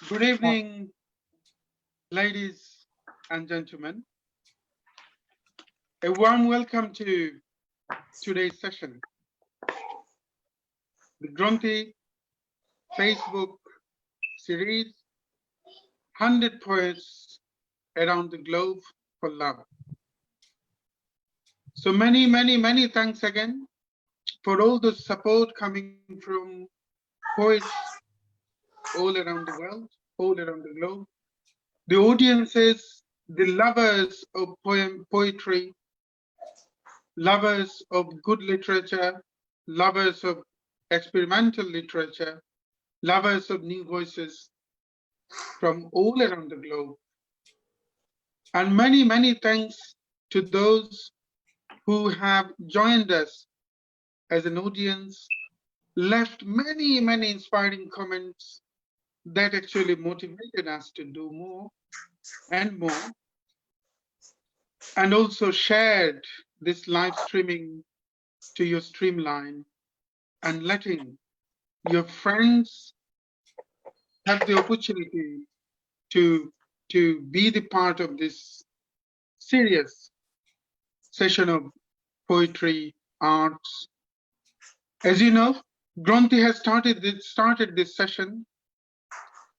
Good evening, ladies and gentlemen. A warm welcome to today's session. The Gronthee Facebook series, 100 Poets Around the Globe for Love. So many thanks again for all the support coming from poets all around the world, all around the globe. The audiences, the lovers of poetry, lovers of good literature, lovers of experimental literature, lovers of new voices from all around the globe. And many thanks to those who have joined us as an audience, left many inspiring comments that actually motivated us to do more and more, and also shared this live streaming to your streamline and letting your friends have the opportunity to be the part of this serious session of poetry, arts. As you know, Gronthee has started this session,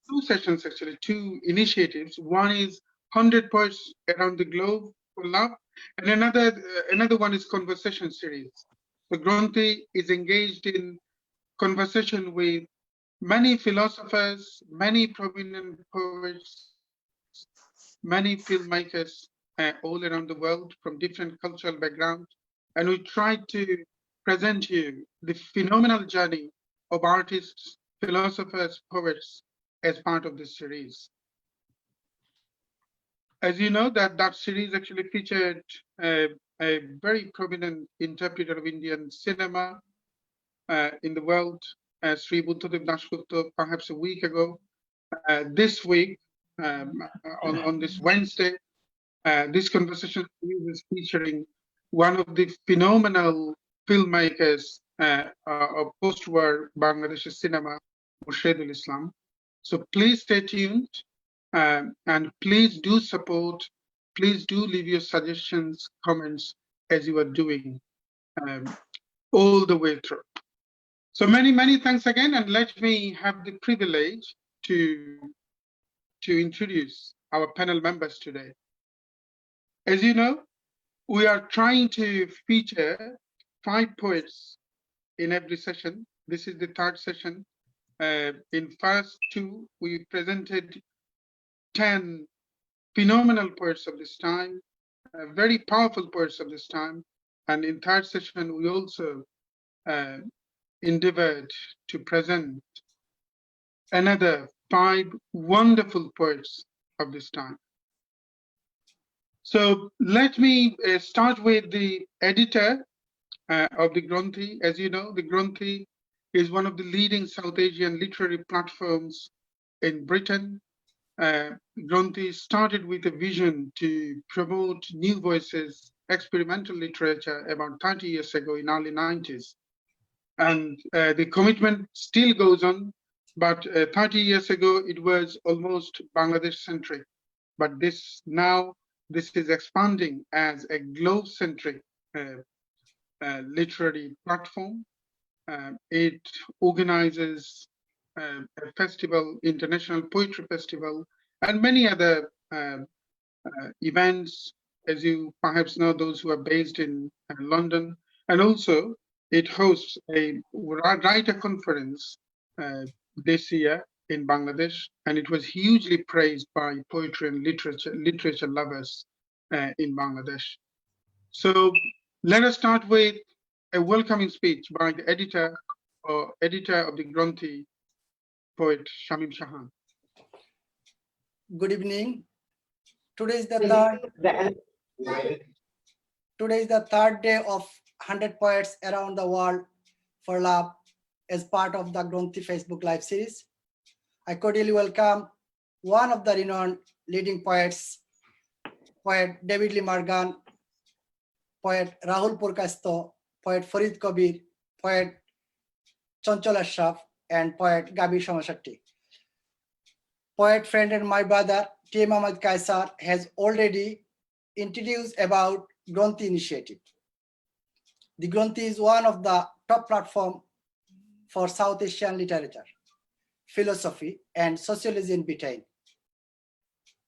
two sessions actually, two initiatives. One is 100 Poets Around the Globe for Love, and another one is Conversation Series. So Gronthee is engaged in conversation with many philosophers, many prominent poets, many filmmakers all around the world from different cultural backgrounds. And we try to present you the phenomenal journey of artists, philosophers, poets as part of this series. As you know, that series actually featured a very prominent interpreter of Indian cinema in the world, Sri Buddhadev Dasgupta, perhaps a week ago. This week, on this Wednesday, this conversation is featuring one of the phenomenal filmmakers of post-war Bangladeshi cinema, Murshidul Islam. So please stay tuned and please do support. Please do leave your suggestions, comments as you are doing all the way through. So many thanks again, and let me have the privilege to introduce our panel members today. As you know, we are trying to feature 5 poets in every session. This is the 3rd session. In first 2, we presented 10 phenomenal poets of this time, very powerful poets of this time. And in 3rd session, we also endeavored to present another 5 wonderful poets of this time. So let me start with the editor of the Gronthee. As you know, the Gronthee is one of the leading South Asian literary platforms in Britain. Gronthee started with a vision to promote new voices, experimental literature about 30 years ago in early 90s. And the commitment still goes on, but 30 years ago, it was almost Bangladesh-centric. But this is expanding as a globe-centric literary platform. It organizes a festival, International Poetry Festival, and many other events, as you perhaps know, those who are based in London. And also, it hosts a writer conference this year in Bangladesh, and it was hugely praised by poetry and literature lovers in Bangladesh. So let us start with a welcoming speech by the editor of the Gronthee, poet Shamim Shahan. Good evening. Today is the 3rd day of 100 Poets Around the World for Love as part of the Gronthee Facebook Live series. I cordially welcome one of the renowned leading poets, poet David Lee Morgan, poet Ruhul Purkayastha, poet Farid Kabir, poet Chancho Ashraf, and poet Gaby Sambuccetti. Poet friend and my brother T M Ahmed Kaysher has already introduced about Gronthee initiative. The Gronthee is one of the top platforms for South Asian literature, philosophy, and sociology in Britain.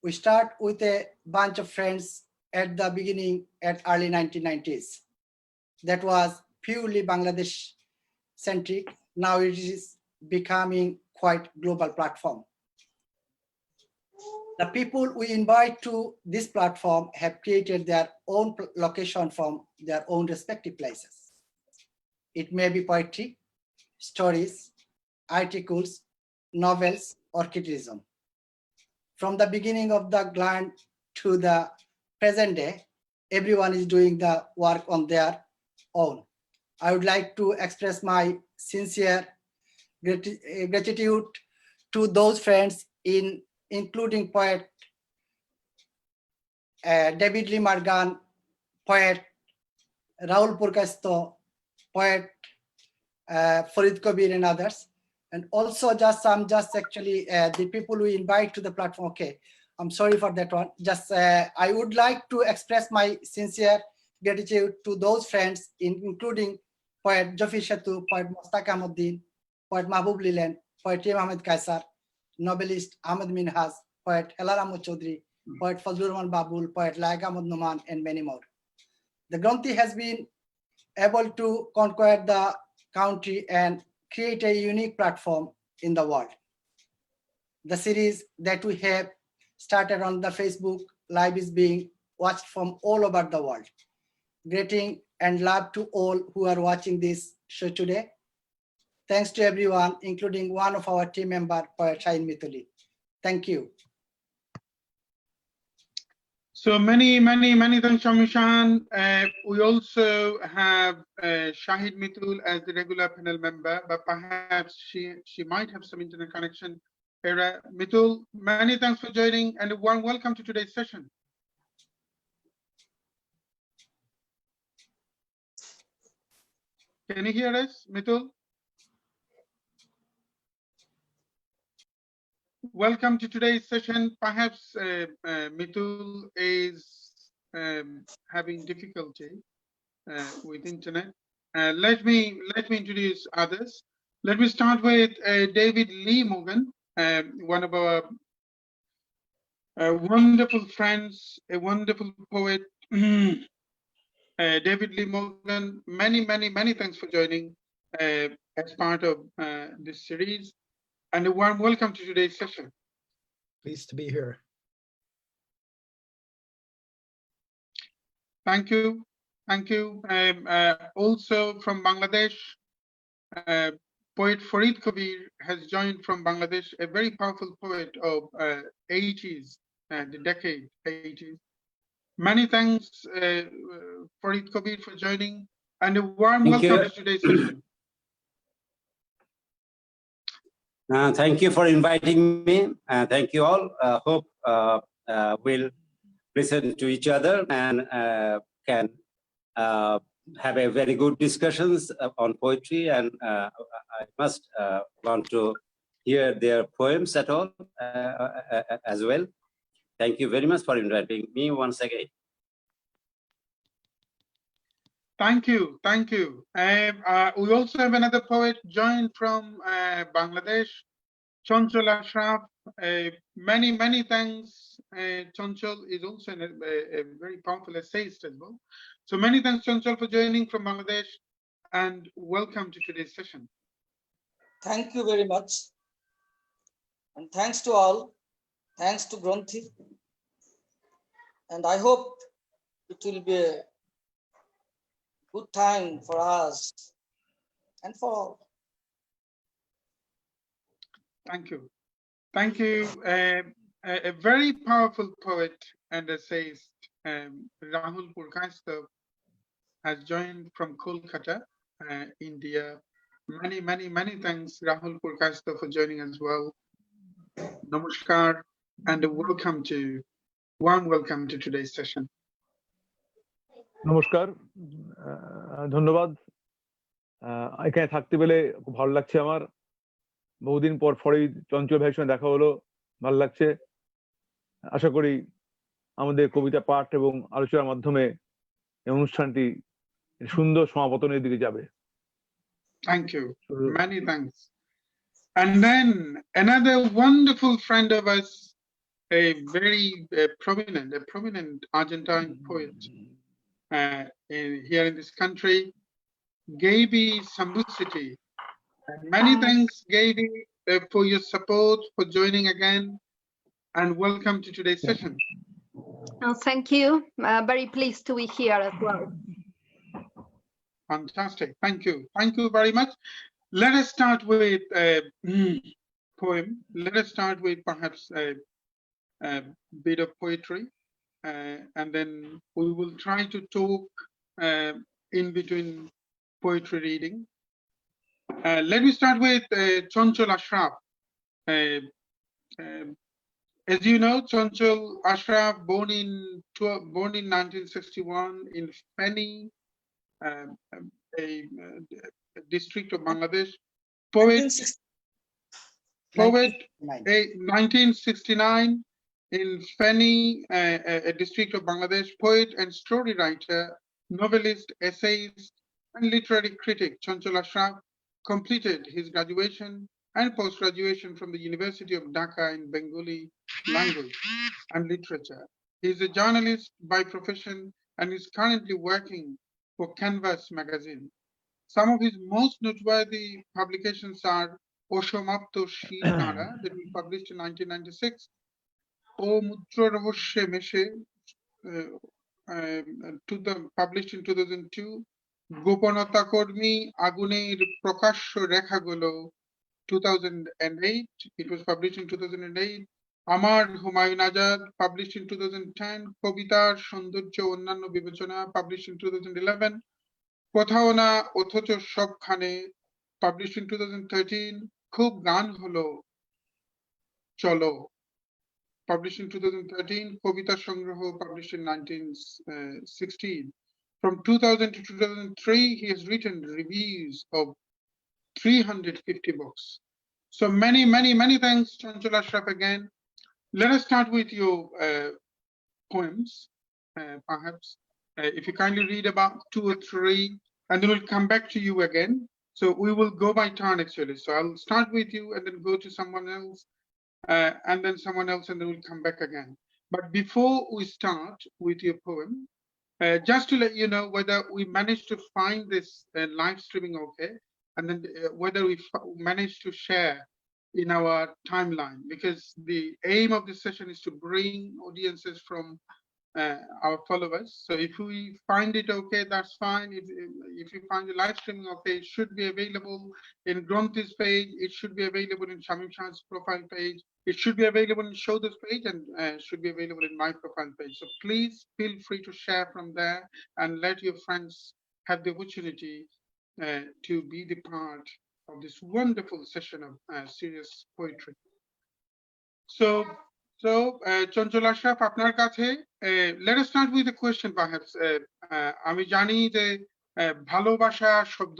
We start with a bunch of friends at the beginning at early 1990s. That was purely Bangladesh centric. Now it is becoming quite global platform. The people we invite to this platform have created their own location from their own respective places. It may be poetry, stories, articles, novels, or criticism. From the beginning of the Gland to the present day, everyone is doing the work on their own. I would like to express my sincere gratitude to those friends, including poet David Lee Morgan, poet Ruhul Purkayastha, poet Farid, Kabir, and others. And also actually the people we invite to the platform. Okay, I'm sorry for that one. I would like to express my sincere gratitude to those friends, including poet Jofi Shatu, poet Mostaq Ahmuddin, poet Mahbub Lilen, poet T M Ahmed Kaysher, novelist Ahmed Minhaj, poet Elaram Chaudhry, poet Fazlur Rahman Babul, poet Laik Ahmad Numan, and many more. The Gronthee has been able to conquer the country and create a unique platform in the world. The series that we have started on the Facebook Live is being watched from all over the world. Greeting and love to all who are watching this show today. Thanks to everyone, including one of our team member, poet Shaheen Mitul. Thank you. So many thanks, Shamim Shahan. We also have Shaheen Mitul as the regular panel member, but perhaps she might have some internet connection. Mitul, many thanks for joining and a warm welcome to today's session. Can you hear us, Mitul? Welcome to today's session. Perhaps Mitul is having difficulty with internet. Let me introduce others. Let me start with David Lee Morgan, one of our wonderful friends, a wonderful poet. David Lee Morgan, many thanks for joining as part of this series, and a warm welcome to today's session. Pleased to be here. Thank you. Also from Bangladesh, poet Farid Kabir has joined from Bangladesh, a very powerful poet of 80s, the decade 80s. Many thanks, Farid Kabir, for joining, and a warm welcome to today's session. Thank you for inviting me. Thank you all. Hope we'll listen to each other and can have a very good discussions on poetry. And I must want to hear their poems at all as well. Thank you very much for inviting me once again. Thank you. We also have another poet joined from Bangladesh, Chancho Ashraf. Many thanks. Chancho is also a very powerful essayist as well. So many thanks, Chancho, for joining from Bangladesh, and welcome to today's session. Thank you very much. And thanks to all. Thanks to Gronthee. And I hope it will be a good time for us and for all. Thank you. A very powerful poet and essayist, Ruhul Purkayastha, has joined from Kolkata, India. Many thanks, Ruhul Purkayastha, for joining as well. Namaskar, and a warm welcome to today's session. নমস্কার, ধন্যবাদ। এখানে থাকতে পেরে খুব ভালো লাগছে আমার। বহুদিন পর ফরিদ চঞ্চল ভাইয়ের সঙ্গে দেখা হলো, ভালো লাগছে। আশা করি আমাদের কবিতা পাঠ এবং আলোচনার মাধ্যমে এই অনুষ্ঠানটি সুন্দর সমাপতনের দিকে যাবে। Thank you. Many thanks. And then another wonderful friend of us, a very prominent Argentine poet here in this country, Gaby Sambuccetti. Many thanks, Gaby, for your support, for joining again, and welcome to today's session. Oh, thank you. Very pleased to be here as well. Fantastic. Thank you. Thank you very much. Let us start with a poem. Let us start with perhaps a bit of poetry, and then we will try to talk in between poetry reading. Let me start with Chancho Ashraf. As you know, Chancho Ashraf, born in 1961 in Feni, a district of Bangladesh. Poet, 1969 in Feni, a district of Bangladesh. Poet and story writer, novelist, essayist, and literary critic Chancho Ashraf completed his graduation and post-graduation from the University of Dhaka in Bengali language and literature. He is a journalist by profession and is currently working for Canvas magazine. Some of his most noteworthy publications are Oshomapto Shilnara, that was published in 1996, O Mutra Rahosye Meshe, published in 2002, Gopanata Kormi Aguner Prakashyo Rekhagulo, 2008. It was published in 2008. Amar Humayun Azad, published in 2010. Kobitar Shondorjo Onnanno Bibochona, published in 2011. Kothao Na Othocho Sobkhane, published in 2013. Khub Gan Holo Cholo, published in 2013. Kobita Sangroho, published in 1916. From 2000 to 2003, he has written reviews of 350 books. So many thanks, Chancho Ashraf, again. Let us start with your poems, perhaps. If you kindly read about 2 or 3, and then we'll come back to you again. So we will go by turn, actually. So I'll start with you and then go to someone else, and then someone else, and then we'll come back again. But before we start with your poem, just to let you know whether we managed to find this live streaming okay, and then whether we managed to share in our timeline, because the aim of this session is to bring audiences from our followers. So if we find it okay, that's fine. If you find the live streaming okay, it should be available in Gronthee's page. It should be available in Shamim Shahan's profile page. It should be available in Show's page, and should be available in my profile page. So please feel free to share from there and let your friends have the opportunity to be the part of this wonderful session of serious poetry. So Chancho Ashraf, আপনার কাছে, let us start with a question perhaps. আমি জানি যে ভালোবাসা শব্দ,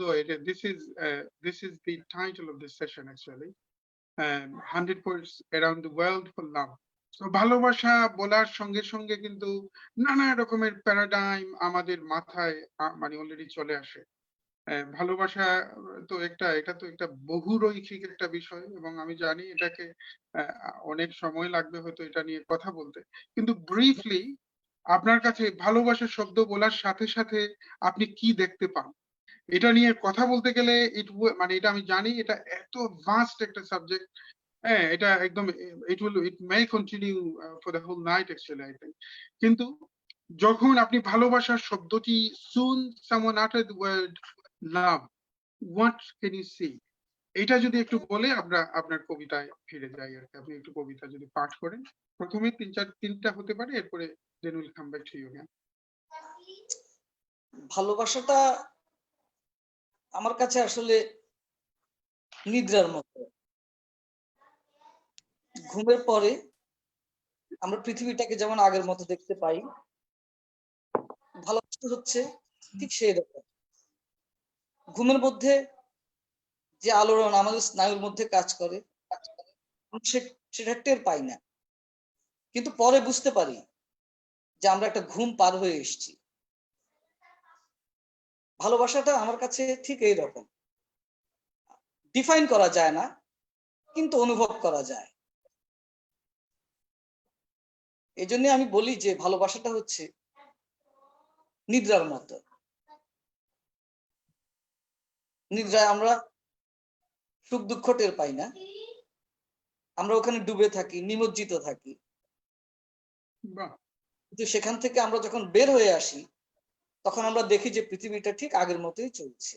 this is the title of this session actually. 100 poets around the world for love. So ভালোবাসা বলার সঙ্গে সঙ্গে কিন্তু নানা রকমের প্যারাডাইম আমাদের মাথায় মানে অলরেডি চলে আসে। ভালোবাসা তো এটা তো একটা বহুরৈখিক একটা বিষয়, এবং আমি জানি এটাকে অনেক সময় লাগবে হয়তো এটা নিয়ে কথা বলতে, কিন্তু ব্রিফলি আপনার কাছে ভালোবাসা শব্দ বলার সাথে সাথে আপনি কি দেখতে পান, এটা নিয়ে কথা বলতে গেলে মানে এটা আমি জানি এটা এত ভাস্ট একটা সাবজেক্ট। হ্যাঁ, এটা একদম it may continue for the whole night actually I think. কিন্তু যখন আপনি ভালোবাসার শব্দটি soon someone uttered the word love, what can you see? এটা যদি একটু বলে আমরা আপনার কবিতায় ফিরে যাই আর কি। আপনি একটু কবিতা যদি পাঠ করেন, প্রথমে 3-4 হতে পারে, এরপরে then we'll come back to you again. ভালোবাসাটা আমার কাছে আসলে নিদ্রার মতো। ঘুমের পরে আমরা পৃথিবীটাকে যেমন আগের মতো দেখতে পাই, ভালোবাসা হচ্ছে ঠিক সেই রকম। ঘুমের মধ্যে যে আলোড়ন আমাদের স্নায়ুর মধ্যে কাজ করে, সেটা টের পাই না, কিন্তু পরে বুঝতে পারি যে আমরা একটা ঘুম পার হয়ে এসেছি। ভালোবাসাটা আমার কাছে ঠিক এই রকম, ডিফাইন করা যায় না কিন্তু অনুভব করা যায়। এই জন্য আমি বলি যে ভালোবাসাটা হচ্ছে নিদ্রার মতো। নিদ্রায় আমরা সুখ দুঃখ টের পাই না, আমরা ওখানে ডুবে থাকি, নিমজ্জিত থাকি। বাহ, কিন্তু সেখান থেকে আমরা যখন বের হয়ে আসি তখন আমরা দেখি যে পৃথিবীটা ঠিক আগের মতোই চলছে।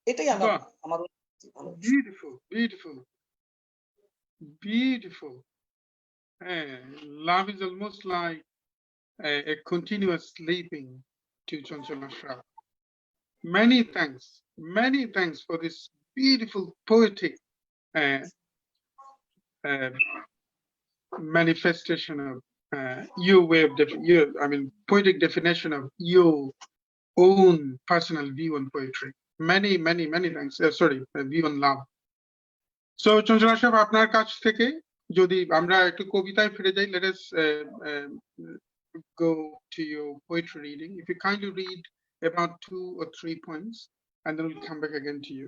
এটাই আমার বাহ, আমার beautiful, beautiful, beautiful. Love is almost like a continuous sleeping to Chancho Ashraf. Many thanks for this beautiful poetic manifestation of your way of poetic definition of your own personal view on poetry. Many thanks. View on love. So Chancho Ashraf, আপনার কাছ থেকে যদি আমরা একটু কবিতায় ফিরে যাই, let us go to your poetry reading. If you kindly read about 2 or 3 points, and then we'll come back again to you.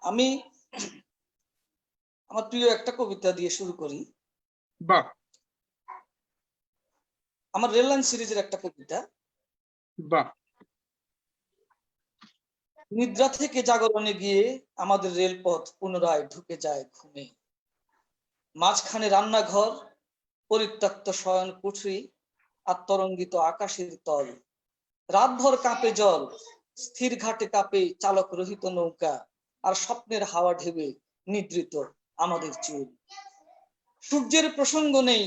আমি আমার প্রিয় একটা কবিতা দিয়ে শুরু করি। বাহ, আমার রেল লাইন সিরিজের একটা কবিতা। বাহ, নিদ্রা থেকে জাগরণে গিয়ে আমাদের রেলপথ পুনরায় ঢুকে যায় ঘুমে। মাঝখানে রান্নাঘর, পরিত্যক্ত শয়ন কুঠরি আর তরঙ্গিত আকাশের তল। রাতভর কাঁপে জল, স্থির ঘাটে কাঁপে চালক রহিত নৌকা, আর স্বপ্নের হাওয়া ঢেবে নিদ্রিত আমাদের চুল। সূর্যের প্রসঙ্গ নেই,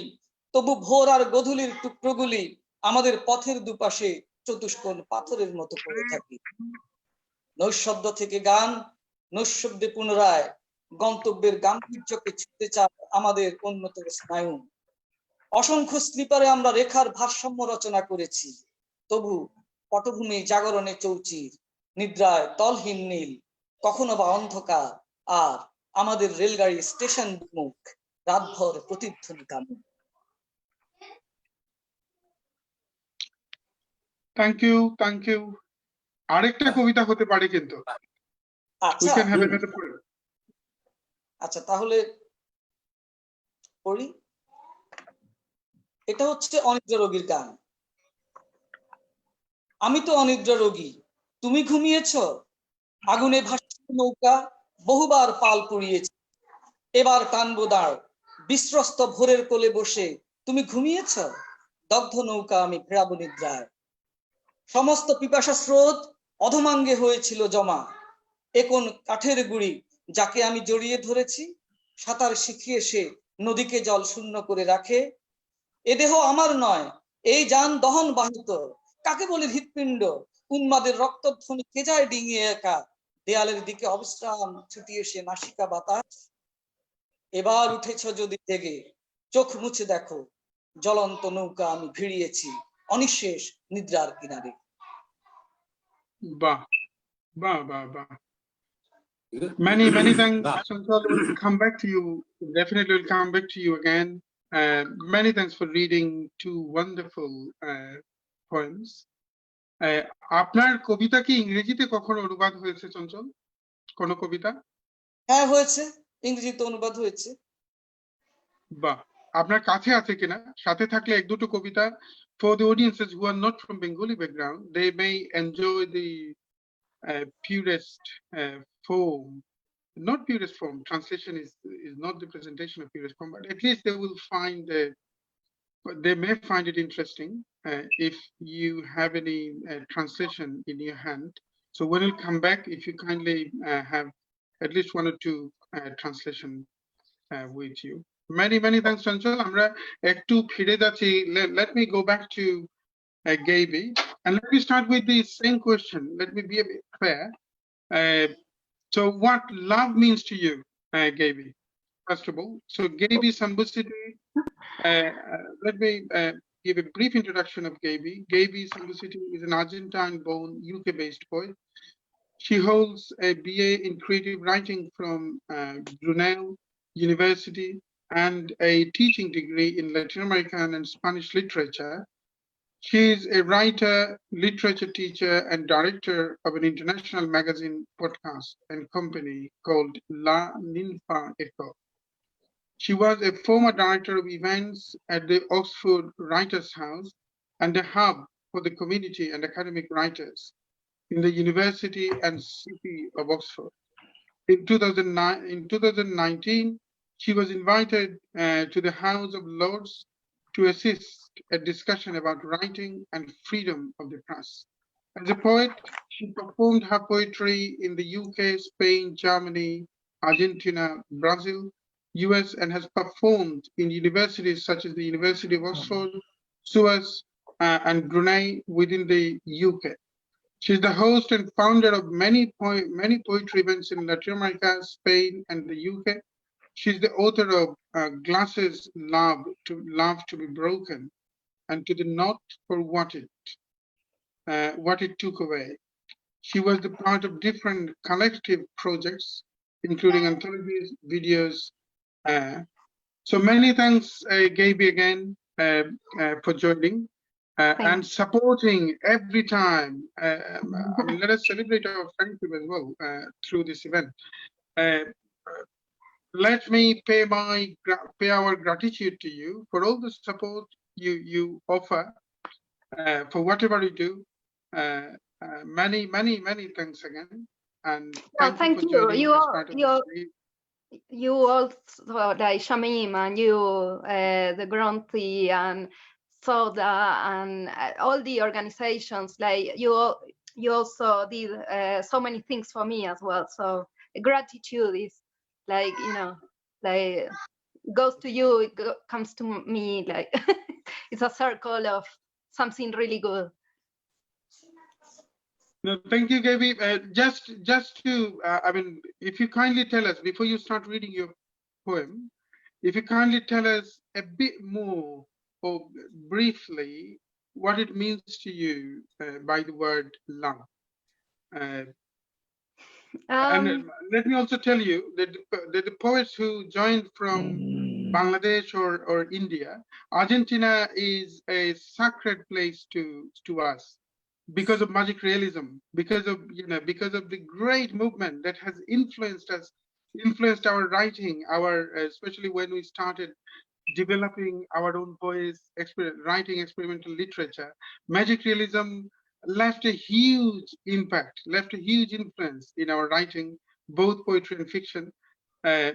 তবু ভোর আর গধূলির টুকরোগুলি আমাদের পথের দুপাশে চতুষ্কোণ পাথরের মতো পড়ে থাকে। নৈশব্দ থেকে গান, নৈশব্দে পুনরায় গন্তব্যের গাম্ভীর্যকে ছুঁতে চায় আমাদের উন্নতর স্নায়ু। অসংখ্য স্লিপারে আমরা রেখার ভারসাম্য রচনা করেছি, তবু পটভূমি জাগরণে চৌচির, নিদ্রায় তলহীন নীল, কখনো বা অন্ধকার, আর আমাদের রেলগাড়ি স্টেশন মুখ রাতভর প্রতিধ্বনি কামু। thank you. আরেকটা কবিতা হতে পারে কিন্তু। We আচ্ছা can have another poem. আচ্ছা, তাহলে পড়ি। এটা হচ্ছে অনিদ্রা রোগীর গান। আমি তো অনিদ্রা রোগী, তুমি ঘুমিয়েছ? আগুনে ভাসছে নৌকা, বহুবার পাল পুড়িয়েছে, এবার টানবো দাঁড়, বিশ্বস্ত ভোরের কোলে বসে তুমি ঘুমিয়েছ? দগ্ধ নৌকা আমি ফেরাবো নিদ্রায়। সমস্ত পিপাসা স্রোত অধমাঙ্গে হয়েছিল জমা, এ কোন কাঠের গুড়ি যাকে আমি জড়িয়ে ধরেছি? সাঁতার শিখিয়ে সে নদীকে জল শূন্য করে রাখে। এ দেহ আমার নয়, এই যান দহন বাহিত, কাকে বলে হৃৎপিণ্ড? উন্মাদের রক্তধ্বনি কে যায় ডিঙিয়ে একা, দেয়ালের দিকে অবিশ্রাম ছুটিয়ে সে নাসিকা বাতাস। এবার উঠেছ যদি জেগে, চোখ মুছে দেখো, জ্বলন্ত নৌকা আমি ভিড়িয়েছি অনিঃশেষ নিদ্রার কিনারে। Bah, bah. Many thanks, Chantal. We'll come back to you. Definitely will come back to you again. Many thanks for reading 2 wonderful poems. আপনার কবিতা কি ইংরেজিতে কখনো অনুবাদ হয়েছে চঞ্চল? কোন কবিতা? হ্যাঁ হয়েছে, ইংরেজিতে অনুবাদ হয়েছে। বাহ, আপনার কাছে আছে কিনা? সাথে থাকলে 1-2 কবিতা for the audiences who are not from Bengali background, they may enjoy the purest form. Not purest form, translation is not the presentation of purest form, but at least they will find they may find it interesting if you have any translation in your hand. So when you come back, if you kindly have at least 1 or 2 translation with you. Many thanks, Chanchal. Amra ektu phire jachi. Let me go back to Gaby, and let me start with the same question. Let me be a bit fair. So what love means to you, Gaby? first of all. So Gaby Sambuccetti, let me give a brief introduction of Gaby. Gaby Sambuccetti is an Argentine-born, UK-based poet. She holds a BA in creative writing from Brunel University and a teaching degree in Latin American and Spanish literature. She is a writer, literature teacher, and director of an international magazine, podcast, and company called La Ninfa Eco. She was a former director of events at the Oxford Writers' House and a hub for the community and academic writers in the University and City of Oxford. In 2019, she was invited to the House of Lords to assist a discussion about writing and freedom of the press. As a poet, she performed her poetry in the UK, Spain, Germany, Argentina, Brazil, US, and has performed in universities such as the University of Oxford, SUAS, and Brunei within the UK. She's the host and founder of many poetry events in Latin America, Spain, and the UK. She's the author of Glasses Love to Be Broken, and To the Not for What It Took Away. She was the part of different collective projects, including anthologies, videos. So many thanks, Gaby, again for joining and supporting every time. I mean, let us celebrate our friendship as well through this event. Let me pay our gratitude to you for all the support you offer for whatever you do. Many thanks again, and thank you for joining as part of this day. You also, like Shamim and you, the Gronthee and Soda and all the organizations, like you also did so many things for me as well. So gratitude is like, you know, like goes to you, it comes to me, like it's a circle of something really good. No, thank you, Gaby. Just to, I mean, if you kindly tell us before you start reading your poem, if you kindly tell us a bit more or briefly what it means to you by the word love. And let me also tell you that the poets who joined from Bangladesh or India, Argentina is a sacred place to us, because of magic realism, because of the great movement that has influenced us, influenced our writing, especially when we started developing our own voice, writing experimental literature. Magic realism left a huge impact, left a huge influence in our writing, both poetry and fiction. I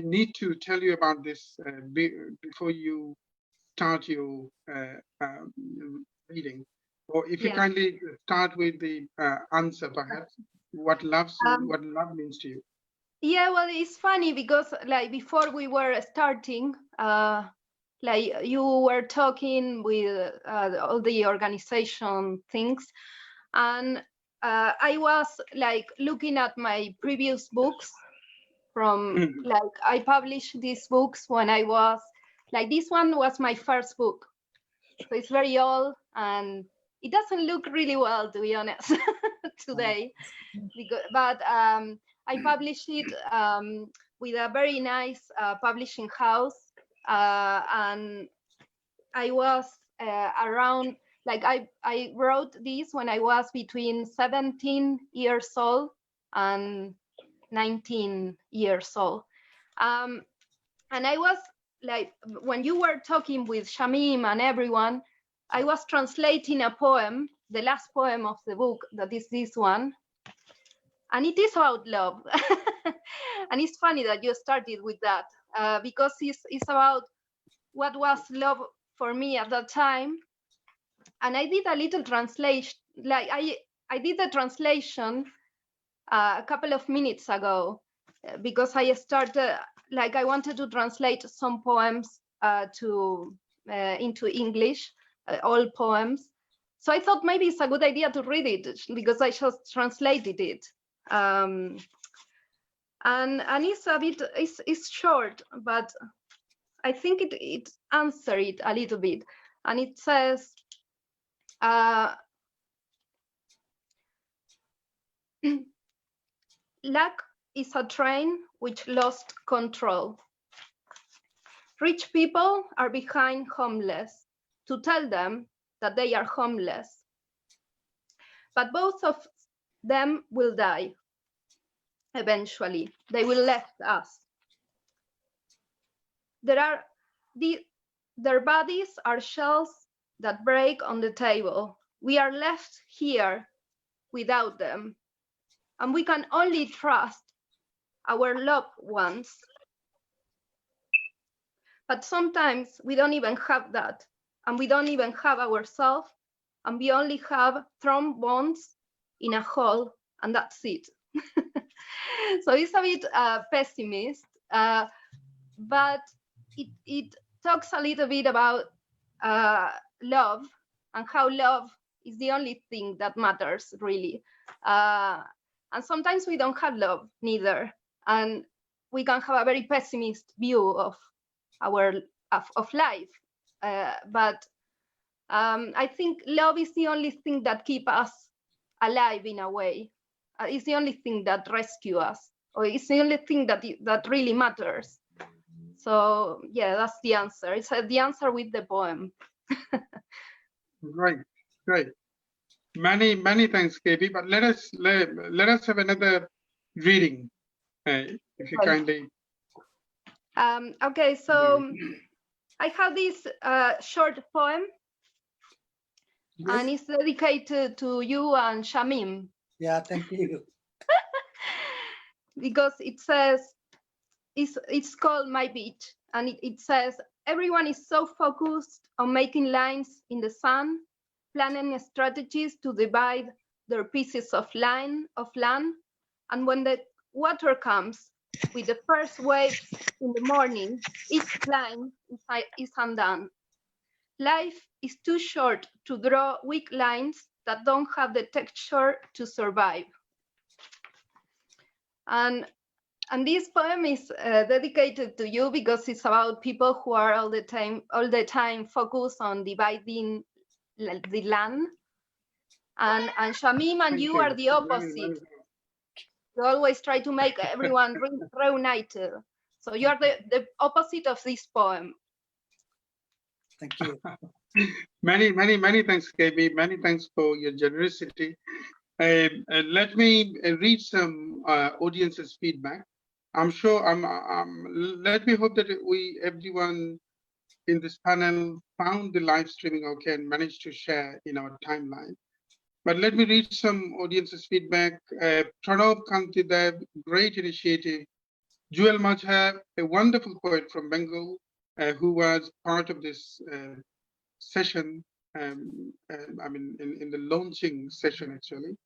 need to tell you about this before you start your reading. Or if you kindly start with the answer, perhaps, what love means to you. Yeah, well, it's funny because like before we were starting, like you were talking with all the organization things, and I was like looking at my previous books from like I published these books when I was like, this one was my first book, so it's very old and it doesn't look really well, to be honest, today, but I published it with a very nice publishing house, and I was around, like I wrote this when I was between 17 years old and 19 years old. And I was like, when you were talking with Shamim and everyone, I was translating a poem, the last poem of the book, that is this one. And it is about love. And it's funny that you started with that, because it's about what was love for me at that time. And I did a little translation, like I did the translation a couple of minutes ago, because I started, like I wanted to translate some poems into English, all poems. So I thought maybe it's a good idea to read it, because I just translated it. And and it's a bit, it's short, but I think it answers it a little bit, and it says, luck is a train which lost control. Rich people are behind homeless to tell them that they are homeless. But both of them will die eventually. They will left us. Their bodies are shells that break on the table. We are left here without them. And we can only trust our loved ones. But sometimes we don't even have that. And we don't even have ourselves. And we only have thrown bones in a hole, and that's it. So it's a bit pessimist, but it talks a little bit about love and how love is the only thing that matters, really. And sometimes we don't have love neither, and we can have a very pessimist view of life. But I think love is the only thing that keeps us alive in a way. It's the only thing that rescues us, or it's the only thing that really matters. So yeah, that's the answer. It's the answer with the poem. Great. Many thanks, Gaby. But let us have another reading, if you kindly. Okay, so I have this short poem, and it's dedicated to you and Shamim. Yeah, thank you. Because it says, it's called My Beach, and it says, everyone is so focused on making lines in the sand, planning strategies to divide their pieces of land, and when the water comes with the first waves in the morning, each line is undone. Life is too short to draw weak lines that don't have the texture to survive. And this poem is dedicated to you because it's about people who are all the time focused on dividing the land. And Shamim and you are the opposite. You always try to make everyone reunited. So you are the opposite of this poem. Thank you. Many thanks, Gaby. Many thanks for your generosity. Let me read some audience's feedback. I'm sure. Let me hope that everyone in this panel found the live streaming okay and managed to share in our timeline. But let me read some audience's feedback. Pranav Kantidev, great initiative. Jewel Majha, a wonderful poet from Bengal, who was part of this session. I mean, in the launching session, actually.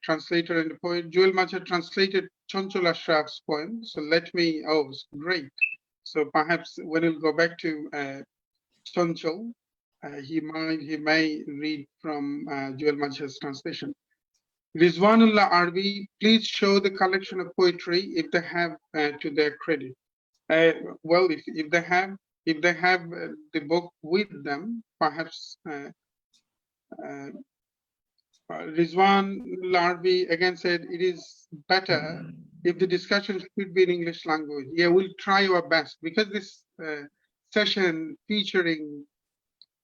Translator and poet. Jewel Majha translated Chancho Ashraf's poem. So great. So perhaps when we'll go back to Chancho, he may read from Jewel Majha's translation. Rizwanullah Arvi, please show the collection of poetry if they have to their credit. Well, if they have the book with them, perhaps Rizwan Larvi again said it is better if the discussion should be in English language. Yeah, we'll try our best because this session featuring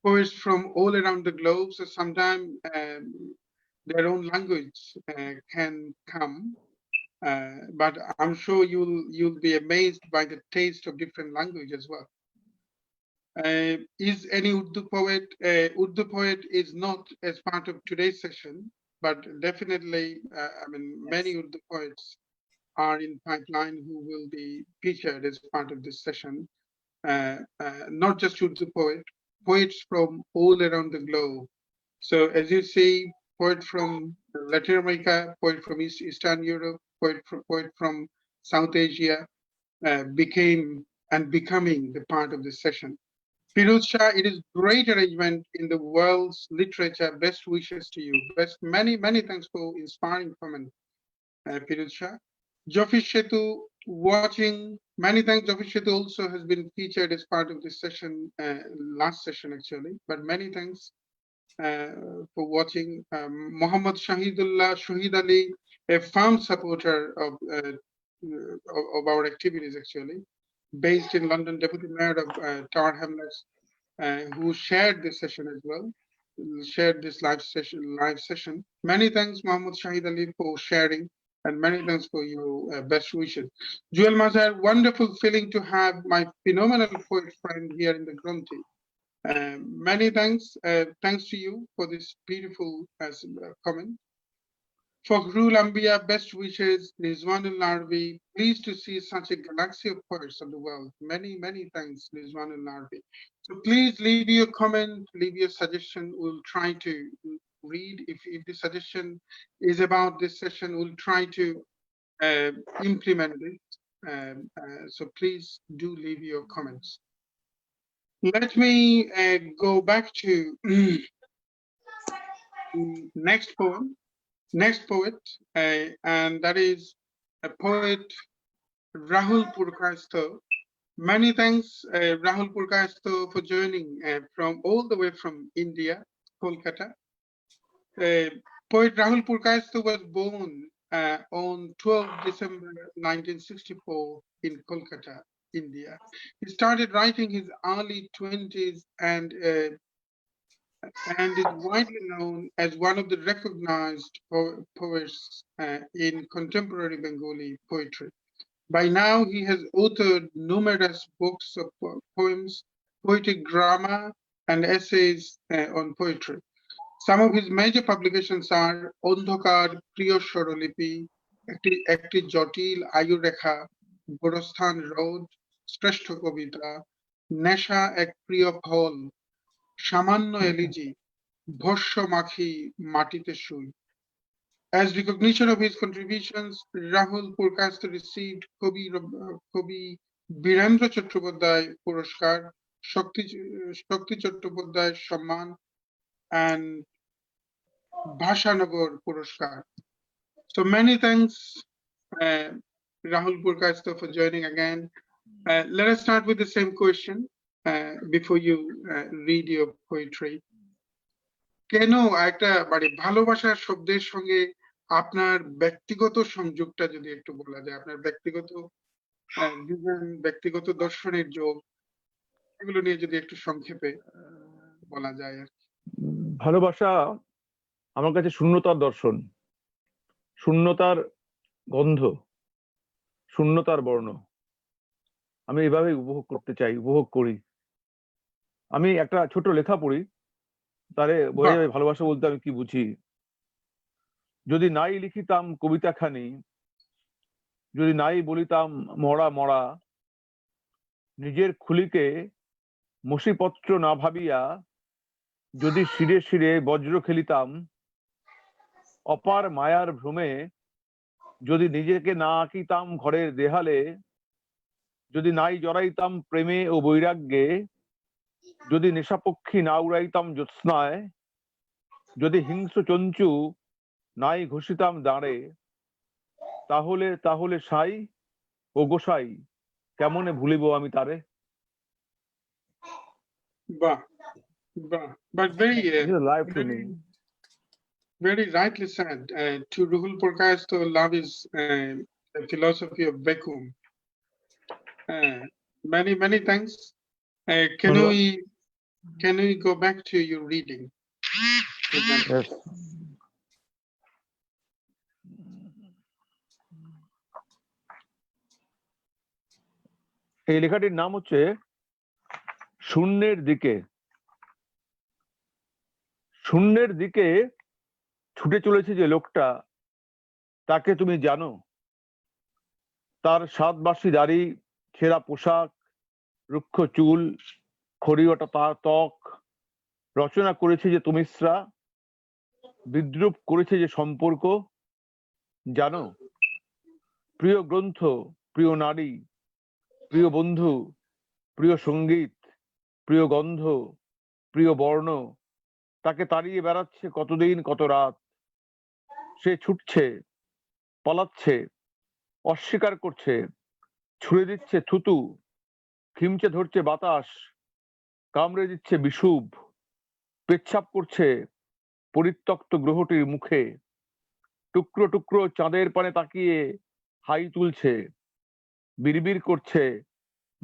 poets from all around the globe, so sometimes their own language can come. But I'm sure you'll be amazed by the taste of different language as well. Is any Urdu poet? Urdu poet is not as part of today's session, but definitely, I mean, many Urdu poets are in pipeline who will be featured as part of this session. Not just Urdu poets from all around the globe. So as you see, poet from Latin America, poet from Eastern Europe, poet from South Asia becoming the part of this session. Firuz Shah, it is great arrangement in the world's literature. Best wishes to you. Many thanks for inspiring comment, Firuz Shah. Jofi Shetu watching. Many thanks. Jofi Shetu also has been featured as part of this session, last session actually, but many thanks for watching. Muhammad Shahid Ali, a firm supporter of our activities actually, based in London, Deputy Mayor of Tower Hamlets, who shared this session as well, shared this live session. Many thanks, Muhammad Shahid Ali, for sharing, and many thanks for your best wishes. Joel Mazhar, wonderful feeling to have my phenomenal poet friend here in the Gronthee. Many thanks. Thanks to you for this beautiful comment. For Ruhul Ambia, best wishes, Rizwanul Narvi. Pleased to see such a galaxy of poets of the world. Many, many thanks, Rizwanul Narvi. So please leave your comment, leave your suggestion. We'll try to read. If the suggestion is about this session, we'll try to implement it. So please do leave your comments. Let me go back to next poet, and that is a poet, Ruhul Purkayastha. Many thanks, Ruhul Purkayastha, for joining from all the way from India, Kolkata. Poet Ruhul Purkayastha was born on 12 December 1964 in Kolkata, India. He started writing his early 20s and is widely known as one of the recognized poets in contemporary Bengali poetry. By now, he has authored numerous books of poems, poetic drama, and essays on poetry. Some of his major publications are Ondhokar, Priyo Shorolipi, Ekti Jotil Ayurekha, Gorosthan Road, Shrestha Kobita, Nesha Ek Priyo Phol, Samanno Eliji, Bhosho Makhi Matite Shui. As recognition of his contributions, Ruhul Purkayastha received Kabi Birendra Chattopadhyay Puraskar, Shakti Chattopadhyay Samman, and Bhashanagar Puraskar. So many thanks, Ruhul Purkayastha, for joining again. Let us start with the same question before you read your poetry. কেন একটা মানে ভালোবাসার শব্দের সঙ্গে আপনার ব্যক্তিগত সংযোগটা যদি একটু বলা যায়, আপনার ব্যক্তিগত ব্যক্তিগত দর্শনের যোগ, এগুলো নিয়ে যদি একটু সংক্ষেপে বলা যায় আর কি। ভালোবাসা আমার কাছে শূন্যতার দর্শন, শূন্যতার গন্ধ, শূন্যতার বর্ণ। আমি এভাবে উপভোগ করতে চাই, উপভোগ করি। আমি একটা ছোট লেখা পড়ি, তারে বোঝা যাবে ভালোবাসা বলতে আমি কি বুঝি। যদি নাই লিখিতাম কবিতাখানি, যদি নাই বলিতাম মরা মরা, নিজের খুলিকে মসিপত্র না ভাবিয়া, যদি শিরে শিরে বজ্র খেলিতাম, অপার মায়ার ভ্রমে যদি নিজেকে না আঁকিতাম ঘরের দেহালে, যদি নাই জড়াইতাম প্রেমে ও বৈরাগ্যে, যদি নেশাপক্ষী না উড়াইতাম জ্যোৎস্নায়, যদি হিংস্র চঞ্চু নাই ঘষিতাম দাঁড়ে, তাহলে তাহলে সাই ও গোসাই কেমনে ভুলিব আমি তারে। বাহ, বাহ, but life to me. Very rightly said. To Ruhul Purkayastha, love is a philosophy of vacuum. Many thanks. Can we go back to your reading? Yes. এই লেখাটির নাম হচ্ছে শূন্যের দিকে। শূন্যের দিকে ছুটে চলেছে যে লোকটা, তাকে তুমি জানো? তার সাতবাসী দাড়ি, ছেঁড়া পোশাক, রুক্ষ চুল, খড়িওটা তার ত্বক, রচনা করেছে যে তুমিশ্রা, বিদ্রুপ করেছে যে সম্পর্ক, জানো? প্রিয় গ্রন্থ, প্রিয় নারী, প্রিয় বন্ধু, প্রিয় সঙ্গীত, প্রিয় গন্ধ, প্রিয় বর্ণ, তাকে তাড়িয়ে বেড়াচ্ছে কতদিন কত রাত। সে ছুটছে, পালাচ্ছে, অস্বীকার করছে, ছুঁড়ে দিচ্ছে থুতু, খিমচে ধরছে বাতাস, কামড়ে দিচ্ছে বিষুব, পেচ্ছাপ করছে পরিত্যক্ত গ্রহটির মুখে, টুকরো টুকরো চাঁদের পানে তাকিয়ে হাই তুলছে, বিড়বিড় করছে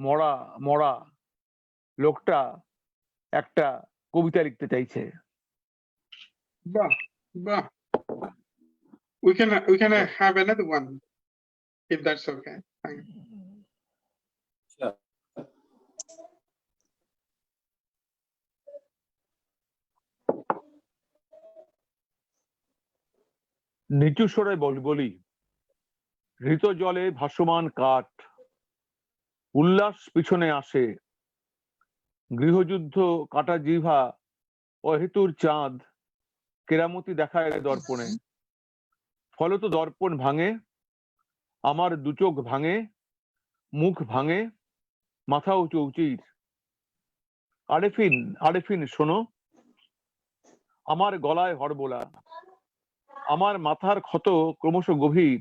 মরা মরা। লোকটা একটা কবিতা লিখতে চাইছে। Bah, bah. We can have another one, if that's okay. Thank you. Sure. নিচু স্বরে বলি, হৃত জলে ভাসমান কাঠ, উল্লাস পিছনে আসে, গৃহযুদ্ধ কাটা জিভা, অহেতুর চাঁদ, কেরামতি দেখায় দর্পণে। ফলত দর্পণ ভাঙে, আমার দু চোখ ভাঙে, মুখ ভাঙে, মাথাও চৌচির। আরেফিন আরেফিন শোনো, আমার গলায় হরবোলা, আমার মাথার ক্ষত ক্রমশ গভীর,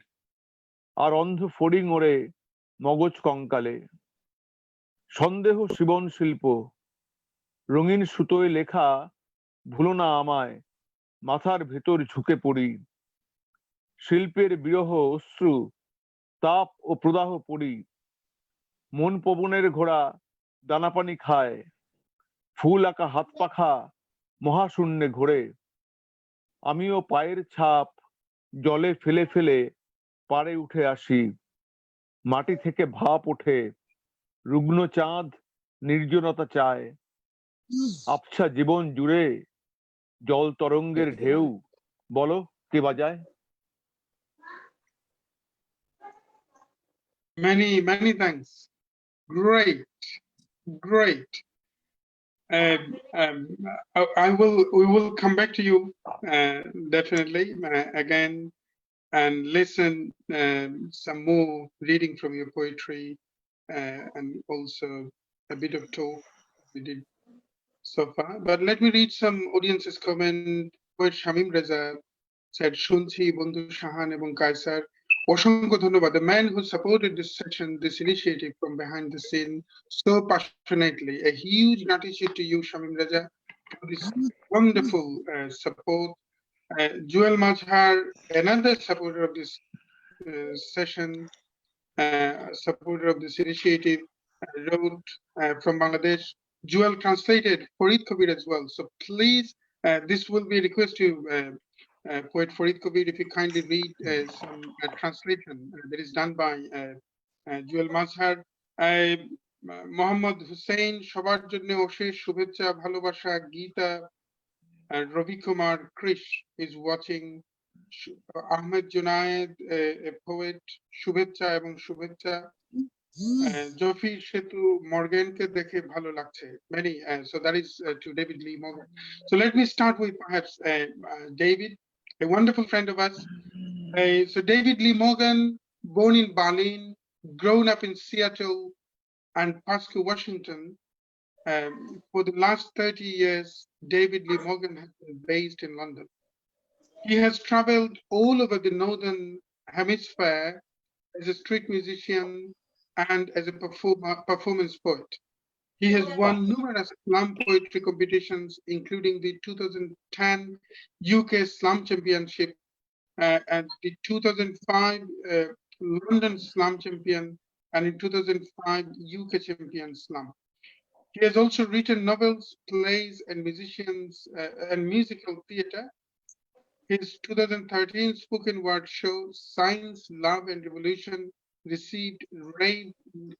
আর অন্ধ ফড়িং ওড়ে মগজ কঙ্কালে। সন্দেহ জীবন শিল্প, রঙিন সুতোয় লেখা, ভুলো না আমায়, মাথার ভেতর ঝুঁকে পড়ি। শিল্পের বিরহ অশ্রু, তাপ ও প্রদাহ পড়ি। মন পবনের ঘোড়া দানাপানি খায়, ফুল আঁকা হাত পাখা মহাশূন্যে ঘোরে। আমিও পায়ের ছাপ জলে ফেলে ফেলে পাড়ে উঠে আসি। মাটি থেকে ভাপ ওঠে, রুগ্ন চাঁদ নির্জনতা চায়। আবছা জীবন জুড়ে জল তরঙ্গের ঢেউ, বলো কে বাজায়? Many thanks. Great, great. We will come back to you definitely again and listen some more reading from your poetry and also a bit of talk we did so far. But let me read some audience's comment. Poet Shamim said, Shunchi, Bondhu Shahan এবং Kaysher, অসংখ্য ধন্যবাদ. The man who supported this section, this initiative from behind the scene so passionately. A huge gratitude to you, Shamim Raza, for this wonderful support. Joel Mazhar, another supporter of this session, supporter of this initiative, wrote from Bangladesh. Joel translated Farid Kabir as well. So please, this will be a request to Poet Farid Kabir, if you kindly read some translation that is done by Joel Mazhar. Mohammad Hussein, সবার জন্য অশেষ শুভেচ্ছা ভালোবাসা Gita. Ravi Kumar Krish is watching. Ahmed Junaid, a poet, শুভেচ্ছা এবং শুভেচ্ছা. Jofi Shetu Morgan ke dekhe bhalo lagche. Many, so that is to David Lee Morgan. So let me start with perhaps David, a wonderful friend of us. So David Lee Morgan, born in Berlin, grown up in Seattle and Pasco, Washington. For the last 30 years, David Lee Morgan has been based in London. He has traveled all over the Northern Hemisphere as a street musician and as a performance poet. He has won numerous slam poetry competitions, including the 2010 UK Slam Championship and the 2005 London Slam Champion, and in 2005 UK Champion Slam. He has also written novels, plays, and musical theatre. His 2013 spoken word show, Science, Love and Revolution, received rave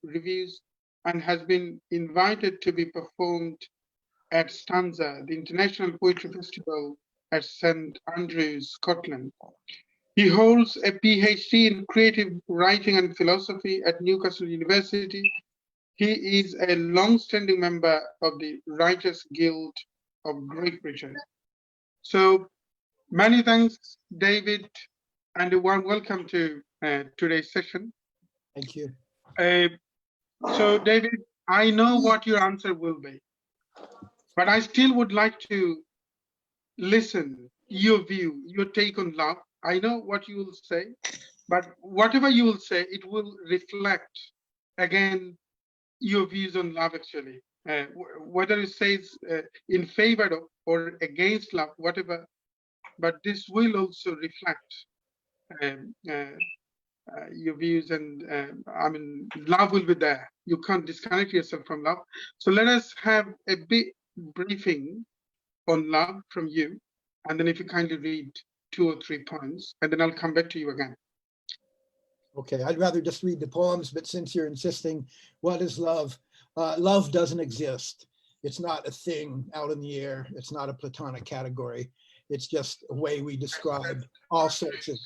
reviews and has been invited to be performed at Stanza, the International Poetry Festival at St. Andrews, Scotland. He holds a PhD in creative writing and philosophy at Newcastle University. He is a long-standing member of the Writers Guild of Great Britain. So many thanks, David, and a warm welcome to today's session. Thank you. So David, I know what your answer will be, but I still would like to listen your view, your take on love. I know what you will say, But whatever you will say, it will reflect again your views on love actually. Whether it says in favor of or against love, whatever, but this will also reflect your views, and I mean, love will be there. You can't disconnect yourself from love. So let us have a bit briefing on love from you, and then if you kindly read 2 or 3 points, and then I'll come back to you again. Okay, I'd rather just read the poems, but since you're insisting, what is love? Love doesn't exist. It's not a thing out in the air. It's not a platonic category. It's just a way we describe all sorts of.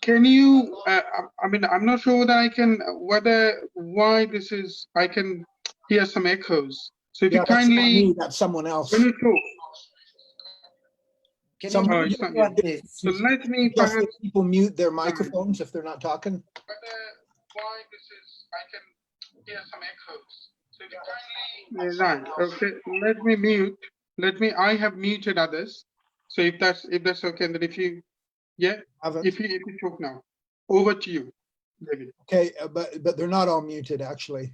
Can you, I mean, I'm not sure whether I can, why this is, I can hear some echoes. So if Yeah, you that's not kindly, me, that's someone else. when you talk, Can Some- you Oh, mute it's not everyone, you. please? So let me Just that perhaps, people mute their microphones if they're not talking. why this is, I can hear some echoes. So if you kindly, right, okay, let me mute, I have muted others. So if that's okay, then if you, yeah, Haven't. if you talk now, over to you, David. Okay, but they're not all muted actually.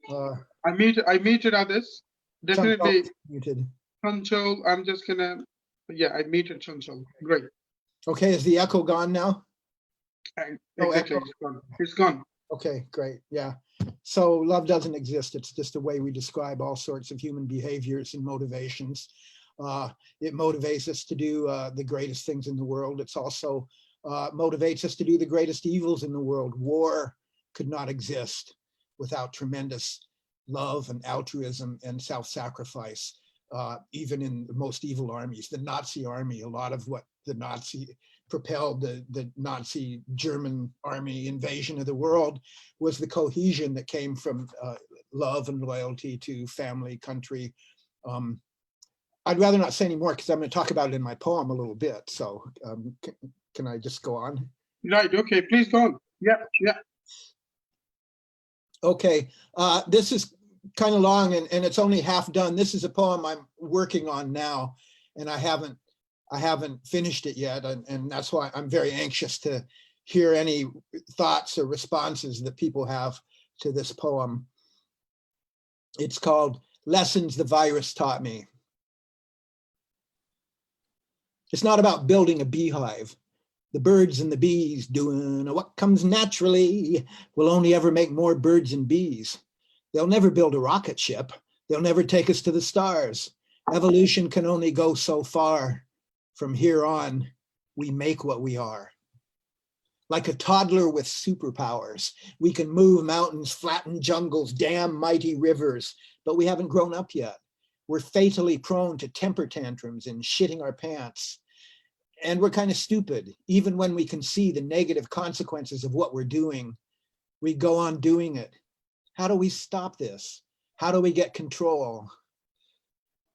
I muted others. Definitely, Chancho muted. Chancho, I'm just gonna, yeah, I muted Chancho. Great. Okay, is the echo gone now? No Exactly, echo. it's gone. It's gone. Okay, great. Yeah. So love doesn't exist. It's just a way we describe all sorts of human behaviors and motivations. It motivates us to do the greatest things in the world. It's also motivates us to do the greatest evils in the world. War could not exist without tremendous love and altruism and self-sacrifice. Even in the most evil armies, the Nazi army, a lot of what the Nazi propelled the Nazi German army invasion of the world was the cohesion that came from love and loyalty to family, country. I'd rather not say any more because I'm going to talk about it in my poem a little bit. So can I just go on? Right, okay, please go on. Yeah, yeah. Okay, this is kind of long and it's only half done. This is a poem I'm working on now and I haven't finished it yet. And that's why I'm very anxious to hear any thoughts or responses that people have to this poem. It's called Lessons the Virus Taught Me. It's not about building a beehive. The birds and the bees doing what comes naturally will only ever make more birds and bees. They'll never build a rocket ship. They'll never take us to the stars. Evolution can only go so far. From here on, we make what we are. Like a toddler with superpowers, we can move mountains, flatten jungles, dam mighty rivers, but we haven't grown up yet. We're fatally prone to temper tantrums and shitting our pants. And we're kind of stupid. Even when we can see the negative consequences of what we're doing, we go on doing it. How do we stop this? How do we get control?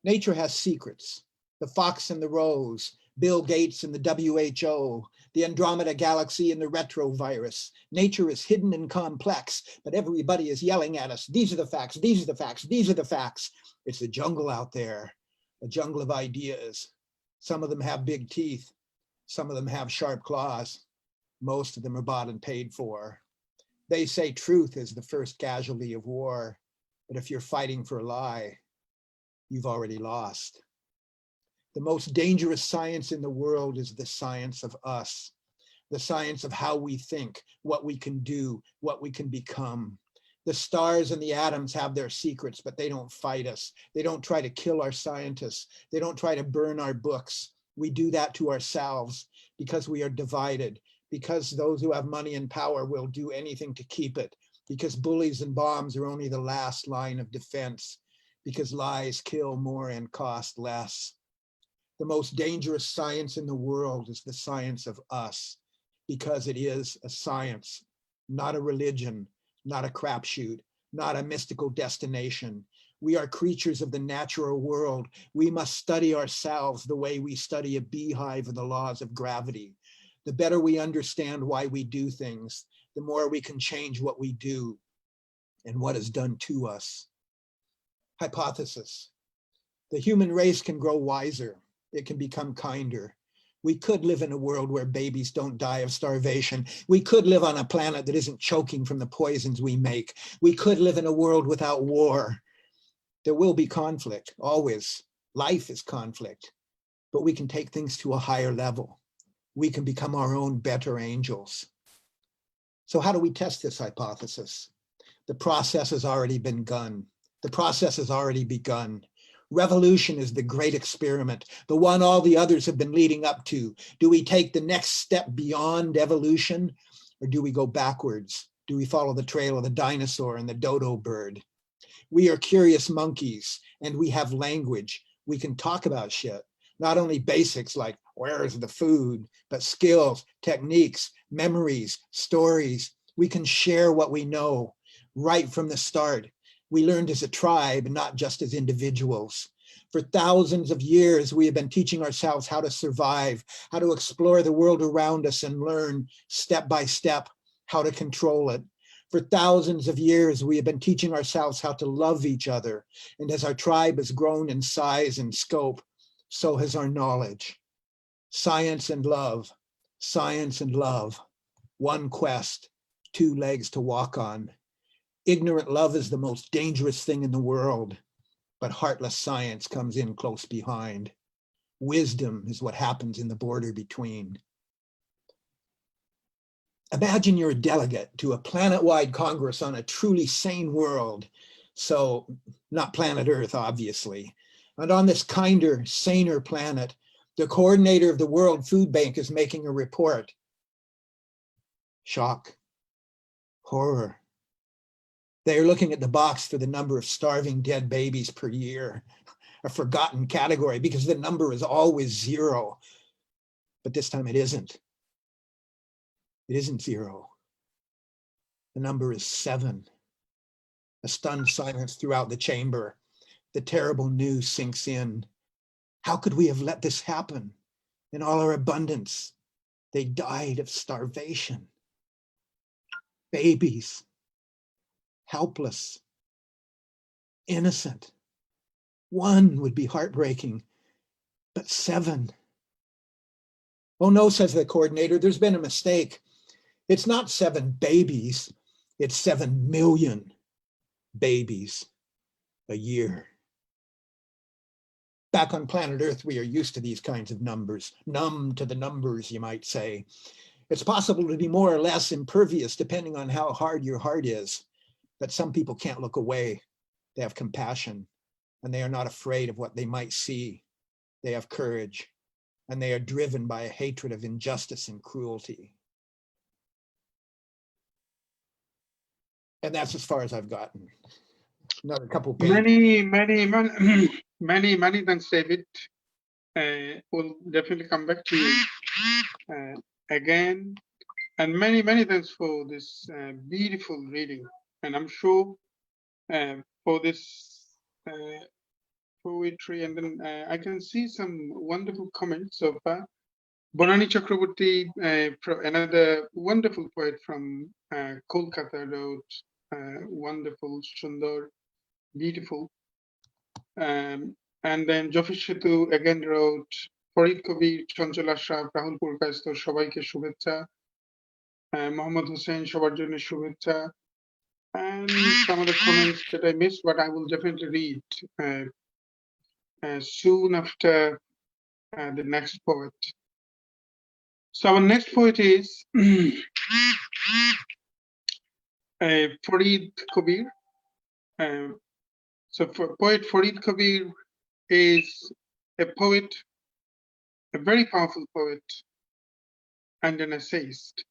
Nature has secrets. The fox and the rose, Bill Gates and the WHO, the Andromeda galaxy and the retrovirus. Nature is hidden and complex, but everybody is yelling at us. These are the facts, these are the facts, these are the facts. It's a jungle out there, a jungle of ideas. Some of them have big teeth. Some of them have sharp claws. Most of them are bought and paid for. They say truth is the first casualty of war, but if you're fighting for a lie, you've already lost. The most dangerous science in the world is the science of us, the science of how we think, what we can do, what we can become. The stars and the atoms have their secrets, but they don't fight us. They don't try to kill our scientists. They don't try to burn our books. We do that to ourselves because we are divided, because those who have money and power will do anything to keep it, because bullies and bombs are only the last line of defense, because lies kill more and cost less. The most dangerous science in the world is the science of us, because it is a science, not a religion, not a crapshoot, not a mystical destination. We are creatures of the natural world. We must study ourselves the way we study a beehive and the laws of gravity. The better we understand why we do things, the more we can change what we do and what is done to us. Hypothesis. The human race can grow wiser. It can become kinder. We could live in a world where babies don't die of starvation. We could live on a planet that isn't choking from the poisons we make. We could live in a world without war. There will be conflict, always. Life is conflict, but we can take things to a higher level. We can become our own better angels. So how do we test this hypothesis? The process has already been begun. The process has already begun. Revolution is the great experiment, the one all the others have been leading up to. Do we take the next step beyond evolution, or do we go backwards? Do we follow the trail of the dinosaur and the dodo bird? We are curious monkeys, and we have language. We can talk about shit, not only basics like where's the food, but skills, techniques, memories, stories. We can share what we know right from the start. We learned as a tribe, not just as individuals. For thousands of years, we have been teaching ourselves how to survive, how to explore the world around us and learn step by step how to control it. For thousands of years, we have been teaching ourselves how to love each other. And as our tribe has grown in size and scope, so has our knowledge. Science and love, one quest, two legs to walk on. Ignorant love is the most dangerous thing in the world, but heartless science comes in close behind. Wisdom is what happens in the border between. Imagine you're a delegate to a planet-wide Congress on a truly sane world. So not planet Earth, obviously. And on this kinder, saner planet, the coordinator of the World Food Bank is making a report. Shock, horror. They are looking at the box for the number of starving dead babies per year, a forgotten category because the number is always zero. But this time it isn't. It isn't zero. The number is 7. A stunned silence throughout the chamber. The terrible news sinks in. How could we have let this happen? In all our abundance, they died of starvation. Babies, helpless, innocent. 1 would be heartbreaking, but 7. Oh no, says the coordinator, there's been a mistake. It's not 7 babies, it's 7 million babies a year. Back on planet Earth, we are used to these kinds of numbers, numb to the numbers, you might say. It's possible to be more or less impervious depending on how hard your heart is, but some people can't look away. They have compassion, and they are not afraid of what they might see. They have courage, and they are driven by a hatred of injustice and cruelty. And that's as far as I've gotten. Another couple pages. Many thanks, David. We'll definitely come back to you again. And many thanks for this beautiful reading. And I'm sure for this poetry, and then I can see some wonderful comments so far. Bonani Chakraborty, another wonderful poet from Kolkata, wrote wonderful, Sundar, beautiful. And then Jofishitu again wrote, Farid, Kabir, Chancho Ashraf, Ruhul Purkayastha, Shobaike Shubhecha, Mohammad Hussain, Shobar Jonne Shubhecha, and some of the comments that I missed, but I will definitely read soon after the next poet. So our next poet is Farid Kabir. So poet Farid Kabir is a poet, a very powerful poet, and an essayist.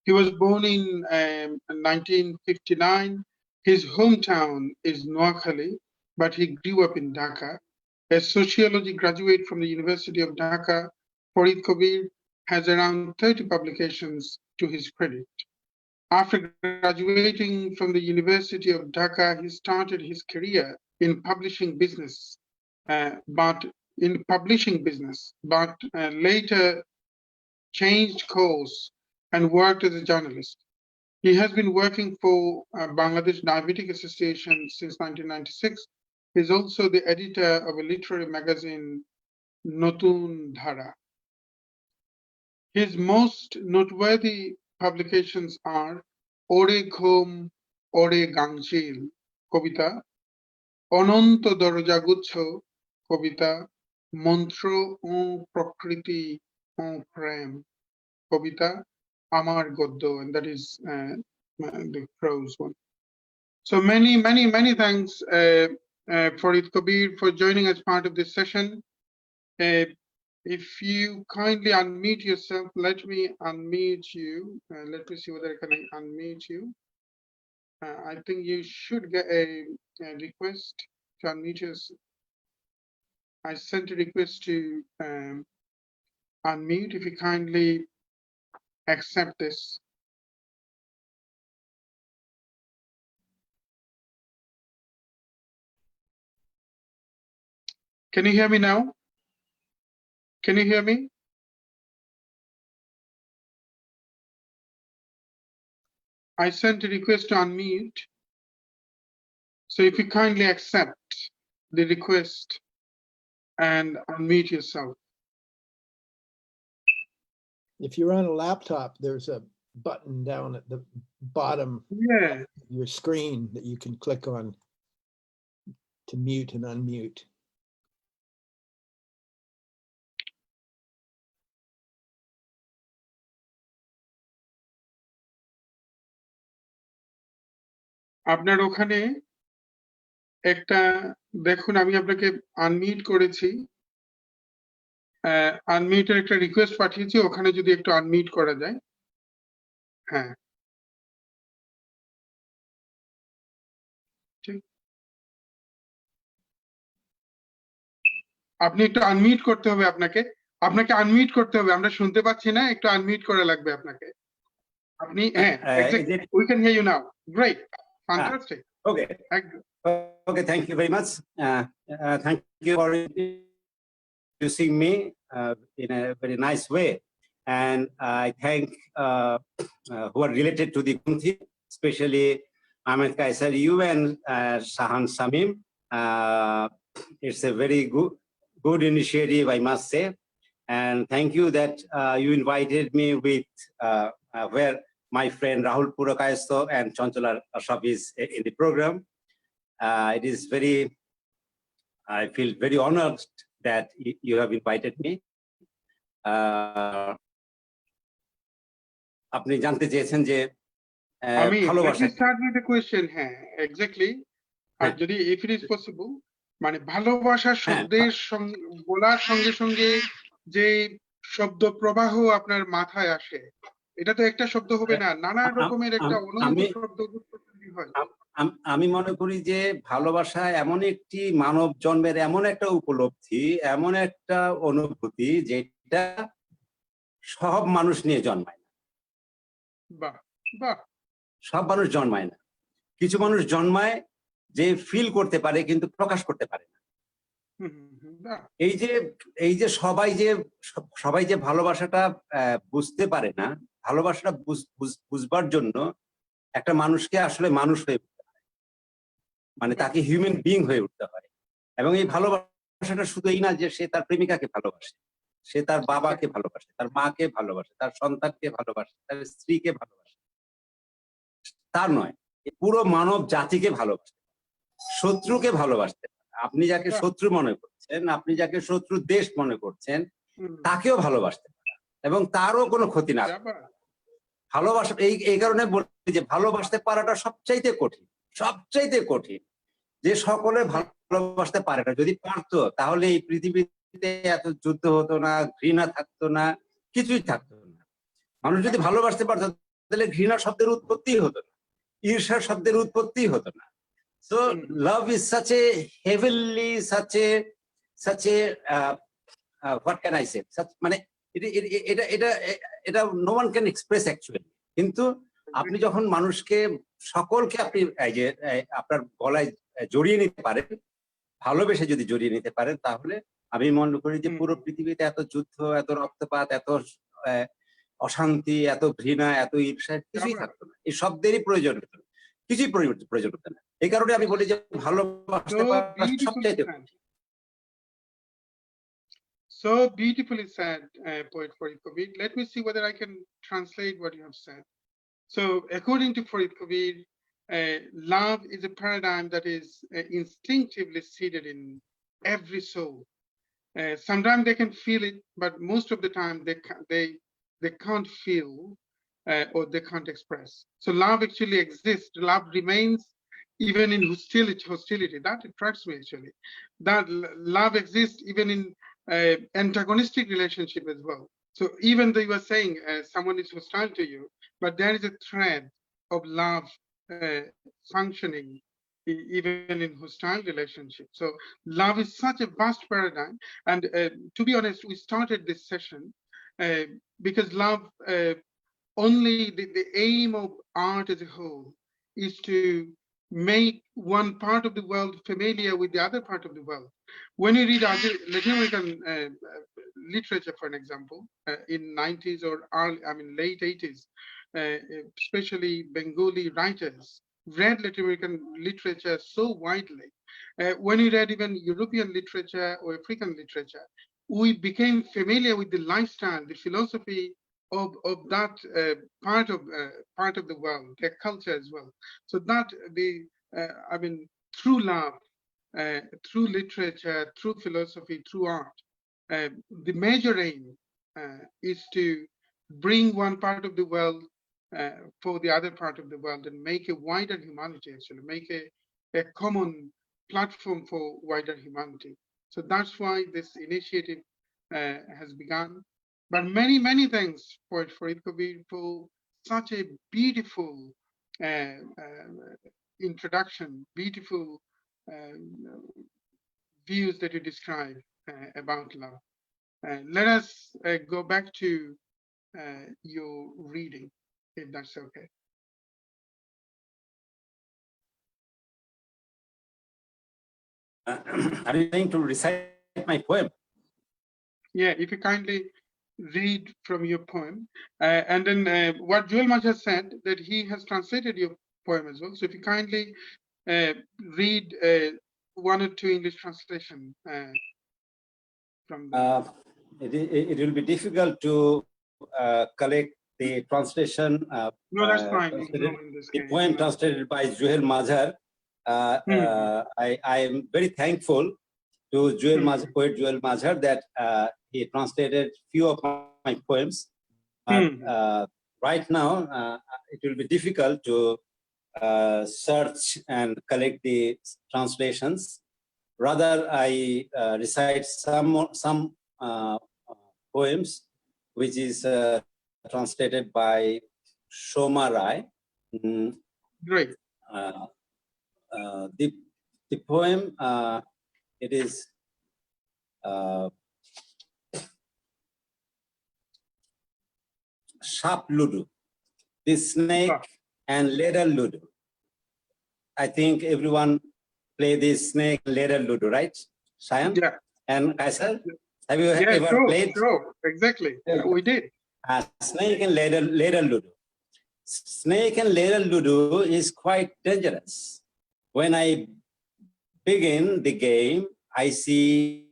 He was born in 1959. His hometown is Noakhali, but he grew up in Dhaka. A sociology graduate from the University of Dhaka, Farid Kabir has around 30 publications to his credit. After graduating from the University of Dhaka, he started his career in publishing business, but later changed course and worked as a journalist. He has been working for Bangladesh Diabetic Association since 1996. He's also the editor of a literary magazine, Notun Dhara. His most noteworthy publications are Ore Khom, Ore Gangshil, Kobita, Ononto Dorojagucho, Kobita, Montro o Prokriti o Prem, Kobita, Amar Goddo, and that is the prose one. So many thanks, Farid Kabir, for joining as part of this session. If you kindly unmute yourself, let me unmute you. Let me see whether I can unmute you. I think you should get a request to unmute yourself. I sent a request to unmute. If you kindly accept this. Can you hear me now? Can you hear me? I sent a request to unmute. So if you kindly accept the request and unmute yourself. If you're on a laptop, there's a button down at the bottom Yeah. of your screen that you can click on to mute and unmute. আপনার ওখানে একটা দেখুন, আমি আপনাকে unmute করেছি, আনমিউটের একটা request পাঠিয়েছি, ওখানে যদি একটু আনমিউট করা যায়। হ্যাঁ, ঠিক, আপনি একটু আনমিউট করতে হবে, আপনাকে আনমিউট করতে হবে, আমরা শুনতে পাচ্ছি না, একটু আনমিউট করা লাগবে আপনাকে। আপনি হ্যাঁ, we can hear you now. Great, fantastic. Okay. Okay, thank you very much. Thank you for introducing me in a very nice way. And I thank who are related to the Gronthee, especially Ahmed Kaysher, you and Shahan Shamim. It's a very good initiative, I must say. And thank you that you invited me with where my friend Ruhul Purkayastha and Chancho Ashraf is in the program. It is I feel very honored that you have invited me. আপনি জানতে চেয়েছেন যে ভালোবাসা, start with the question. হ্যাঁ, exactly. আর যদি if it is possible, মানে ভালোবাসা শব্দের বলার সঙ্গে সঙ্গে যে শব্দ প্রবাহ আপনার মাথায় আসে, এটা তো একটা শব্দ হবে না, নানা রকমের একটা অনন্ত শব্দ উৎপত্তি হয়। আমি মনে করি যে ভালোবাসা এমন একটি মানব জন্মের এমন একটা উপলব্ধি, এমন একটা অনুভূতি যেটা সব মানুষ নিয়ে জন্মায় না। সব মানুষ জন্মায় না, কিছু মানুষ জন্মায় যে ফিল করতে পারে কিন্তু প্রকাশ করতে পারে না। এই যে সবাই যে ভালোবাসাটা বুঝতে পারে না, ভালোবাসাটা বুঝবার জন্য একটা মানুষকে আসলে মানুষ হয়ে উঠতে হয়, মানে তাকে হিউম্যান বিইং হয়ে উঠতে হয়। এবং এই ভালোবাসাটা শুধু এই না যে সে তার প্রেমিকাকে ভালোবাসে, সে তার বাবাকে ভালোবাসে, তার মাকে ভালোবাসে, তার সন্তানকে ভালোবাসে, তার স্ত্রীকে ভালোবাসে, তার নয়, পুরো মানব জাতিকে ভালোবাসে, শত্রুকে ভালোবাসতে। আপনি যাকে শত্রু মনে করছেন, আপনি যাকে শত্রু দেশ মনে করছেন, তাকেও ভালোবাসতে পারে এবং তারও কোনো ক্ষতি না। ভালোবাসা এই কারণে বলি যে ভালোবাসতে পারাটা সবচাইতে কঠিন, যে সকলে ভালোবাসতে পারে না। যদি পারতো তাহলে এই পৃথিবীতে এত যুদ্ধ হতো না, ঘৃণা থাকতো না, কিছুই থাকতো না। মানুষ যদি ভালোবাসতে পারতো তাহলে ঘৃণা শব্দের উৎপত্তি হতো না, ঈর্ষা শব্দের উৎপত্তি হতো না। So love is such a heavenly, such a what can I say? মানে এটা no one can express actually. কিন্তু আপনি যখন মানুষকে সকলকে আপনি আপনার গলায় জড়িয়ে নিতে পারেন, ভালোবেসে যদি জড়িয়ে নিতে পারেন, তাহলে আমি মনে করি যে পুরো পৃথিবীতে এত যুদ্ধ, এত রক্তপাত, এত অশান্তি, এত ঘৃণা, এত ঈর্ষা কিছুই থাকতো না। এই শব্দেরই প্রয়োজন হতো না, কিছুই প্রয়োজন হতো না। এই কারণে আমি বলি যে ভালোবাসতে পারা সবচাইতে So beautifully said, poet Farid Kabir. Let me see whether I can translate what you have said. So according to Farid Kabir, love is a paradigm that is instinctively seated in every soul. Sometimes they can feel it, but most of the time they can't feel or they can't express. So love actually exists. Love remains even in hostility. That attracts me actually. That love exists even in antagonistic relationship as well. So even though you are saying someone is hostile to you, but there is a thread of love functioning even in hostile relationships. So love is such a vast paradigm. And to be honest, we started this session because love, only the aim of art as a whole is to make one part of the world familiar with the other part of the world. When you read Latin American literature, for an example, in 90s or late 80s, especially Bengali writers read Latin American literature so widely. When you read even European literature or African literature, we became familiar with the lifestyle, the philosophy of that part of the world, their culture as well. So that through love, through literature, through philosophy, through art, the major aim is to bring one part of the world for the other part of the world and make a wider humanity, actually make a common platform for wider humanity. So that's why this initiative has begun. But many, many thanks, Poet Farid Kabir, for such a beautiful introduction, beautiful views that you describe about love. Let us go back to your reading, if that's okay. Are you going to recite my poem? Yeah, if you kindly read from your poem. And then what Joel Maja said, that he has translated your poem as well. So if you kindly read one or two English translation from the... It will be difficult to collect the translation. No, that's fine. The poem translated by Joel Mazhar. I am very thankful to poet Joel Mazhar that he translated few of my poems. Right now, it will be difficult to search and collect the translations. Rather, I recite some poems, which is translated by Shoma Rai. Great. The poem, it is Sharp Ludu, the snake and ladle Ludu. I think everyone play this snake ladle Ludu, right? Shayan? Yeah. And Kaysher? Have you Yeah, ever played? Sure, exactly. We did. Snake and ladle Ludu. Snake and ladle Ludu is quite dangerous. When I begin the game, I see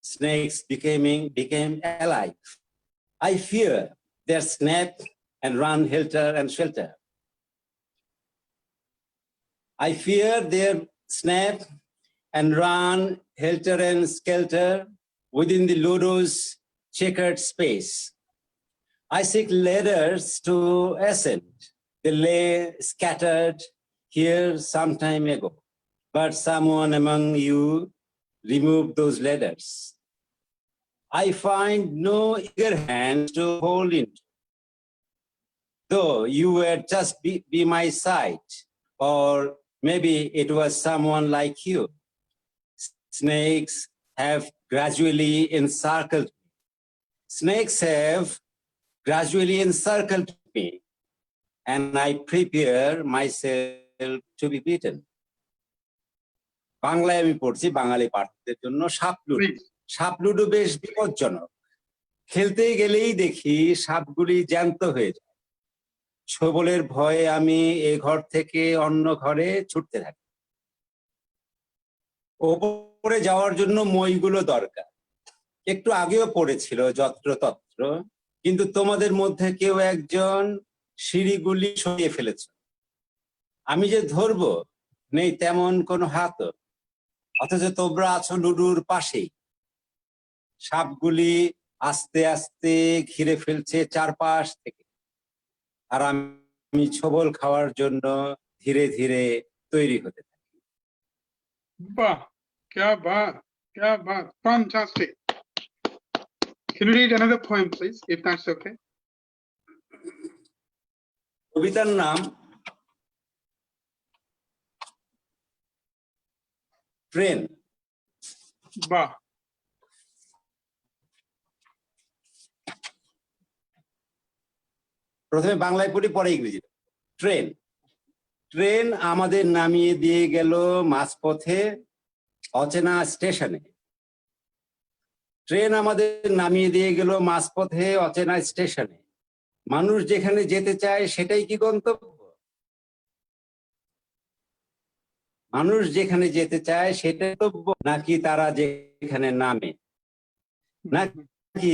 snakes became alive. I fear their snap and run helter and shelter. I fear their snap and run helter and skelter within the Ludo's checkered space. I seek ladders to ascend. They lay scattered here some time ago, but someone among you removed those ladders. I find no eager hand to hold into. Though you were just be my side, or maybe it was someone like you. Snakes have gradually encircled me. Snakes have gradually encircled me, and I prepare myself to be beaten. বাংলায় আমি পড়ছি বাঙালি পাঠকদের জন্য সাপলুডু। সাপলুডু বেশ বিপজ্জনক। খেলতে গেলেই দেখি সাপগুলি জ্যান্ত হয়ে যায়। ছোবলের ভয়ে আমি এ ঘর থেকে অন্য ঘরে ছুটতে থাকি। পড়ে যাওয়ার জন্য মইগুলো দরকার। একটু আগেও পড়েছিল যত্রতত্র, কিন্তু তোমাদের মধ্যে কেউ একজন সিঁড়িগুলি সরিয়ে ফেলেছ। আমি যে ধরবো নেই তেমন কোনো হাত, অথচ তোমরা আছো লুডুর পাশেই। সাপগুলি আস্তে আস্তে ঘিরে ফেলছে চারপাশ থেকে, আর আমি ছবল খাওয়ার জন্য ধীরে ধীরে তৈরি হতে থাকি। Bah, kya baat, fantastic. Can you read another poem, please, if that's okay? কবিতার নাম ট্রেন। Bah, প্রথমে বাংলায় পড়ি, পরে ইংরেজি। ট্রেন। ট্রেন আমাদের নামিয়ে দিয়ে গেল মাঝপথে অচেনা স্টেশনে। ট্রেন আমাদের নামিয়ে দিয়ে গেল মাঝপথে অচেনা স্টেশনে। মানুষ যেখানে যেতে চায় সেটাই কি গন্তব্য? মানুষ যেখানে যেতে চায় সেটাই গন্তব্য, নাকি তারা যেখানে নামে, নাকি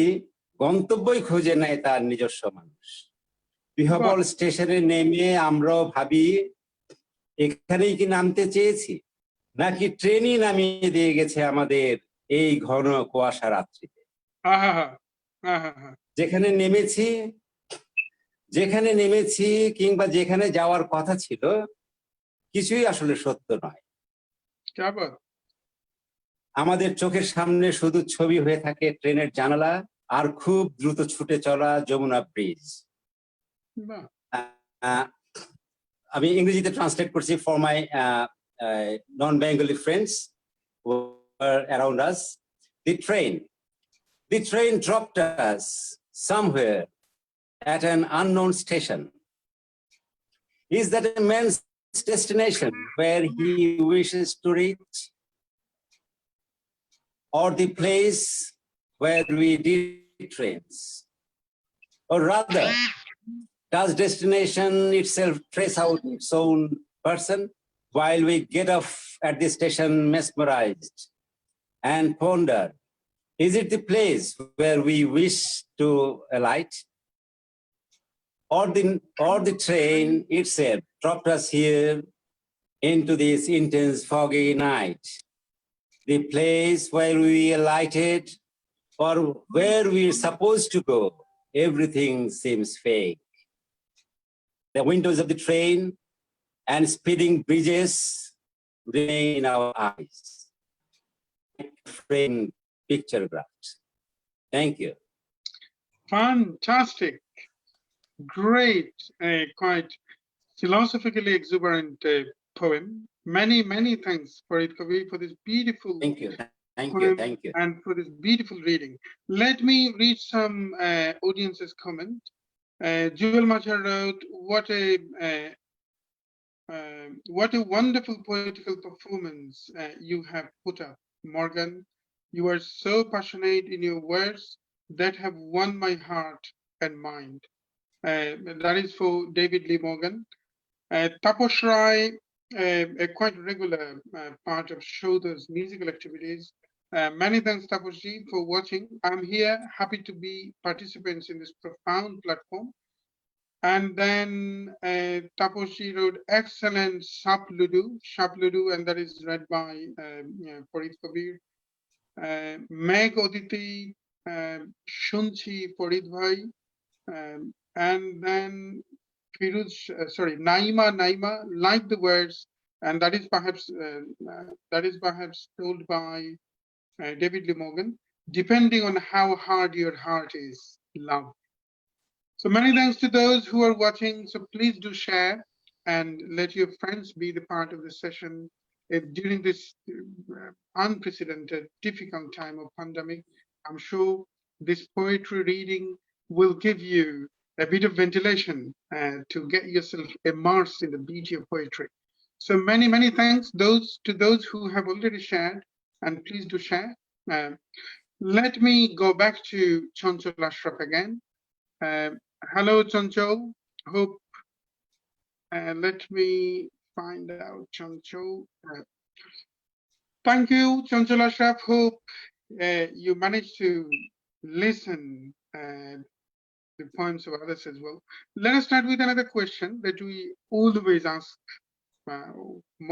গন্তব্যই খুঁজে নেয় তার নিজস্ব মানুষ? বিহবল স্টেশনে নেমে আমরাও ভাবি এখানেই কি নামতে চেয়েছি, নাকি ট্রেনই নামিয়ে দিয়ে গেছে আমাদের এই ঘন কুয়াশা রাত্রিতে? যেখানে নেমেছি কিংবা যেখানে যাওয়ার কথা ছিল কিছুই আসলে সত্য নয়। আমাদের চোখের সামনে শুধু ছবি হয়ে থাকে ট্রেনের জানালা আর খুব দ্রুত ছুটে চলা যমুনা ব্রিজ। আমি ইংরেজিতে ট্রান্সলেট করছি for my non-Bengali friends who are around us. The train dropped us somewhere at an unknown station. Is that a man's destination where he wishes to reach, or the place where we did trains? Or rather, does destination itself trace out its own person while we get off at the station mesmerized and ponder, is it the place where we wish to alight? Or the train itself dropped us here into this intense foggy night, the place where we alighted or where we're supposed to go, everything seems fake. The windows of the train and speeding bridges remain in our eyes, frame pictographs. Thank you. fantastic. Great, quite philosophically exuberant poem. Many thanks, Farid Kabir, for this beautiful Thank you. Thank you. and for this beautiful reading. Let me read some audience's comment. Jewel Machar wrote, what a wonderful poetical performance you have put up, Morgan. You are so passionate in your words that have won my heart and mind. That is for David Lee Morgan. Taposh Rai, a quite regular part of Shoda's musical activities. Many thanks, Taposhi, for watching. I'm here, happy to be participants in this profound platform. And then Taposhi wrote, excellent Shap Ludu, and that is read by Farid Kabir. Meg Oditi, Shunchi Farid Bhai, and then Naima, like the words, and that is perhaps told by David Lee Morgan, depending on how hard your heart is, love. So many thanks to those who are watching. So please do share and let your friends be the part of the session during this unprecedented, difficult time of pandemic. I'm sure this poetry reading will give you a bit of ventilation to get yourself immersed in the beauty of poetry. So many thanks to those who have already shared, and please do share. Let me go back to Chancho Ashraf again. Hello, Chancho. Hope. Let me find out, Chancho. Thank you, Chancho Ashraf. Hope you managed to listen the poems of others as well. Let us start with another question that we always ask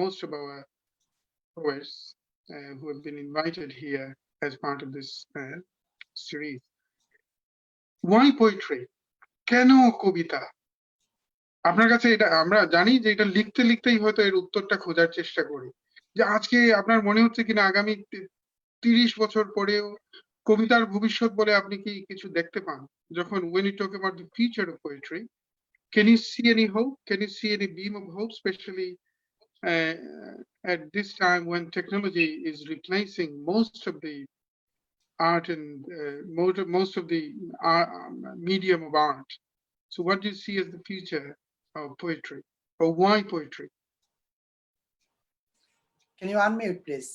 most of our poets who have been invited here as part of this series. Why poetry? Keno kobita? আপনার কাছে এটা আমরা জানি যে এটা লিখতে লিখতেই হয়তো এর উত্তরটা খোঁজার চেষ্টা করি যে আজকে আপনার মনে হচ্ছে কিনা আগামী 30 বছর পরেও কবিতার ভবিষ্যৎ বলে আপনি কি কিছু দেখতে পান যখন when you talk about the future of poetry, can you see any hope, can you see any beam of hope, especially at this time when technology is replacing most of the art and most of the medium of art? So what do you see as the future of poetry, or why poetry? Can you unmute, please?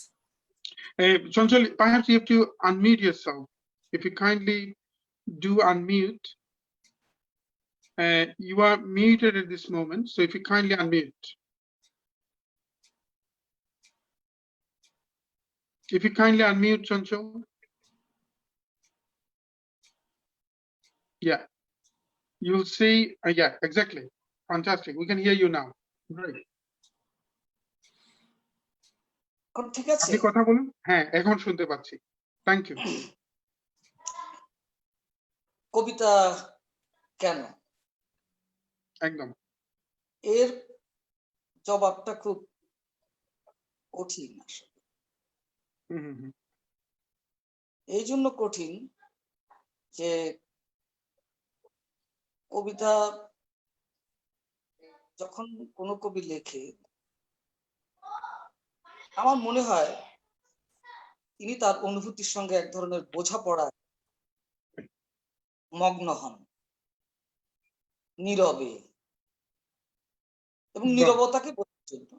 Chanchal, perhaps you have to unmute yourself. If you kindly do unmute. You are muted at this moment, so if you kindly unmute. If you kindly unmute, Chanchal. Yeah. You'll see, yeah, exactly. Fantastic. We can hear you now. Great. ঠিক আছে আপনি কথা বলুন হ্যাঁ এখন শুনতে পাচ্ছি thank you কবিতা কেন একদম এর জবাবটা খুব কঠিন আসলে এই জন্য কঠিন যে কবিতা যখন কোনো কবি লেখে আমার মনে হয় তিনি তার অনুভূতির সঙ্গে এক ধরনের বোঝাপড়ায় মগ্ন হন নীরবে এবং নীরবতাকে বোঝার জন্য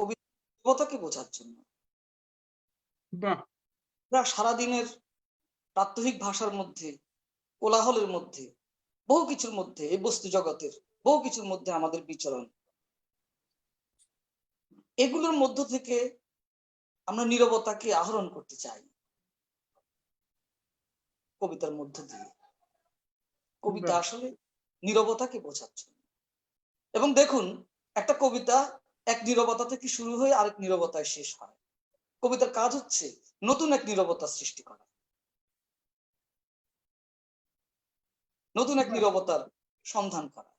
নীরবতাকে বোঝার জন্য সারাদিনের প্রাত্যহিক ভাষার মধ্যে কোলাহলের মধ্যে বহু কিছুর মধ্যে এই বস্তু জগতের বহু কিছুর মধ্যে আমাদের বিচরণ এগুলোর মধ্য থেকে আমরা নীরবতাকে আহরণ করতে চাই কবিতার মধ্য দিয়ে কবিতা আসলে নীরবতাকে বোঝাচ্ছে এবং দেখুন একটা কবিতা এক নীরবতা থেকে শুরু হয়ে আরেক নীরবতায় শেষ হয় কবিতার কাজ হচ্ছে নতুন এক নীরবতা সৃষ্টি করা নতুন এক নীরবতার সন্ধান করা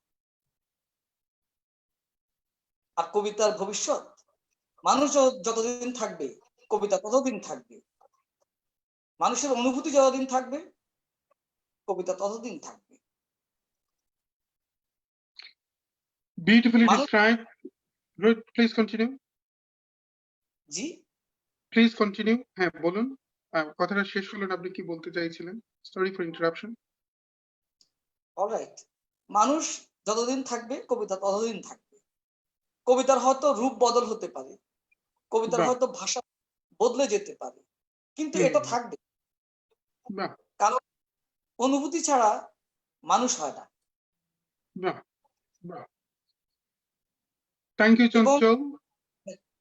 আর কবিতার ভবিষ্যৎ মানুষ যতদিন থাকবে কবিতা ততদিন থাকবে মানুষের অনুভূতি যতদিন থাকবে কবিতা ততদিন থাকবে Beautifully described. Good. Please continue. G Please continue. হ্যাঁ বলুন কথাটা শেষ হলো আপনি কি বলতে চাইছিলেন সরি ফর ইন্টারাপশন অলরাইট মানুষ যতদিন থাকবে কবিতা ততদিন থাকবে কবিতার হয়তো রূপ বদল হতে পারে কবিতার হয়তো ভাষা বদলে যেতে পারে কিন্তু এটা থাকবে কারণ অনুভূতি ছাড়া মানুষ হয় না Thank you, Chancho.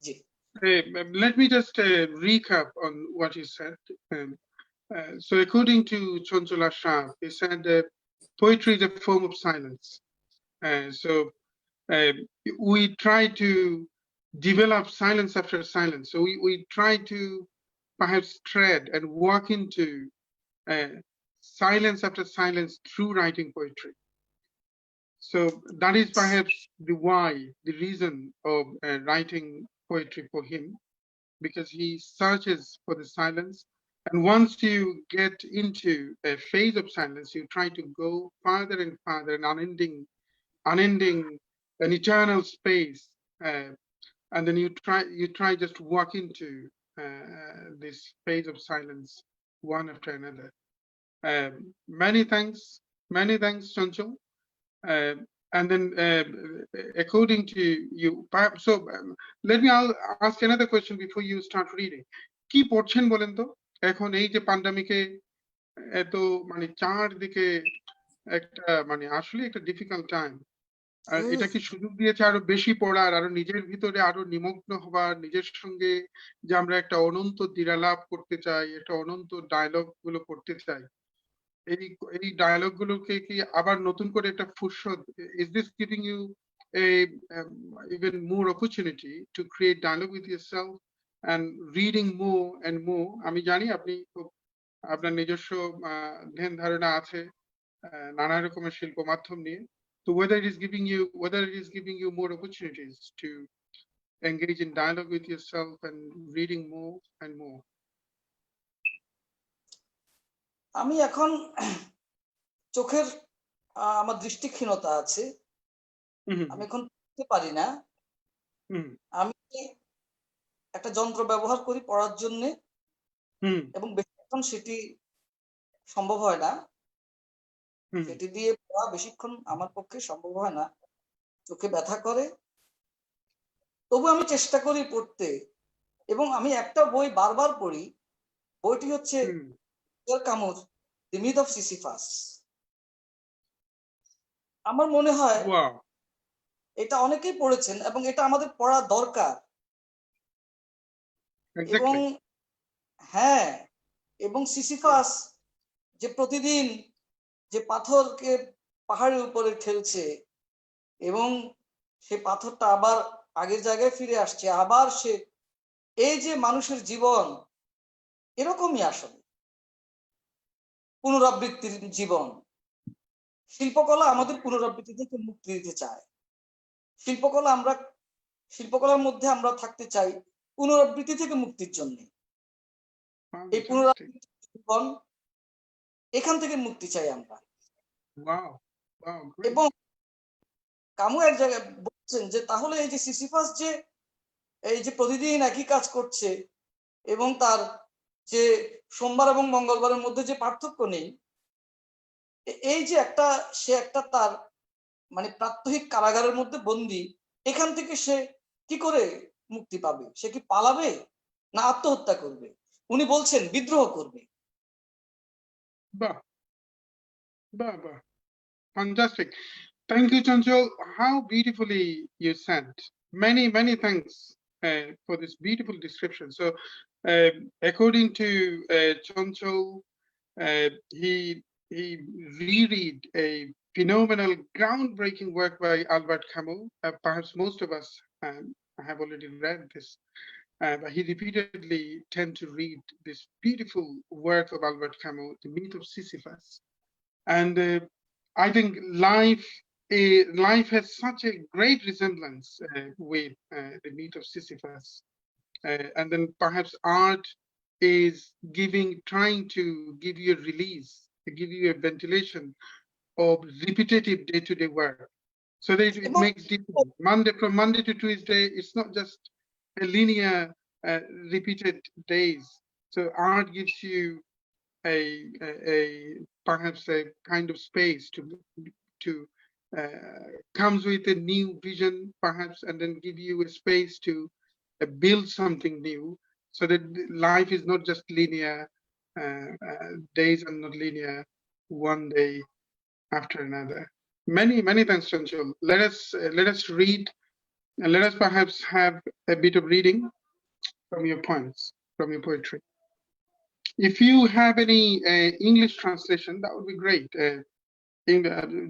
G Let me just recap on what you said. So according to Chancho Ashraf, he said poetry is a form of silence. So we try to develop silence after silence. So we try to perhaps tread and walk into silence after silence through writing poetry. So that is perhaps the reason of writing poetry for him, because he searches for the silence. And once you get into a phase of silence, you try to go farther and farther, an unending, an eternal space. And then you try just to walk into this phase of silence one after another. Many thanks, Chancho. And then according to you, so let me ask another question before you start reading. কি পড়ছেন বলেন তো এখন এই যে প্যান্ডেমিকে এত মানে চারদিকে একটা মানে আসলে একটা ডিফিকাল্ট টাইম এটা কি সুযোগ দিয়েছে আরো বেশি পড়ার, আরো নিজের ভিতরে আরো নিমগ্ন হবার, নিজের সঙ্গে যে আমরা একটা অনন্ত দ্বিরালাপ করতে চাই, একটা অনন্ত ডায়লগ গুলো করতে চাই, এই ডায়লগ গুলোকে কি আবার নতুন করে একটা ফুরসত, is this giving you a even more opportunity to create dialogue with yourself and reading more and more? আমি জানি আপনি আপনার নিজস্ব ধ্যান ধারণা আছে নানা রকমের শিল্প মাধ্যম নিয়ে, তো whether it is giving you more opportunities to engage in dialogue with yourself and reading more and more. আমি এখন চোখের আমার দৃষ্টিক্ষীণতা আছে, আমি এখন পড়তে পারি না। আমি একটা যন্ত্র ব্যবহার করি পড়ার জন্য, এবং বেশিক্ষণ সেটি সম্ভব হয় না, সেটি দিয়ে পড়া বেশিক্ষণ আমার পক্ষে সম্ভব হয় না, চোখে ব্যথা করে। তবু আমি চেষ্টা করি পড়তে, এবং আমি একটা বই বারবার পড়ি। বইটি হচ্ছে কামুর দি মিথ অফ সিসিফাস। আমার মনে হয় এটা অনেকেই পড়েছেন এবং এটা আমাদের পড়া দরকার। এবং হ্যাঁ, এবং সিসিফাস যে প্রতিদিন যে পাথরকে পাহাড়ের উপরে ঠেলছে এবং সে পাথরটা আবার আগের জায়গায় ফিরে আসছে, আবার সে, এই যে মানুষের জীবন এরকমই আসলে পুনরাবৃত্তির জীবন। শিল্পকলা আমাদের পুনরাবৃত্তি থেকে মুক্তি দিতে চায়। শিল্পকলার মধ্যে আমরা থাকতে চাই পুনরাবৃত্তি থেকে মুক্তির জন্য। এই পুনরাবৃত্তি জীবন, এখান থেকে মুক্তি চাই আমরা। এবং কামু এক জায়গায় বলছেন যে তাহলে এই যে সিসিফাস যে এই যে প্রতিদিন একই কাজ করছে এবং তার যে সোমবার এবং মঙ্গলবারের মধ্যে যে পার্থক্য নেই, এই যে সে একটা তার মানে প্রাত্যহিক কারাগারের মধ্যে বন্দী, এখান থেকে সে কি করে মুক্তি পাবে? সে কি পালাবে না আত্মহত্যা করবে? উনি বলছেন বিদ্রোহ করবে। বাহ বাহ বাহ, fantastic. Thank you, Chancho. How beautifully you sent. Many thanks for this beautiful description. So, according to Chancho, he reread a phenomenal, groundbreaking work by Albert Camus. Perhaps most of us have already read this, but he repeatedly tend to read this beautiful work of Albert Camus, The Myth of Sisyphus. And I think life has such a great resemblance with the myth of Sisyphus. And then perhaps art is trying to give you a release, to give you a ventilation of repetitive day-to-day work. So that it makes difference. From Monday to Tuesday, it's not just a linear repeated days. So art gives you perhaps a kind of space to comes with a new vision, perhaps, and then give you a space to build something new, so that life is not just linear. Days are not linear, one day after another. Many thanks, Chancho. Let us read, and let us perhaps have a bit of reading from your poems, from your poetry. If you have any English translation, that would be great.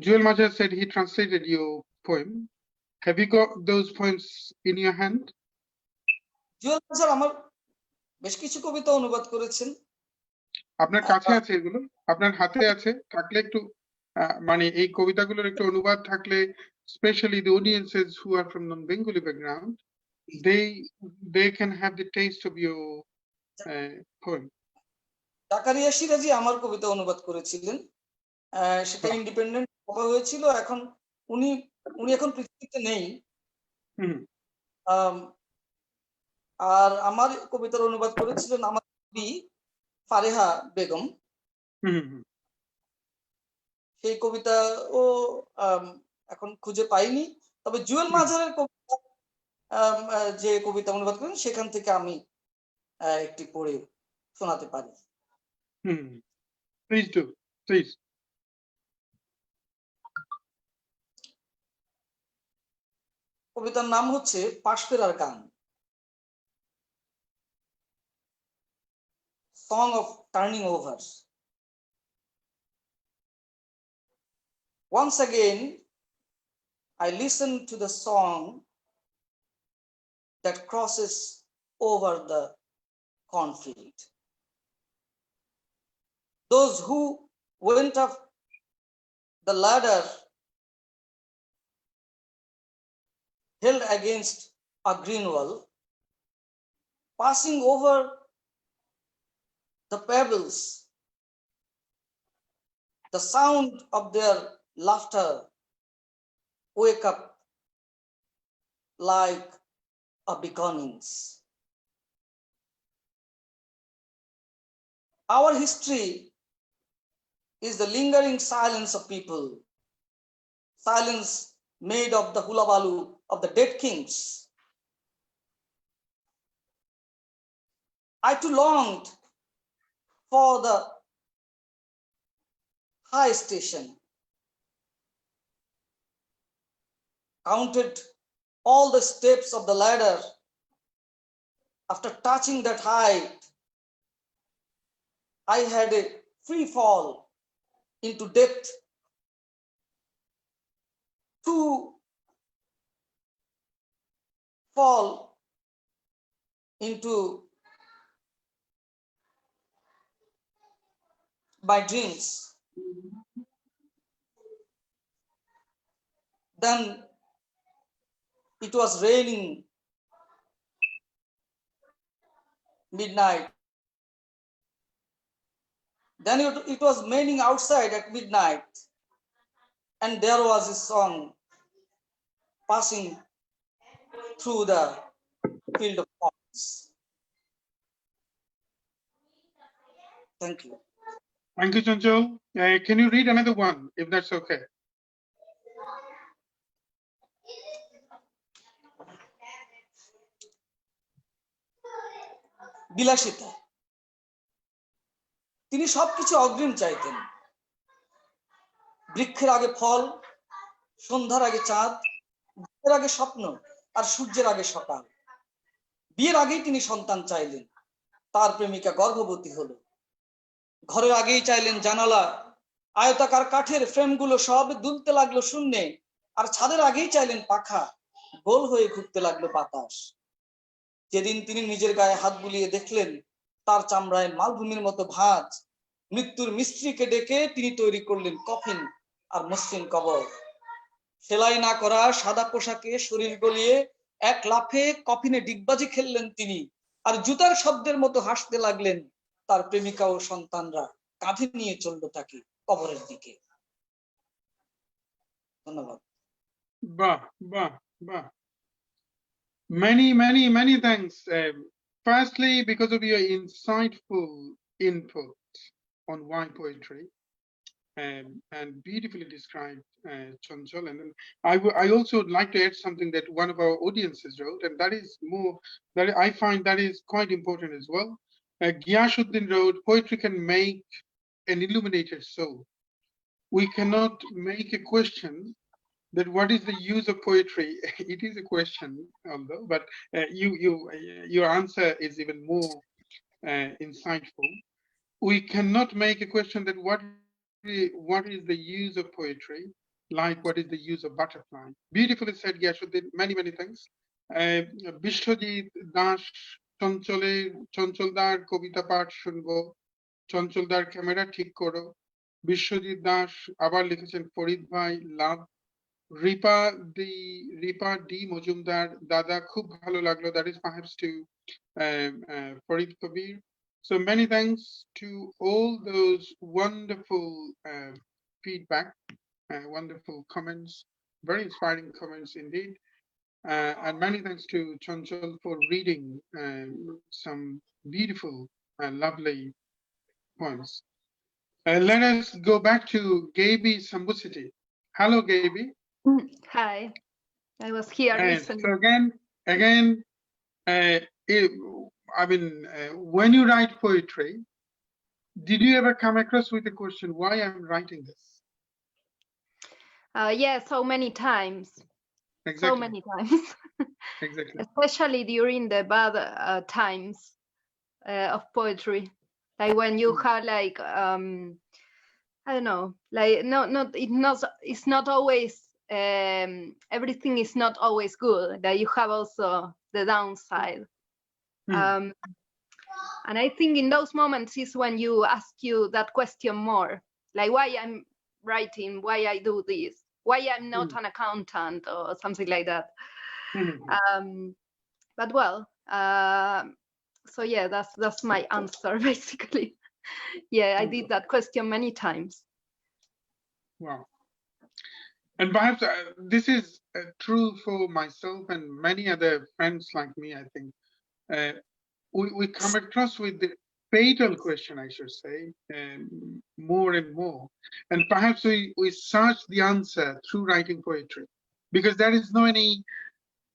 Joel Maja said he translated your poem. Have you got those poems in your hand? Jewel sir আমার বেশ কিছু কবিতা অনুবাদ করেছেন। আপনার কাছে আছে এগুলো? আপনার হাতে আছে? থাকলে একটু মানে এই কবিতাগুলোর একটু অনুবাদ থাকলে, especially the audiences who are from non-Bengali background, they can have the taste of your poem. Zakaria সিরাজি আমার কবিতা অনুবাদ করেছিলেন, সেটা ইন্ডিপেন্ডেন্ট ছাপা হয়েছিল। এখন উনি এখন পৃথিবীতে নেই। আর আমার কবিতার অনুবাদ করেছিলেন আমার স্ত্রী ফারেহা বেগম। সেই কবিতা ও এখন খুঁজে পাইনি, তবে জুয়েল মাঝারের কবিতা যে কবিতা অনুবাদ করেন সেখান থেকে আমি একটি পড়ে শোনাতে পারি। Please do, please. কবিতার নাম হচ্ছে পাশ ফেরার গান, Song of Turning Over. Once again, I listened to the song that crosses over the cornfield. Those who went up the ladder held against a green wall, passing over the pebbles, the sound of their laughter wake up like a beginnings. Our history is the lingering silence of people, silence made of the hulabalu of the dead kings. I too longed for the high station, counted all the steps of the ladder. After touching that height, I had a free fall into depth to fall into my dreams. Then it was raining midnight. Then it was raining outside at midnight, and there was a song passing through the field of corns. Thank you. Thank you, Chancho. Can you read another one, if that's okay? বিলাসিতা, তিনি সবকিছু অগ্রিম চাইতেন। বৃক্ষের আগে ফল, সন্ধ্যার আগে চাঁদ, ভোরের আগে স্বপ্ন, আর সূর্যের আগে সকাল। বিয়ের আগেই তিনি সন্তান চাইলেন, তার প্রেমিকা গর্ভবতী হলো। ঘরের আগেই চাইলেন জানালা, আয়তাকার কাঠের ফ্রেমগুলো সব দুলতে লাগলো শূন্যে, আর ছাদের আগেই চাইলেন পাখা, গোল হয়ে ঘুরতে লাগলো বাতাস। যেদিন তিনি নিজের গায়ে হাত বুলিয়ে দেখলেন তার চামড়ায় মালভূমির মতো ভাঁজ, মৃত্যুর মিস্ত্রিকে ডেকে তিনি তৈরি করলেন কফিন আর মসৃণ কবর। সেলাই না করা সাদা পোশাকে শরীর গলিয়ে এক লাফে কফিনে ডিগবাজি খেললেন তিনি, আর জুতার শব্দের মতো হাসতে লাগলেন। তার প্রেমিকা ও সন্তানরা কাঁধে নিয়ে চলল তাকে কবরের দিকে। ধন্যবাদ। Bah, bah, bah. Many thanks. Firstly, because of your insightful input on why poetry, and beautifully described, Chanchal. And then I also would like to add something that one of our audiences wrote, and that is more, that I find that is quite important as well. Giyashuddin wrote, poetry can make an illuminated soul. We cannot make a question that what is the use of poetry? It is a question, although, but your answer is even more insightful. We cannot make a question that what is the use of poetry, like what is the use of butterfly. Beautifully said, Giyashuddin. Many thanks. Bishwajit Dash, চঞ্চলদার কবিতা পাঠ শুনবো, চঞ্চলদার camera ঠিক করো। বিশ্বজিৎ দাস আবার লিখেছেন ফরিদ ভাই লাভ। Ripa D Majumdar, দাদা খুব ভালো লাগলো, that is perhaps to Farid Kabir. So many thanks to all those wonderful feedback, wonderful comments, very inspiring comments indeed. And many thanks to Chanchal for reading some beautiful and lovely poems. Let us go back to Gaby Sambuccetti. Hello, Gaby. Hi, I was here listening. So again, when you write poetry, did you ever come across with the question, why I'm writing this? Yeah, so many times. Exactly. So many times, Exactly. especially during the bad times of poetry, like when you have like I don't know, like it's not always everything is not always good. That you have also the downside. And I think in those moments is when you ask you that question more, like why I'm writing, why I do this, why I'm not an accountant or something like that. But well, so yeah, that's my answer basically. Yeah, I did that question many times. Wow. And perhaps this is true for myself and many other friends like me, I think. We come across with the fatal question, I should say, more and more. And perhaps we search the answer through writing poetry, because there is no any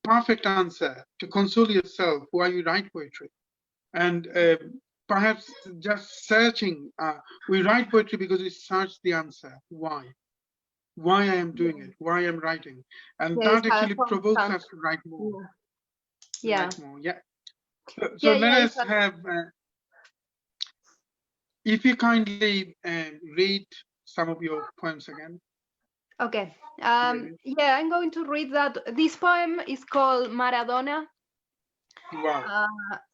perfect answer to console yourself while you write poetry. And perhaps just searching, we write poetry because we search the answer. Why I am doing it, why I'm writing. And Yeah, that actually provokes us to write more. Yeah. Write more, yeah. So let us have, if you kindly read some of your poems again. Okay. Yeah, I'm going to read that. This poem is called Maradona. Wow.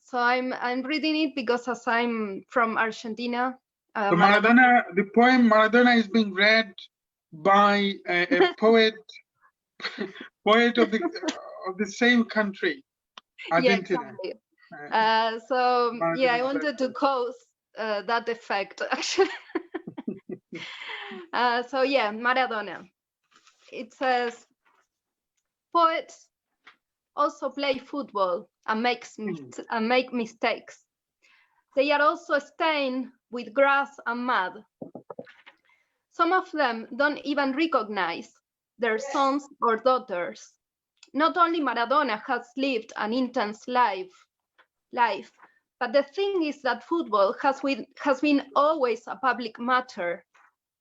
So I'm reading it because as I'm from Argentina. So Maradona, the poem Maradona is being read by a poet of the same country, Argentina. Yeah, exactly. So yeah, I wanted to cause that effect actually. So yeah, Maradona. It says, poets also play football and make mistakes. They are also stained with grass and mud. Some of them don't even recognize their sons or daughters. Not only Maradona has lived an intense life, but the thing is that football has been always a public matter,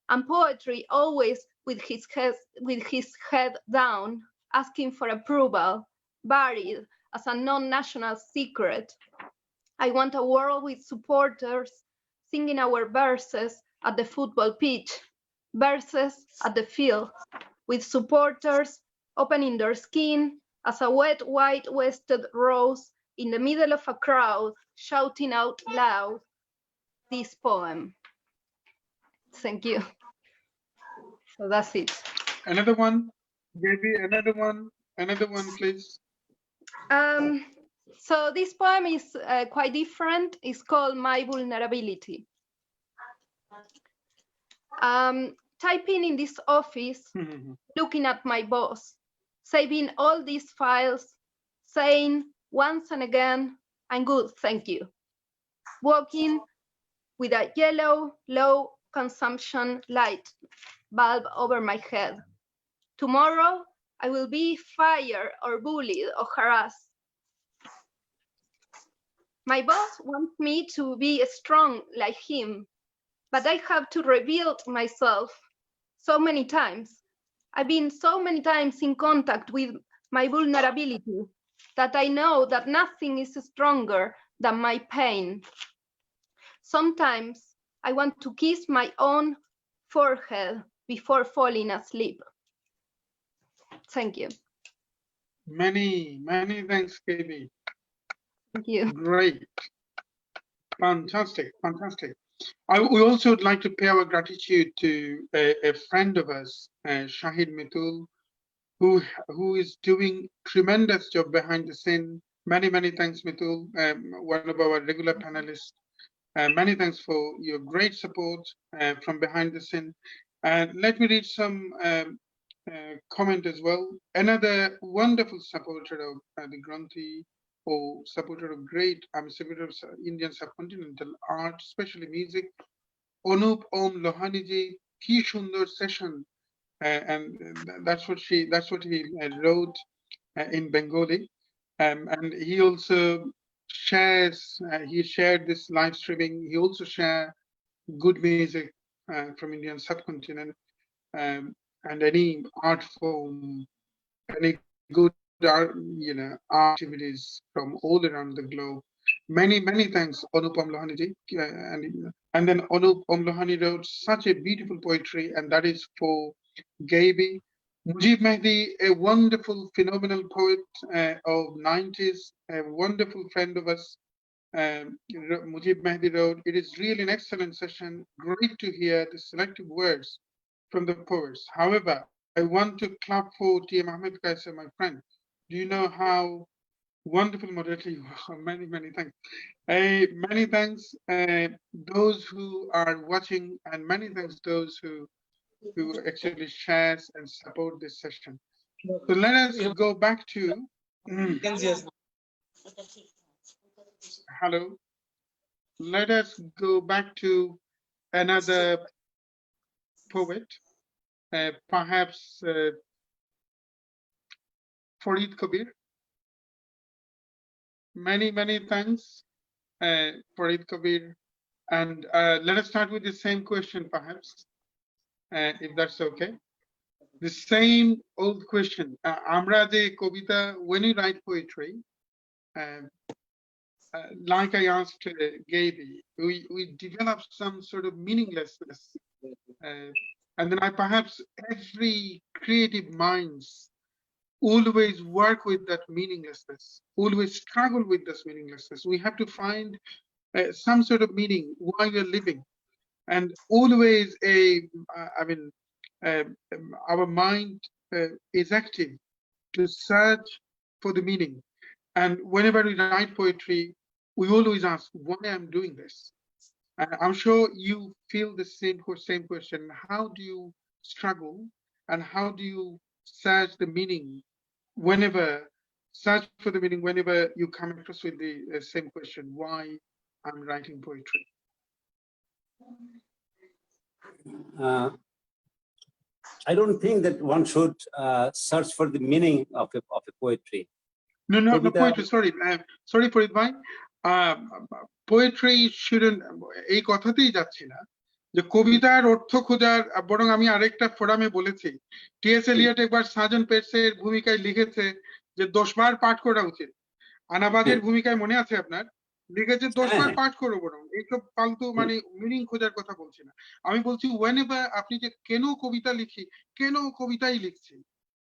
and poetry always with his head down, asking for approval, buried as a non-national secret. I want a world with supporters singing our verses at the football pitch, verses at the field, with supporters opening their skin as a wet white-waisted rose in the middle of a crowd, shouting out loud this poem. Thank you. So that's it. Another one, Gaby, another one, please. So this poem is quite different. It's called My Vulnerability. Typing in this office, looking at my boss, saving all these files, saying once and again, I'm good, thank you. Walking with a yellow, low consumption light bulb over my head. Tomorrow, I will be fired or bullied or harassed. My boss wants me to be strong like him, but I have to reveal myself so many times. I've been so many times in contact with my vulnerability that I know that nothing is stronger than my pain. Sometimes I want to kiss my own forehead before falling asleep. Thank you. Many thanks, Gaby. Thank you. Great. Fantastic. We also would like to pay our gratitude to a friend of us, Shaheen Mitul, who is doing tremendous job behind the scene. Many thanks, Mitul, one of our regular panelists. Many thanks for your great support from behind the scene. Let me read some comment as well. Another wonderful supporter of the Gronthee, or supporter of Indian subcontinental art, especially music. Anup Om Lohaniji, ki shundar session, and that's what he wrote in Bengali, and he also shares. He shared this live streaming. He also shared good music from Indian subcontinent, and any art form, any good activities from all around the globe. Many thanks, Anupam Lohaniji. And then Anupam Lohani wrote such a beautiful poetry, and that is for Gaby. Mujib Mehdi, a wonderful, phenomenal poet of 90s, a wonderful friend of us. Mujib Mehdi wrote, it is really an excellent session. Great to hear the selective words from the poets. However, I want to clap for T M Ahmed Kaysher, my friend. Do you know how wonderful moderator you are? Many thanks. Many thanks those who are watching, and many thanks those who actually shares and support this session. So let us go back to hello. Let us go back to another poet, perhaps Farid Kabir. Many thanks, Farid Kabir. And let us start with the same question, perhaps, if that's okay. The same old question. Amra de Kobita, when you write poetry, like I asked Gaby, we develop some sort of meaninglessness. And then perhaps every creative minds always work with that meaninglessness, always struggle with this meaninglessness. We have to find some sort of meaning while we're living. And always our mind is active to search for the meaning. And whenever we write poetry, we always ask, why I'm doing this? And I'm sure you feel the same question. How do you struggle and how do you search the meaning whenever you come across with the same question, why I'm writing poetry? I don't think that one should search for the meaning of a poetry. No, poetry. Sorry, Farid bhai. Poetry shouldn't. এই কথাতেই যাচ্ছি না যে কবিতার অর্থ খোঁজার, বরং আমি আরেকটা ফোরামে বলেছি, টি.এস. এলিয়ট একবার সার্জেন্ট পেটসের ভূমিকায় লিখেছে যে 10 বার পাঠ করা উচিত। আনাবাদের ভূমিকায় মনে আছে আপনার? লিখেছে 10 বার পাঠ করো, বরং এইসব ফালতু মানে মিনিং খোঁজার কথা বলছি না। আমি বলছি whenever আপনি যে কেন কবিতা লিখি, কেন কবিতাই লিখছি,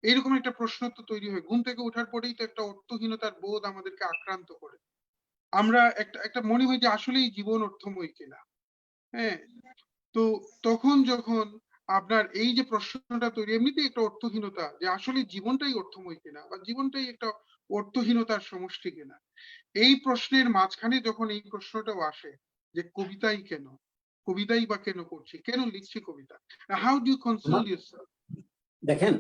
এইরকম একটা প্রশ্ন তো তৈরি হয়। ঘুম থেকে ওঠার পরেই তো একটা অর্থহীনতার বোধ আমাদেরকে আক্রান্ত করে। আমরা একটা মনে হয় যে আসলেই জীবন অর্থময় কিনা। হ্যাঁ, তো তখন যখন আপনার এই যে প্রশ্নটা তৈরি, এমনিতেই একটা অর্থহীনতা, যে আসলে জীবনটাই অর্থময় কিনা বা জীবনটাই একটা অর্থহীনতার সমষ্টি কিনা, এই প্রশ্নের মাঝখানে যখন এই প্রশ্নটাও আসে যে কবিতাই কেন, কবিতাই বা কেন করছি, কেন লিখছি কবিতা, how do you console yourself? দেখেন,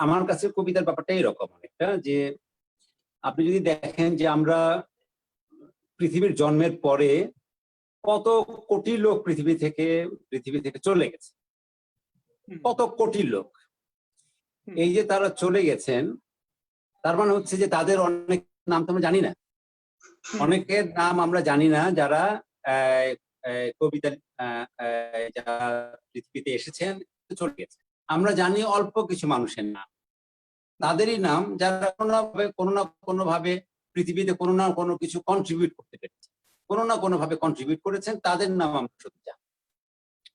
আমার কাছে কবিতার ব্যাপারটা এরকম অনেকটা, যে আপনি যদি দেখেন যে আমরা পৃথিবীর জন্মের পরে কত কোটি লোক পৃথিবী থেকে চলে গেছে, কত কোটি লোক। এই যে তারা চলে গেছেন, তার মানে হচ্ছে যে তাদের অনেক নাম তো আমরা জানি না, অনেকের নাম আমরা জানি না যারা কবিতা যারা পৃথিবীতে এসেছেন, চলে গেছে। আমরা জানি অল্প কিছু মানুষের নাম, তাদেরই নাম যারা কোনো ভাবে পৃথিবীতে কোনো না কোনো কিছু কন্ট্রিবিউট করতে পেরেছে, কোনো না কোনো ভাবে কন্ট্রিবিউট করেছেন, তাদের নাম আমরা শুধু জানি।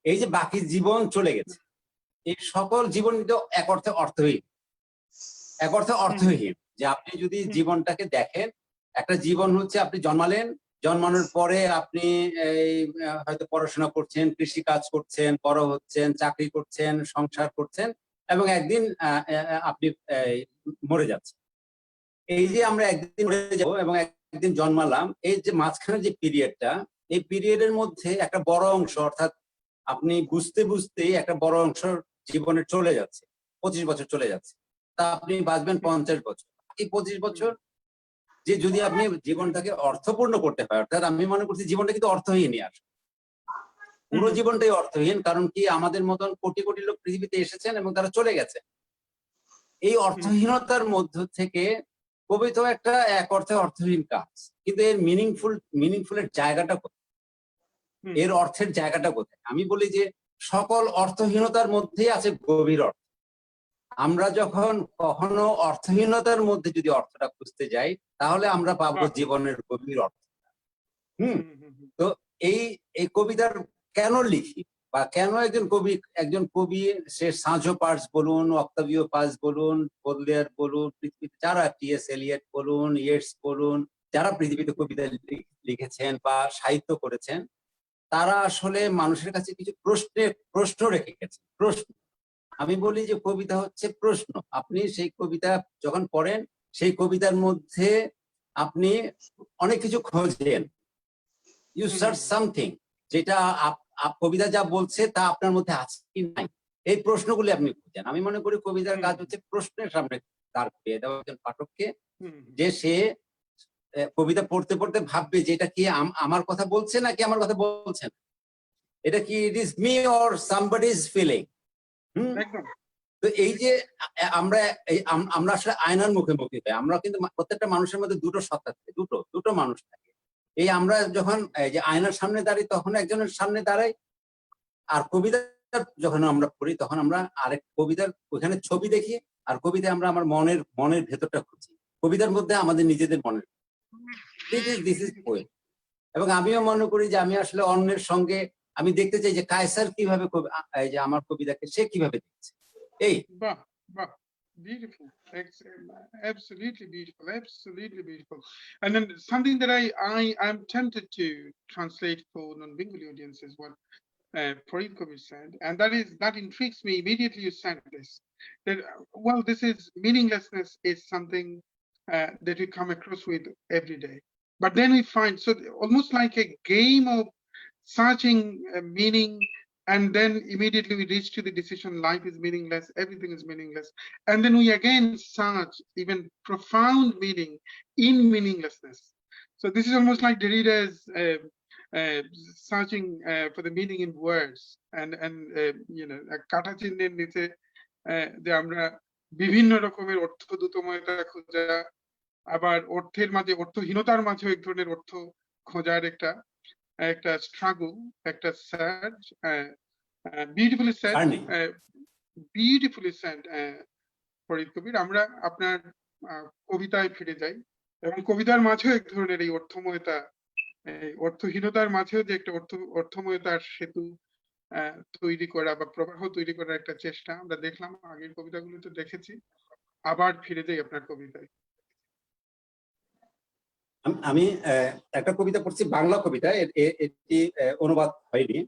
এই যে বাকি জীবন চলে গেছে, এই সকল জীবন কিন্তু এক অর্থে অর্থহীন। যে আপনি যদি জীবনটাকে দেখেন, একটা জীবন হচ্ছে আপনি জন্মানোর পরে আপনি হয়তো পড়াশোনা করছেন, কৃষি কাজ করছেন, বড় হচ্ছেন, চাকরি করছেন, সংসার করছেন, এবং একদিন আপনি মরে যাচ্ছেন। এই যে আমরা একদিন মরে যাবো এবং একদিন জন্মালাম, এই যে মাঝখানে যে পিরিয়ডটা, এই পিরিয়ডের মধ্যে একটা বড় অংশ, অর্থাৎ আপনি বুঝতে একটা বড় অংশ জীবনে চলে যাচ্ছে, 25 বছর চলে যাচ্ছে, তা আপনি বাঁচবেন 50 বছর। এই 25 বছর যে যদি আপনি জীবনটাকে অর্থপূর্ণ করতে পারেন, অর্থাৎ আমি মনে করছি জীবনটা কিন্তু অর্থহীনই, আসে পুরো জীবনটাই অর্থহীন। কারণ কি, আমাদের মতন কোটি কোটি লোক পৃথিবীতে এসেছেন এবং তারা চলে গেছে। এই অর্থহীনতার মধ্য থেকে কবিতা একটা এক অর্থে অর্থহীন কাজ, কিন্তু এর মিনিংফুলের জায়গাটা কোথায়, এর অর্থের জায়গাটা কোথায়? আমি বলি যে সকল অর্থহীনতার মধ্যেই আছে গভীর অর্থ। আমরা যখন কখনো অর্থহীনতার মধ্যে যদি অর্থটা খুঁজতে যাই, তাহলে আমরা পাবো জীবনের গভীর অর্থ। তো এই কবিতার কেন লিখি বা কেন একজন কবি সে সাঁঝো পার্স বলুন, অক্টাভিও পাস বলুন, বোদলেয়ার বলুন, পৃথিবীতে যারা টি.এস. এলিয়ট বলুন, ইয়েটস বলুন, যারা পৃথিবীতে কবিতা লিখেছেন বা সাহিত্য করেছেন, তারা আসলে মানুষের কাছে কিছু প্রশ্ন রেখে গেছেন। প্রশ্ন, আমি বলি যে কবিতা হচ্ছে প্রশ্ন। আপনি সেই কবিতা যখন পড়েন, সেই কবিতার মধ্যে আপনি অনেক কিছু খোঁজেন, ইউ সার্চ সামথিং, যেটা কবিতা যা বলছে তা আপনার মধ্যে আছে কি নাই, এই প্রশ্নগুলি আপনি খুঁজেন। আমি মনে করি কবিতার কাজ হচ্ছে প্রশ্নের সামনে দাঁড় করিয়ে দেওয়া একজন পাঠককে, যে সে কবিতা পড়তে পড়তে ভাববে যে এটা কি আমার কথা বলছে নাকি আমার কথা বলছে না, এটা কি it is me or somebody is feeling. তো এই যে আমরা আসলে আয়নার মুখে মুখে পাই, আমরা কিন্তু প্রত্যেকটা মানুষের মধ্যে দুটো সত্তা থাকে, দুটো মানুষ থাকে। এই আমরা যখন এই যে আয়নার সামনে দাঁড়াই তখন একজনের সামনে দাঁড়াই, আর কবিতা যখন আমরা পড়ি তখন আমরা আরেক কবিতার ওখানে ছবি দেখি, আর কবিতায় আমরা আমার মনের ভেতরটা খুঁজি, কবিতার মধ্যে আমাদের নিজেদের মনের। This is poem. এবং আমিও মনে করি যে আমি আসলে অন্যের সঙ্গে আমি দেখতে চাই যে কায়সার কিভাবে এই যে আমার কবিতাকে সে কিভাবে দেখছে। এই Beautiful, absolutely beautiful, absolutely beautiful. And then something that I'm tempted to translate for non-Bengali audiences what Farid Kabir said, and that intrigues me immediately. You said this, that well, this is meaninglessness is something that we come across with every day, but then we find so almost like a game of searching meaning. And then immediately we reach to the decision, life is meaningless, everything is meaningless. And then we again search even profound meaning in meaninglessness. So this is almost like Derrida's searching for the meaning in words. And you know, কাটা চিহ্নের নিচে যে আমরা বিভিন্ন রকমের অর্থদূতময়তা খোঁজা, আবার অর্থের মাঝে অর্থহীনতার মাঝে এক ধরনের অর্থ খোঁজার একটা স্ট্রাগল, একটা সার্চ, বিউটিফুলি সেড ফরিদ কবির। আমরা আপনার কবিতায় ফিরে যাই এবং কবিতার মাঝেও এক ধরনের এই অর্থময়তা, অর্থহীনতার মাঝেও যে একটা অর্থময়তার সেতু তৈরি করা বা প্রবাহ তৈরি করার একটা চেষ্টা আমরা দেখলাম, আগের কবিতাগুলোতে দেখেছি। আবার ফিরে যাই আপনার কবিতায়। আমি একটা কবিতা পড়ছি, বাংলা কবিতা, এটি অনুবাদ হয়নি,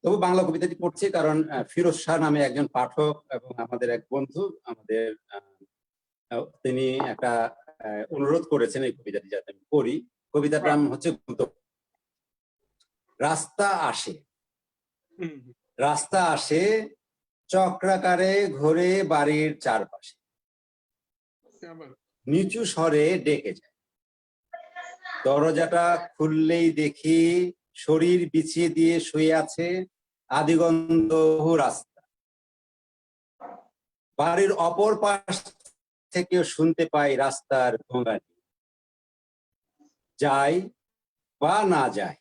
তবু বাংলা কবিতাটি পড়ছি কারণ ফিরোজ শাহ নামে একজন পাঠক এবং আমাদের এক বন্ধু আমাদের তিনি একটা অনুরোধ করেছেন এই কবিতাটি যাতে আমি পড়ি। কবিতার নাম হচ্ছে রাস্তা আসে। রাস্তা আসে চক্রাকারে ঘোরে বাড়ির চারপাশে, নিচু স্বরে ডেকে যায়, দরজাটা খুললেই দেখি শরীর বিছিয়ে দিয়ে শুয়ে আছে আদিগন্ধ রাস্তা। বাড়ির অপর পাশ থেকে শুনতে পাই রাস্তার ভোঙানি, যাই বা না যায়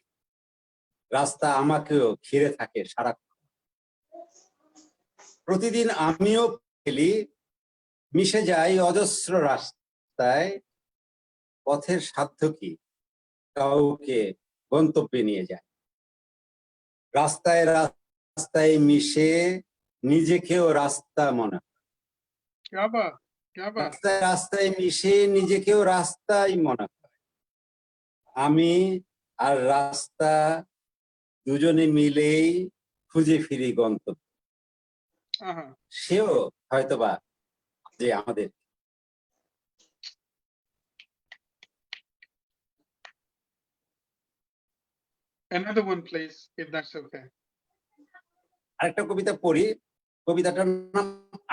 রাস্তা আমাকেও ঘিরে থাকে সারাক্ষণ। প্রতিদিন আমিও ফেলি, মিশে যাই অজস্র রাস্তায়, পথের সাধ্য কি কাউকে গন্তব্যে নিয়ে যায়। রাস্তায় রাস্তায় মিশে নিজেকেও রাস্তা মনে হয়, রাস্তায় রাস্তায় মিশে নিজেকেও রাস্তাই মনে হয়। আমি আর রাস্তা দুজনে মিলেই খুঁজে ফিরি গন্তব্য, সেও হয়তোবা যে আমাদের। Another one, please, if that's okay. আরেকটা কবিতা পড়ি, কবিতাটার নাম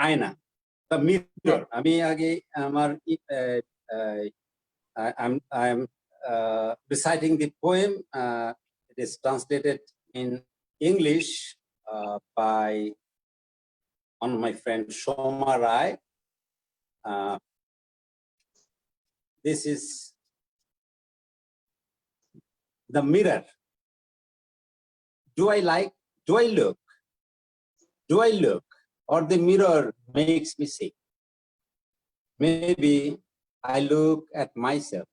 আয়না বা মিরর। আমি আগে আমার I am reciting the poem. It is translated in English by one of my friend Shoma Rai. This is the mirror. Do I look? Do I look? or the mirror makes me sick. Maybe I look at myself.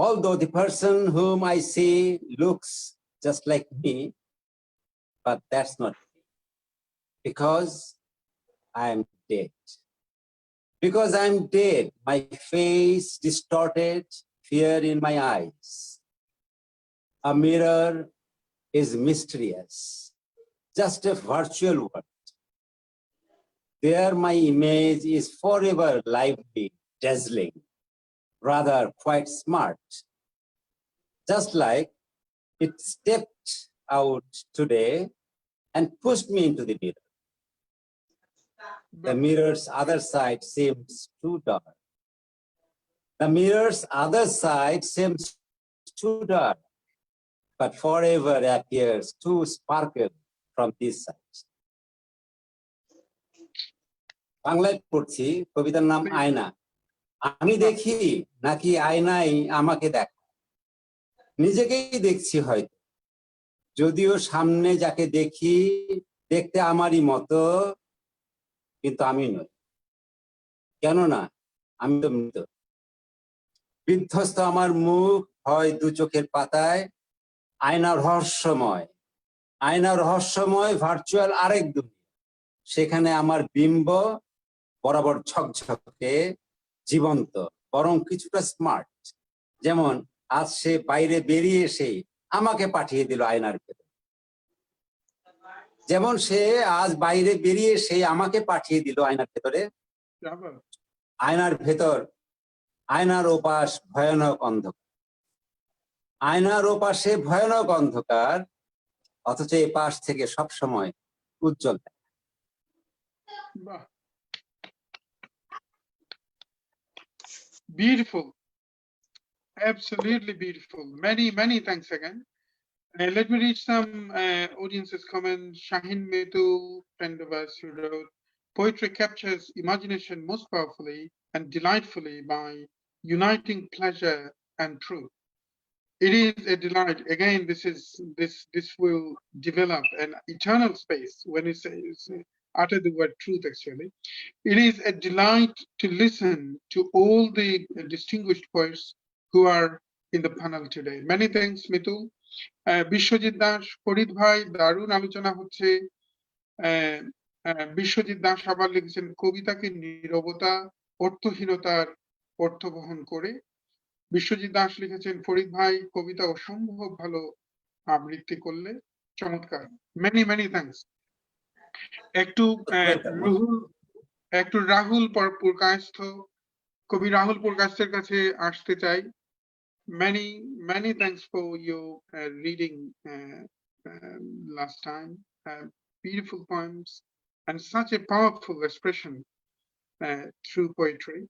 Although the person whom I see looks just like me, but that's not me. Because I am dead. Because I'm dead, my face distorted, fear in my eyes. A mirror is mysterious, just a virtual world. There my image is forever lively, dazzling, rather quite smart. Just like it stepped out today and pushed me into the mirror. The mirror's other side seems too dark. The mirror's other side seems too dark, but forever appears to sparkle from this side. বাংলায় পড়ছি, কবিতার নাম আয়না। আমি দেখি নাকি আয়নাই আমাকে দেখে? নিজেকেই দেখছি হয়তো, যদিও সামনে যাকে দেখি দেখতে আমারই মতো, কিন্তু আমি নই। কেননা আমি তো মৃত। বিধ্বস্ত আমার মুখ হয় দু চোখের পাতায়, আয়না রহস্যময়। আয়না রহস্যময় ভার্চুয়াল আরেক দুনিয়া। সেখানে আমার বিম্ব বরাবর ঝকঝকে, জীবন্ত, বরং কিছুটা স্মার্ট। যেমন আজ সে বাইরে বেরিয়ে এসে আমাকে পাঠিয়ে দিল আয়নার ভেতর। যেমন সে আজ বাইরে বেরিয়ে এসে আমাকে পাঠিয়ে দিল আয়নার ভেতরে। আয়নার ভেতর, আয়নার ওপাশ ভয়ানক অন্ধকার। আয়নার ওপাশে ভয়ানক অন্ধকার, অথচ এ পাশ থেকে সবসময় উজ্জ্বল। Beautiful. Absolutely beautiful. Many thanks again. Let me read some audience's comments. Shaheen Mitul, friend of us, who wrote, poetry captures imagination most powerfully and delightfully by uniting pleasure and truth. It is a delight. Again, this will develop an eternal space when it says, utter the word truth, actually. It is a delight to listen to all the distinguished poets who are in the panel today. Many thanks, Mitul. Biswajit Das, Farid ভাই, দারুণ আলোচনা হচ্ছে। বিশ্বজিৎ দাস আবার লিখেছেন, কবিতাকে নীরবতা, অর্থহীনতার অর্থ বহন করে। বিশ্বজিৎ দাস লিখেছেন, ফরিদ ভাই কবিতা অসম্ভব ভালো আবৃত্তি করলে, চমৎকার। Many thanks. একটু রাহুল পুরকায়স্থ, কবি রাহুল পুরকায়স্থের কাছে আসতে চাই। Many thanks for your reading last time. Beautiful poems and such a powerful expression through poetry.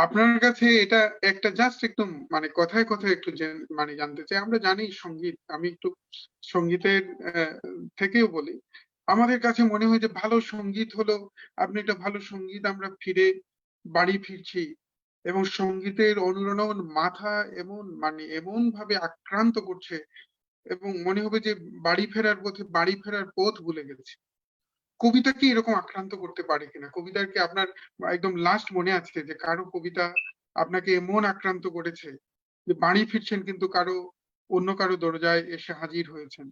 আপনার কাছে এটা একটা জাস্ট একদম মানে কথায় কথায় একটু মানে জানতে চাই। আমরা জানি সঙ্গীত, আমি একটু সঙ্গীতের থেকেও বলি, আমাদের কাছে মনে হয় যে ভালো সঙ্গীত হলো, আপনি একটা ভালো সঙ্গীত, আমরা ফিরে বাড়ি ফিরছি এবং সঙ্গীতের অনুরণন মাথা এমন ভাবে আক্রান্ত করছে এবং মনে হবে যে বাড়ি ফেরার পথ ভুলে গেছে। কবিতা কি এরকম আক্রান্ত করতে পারে কিনা? কবিতার কি আপনার একদম লাস্ট মনে আছে যে কারো কবিতা আপনাকে এমন আক্রান্ত করেছে যে বাড়ি ফিরছেন কিন্তু অন্য কারো দরজায় এসে হাজির হয়েছেন?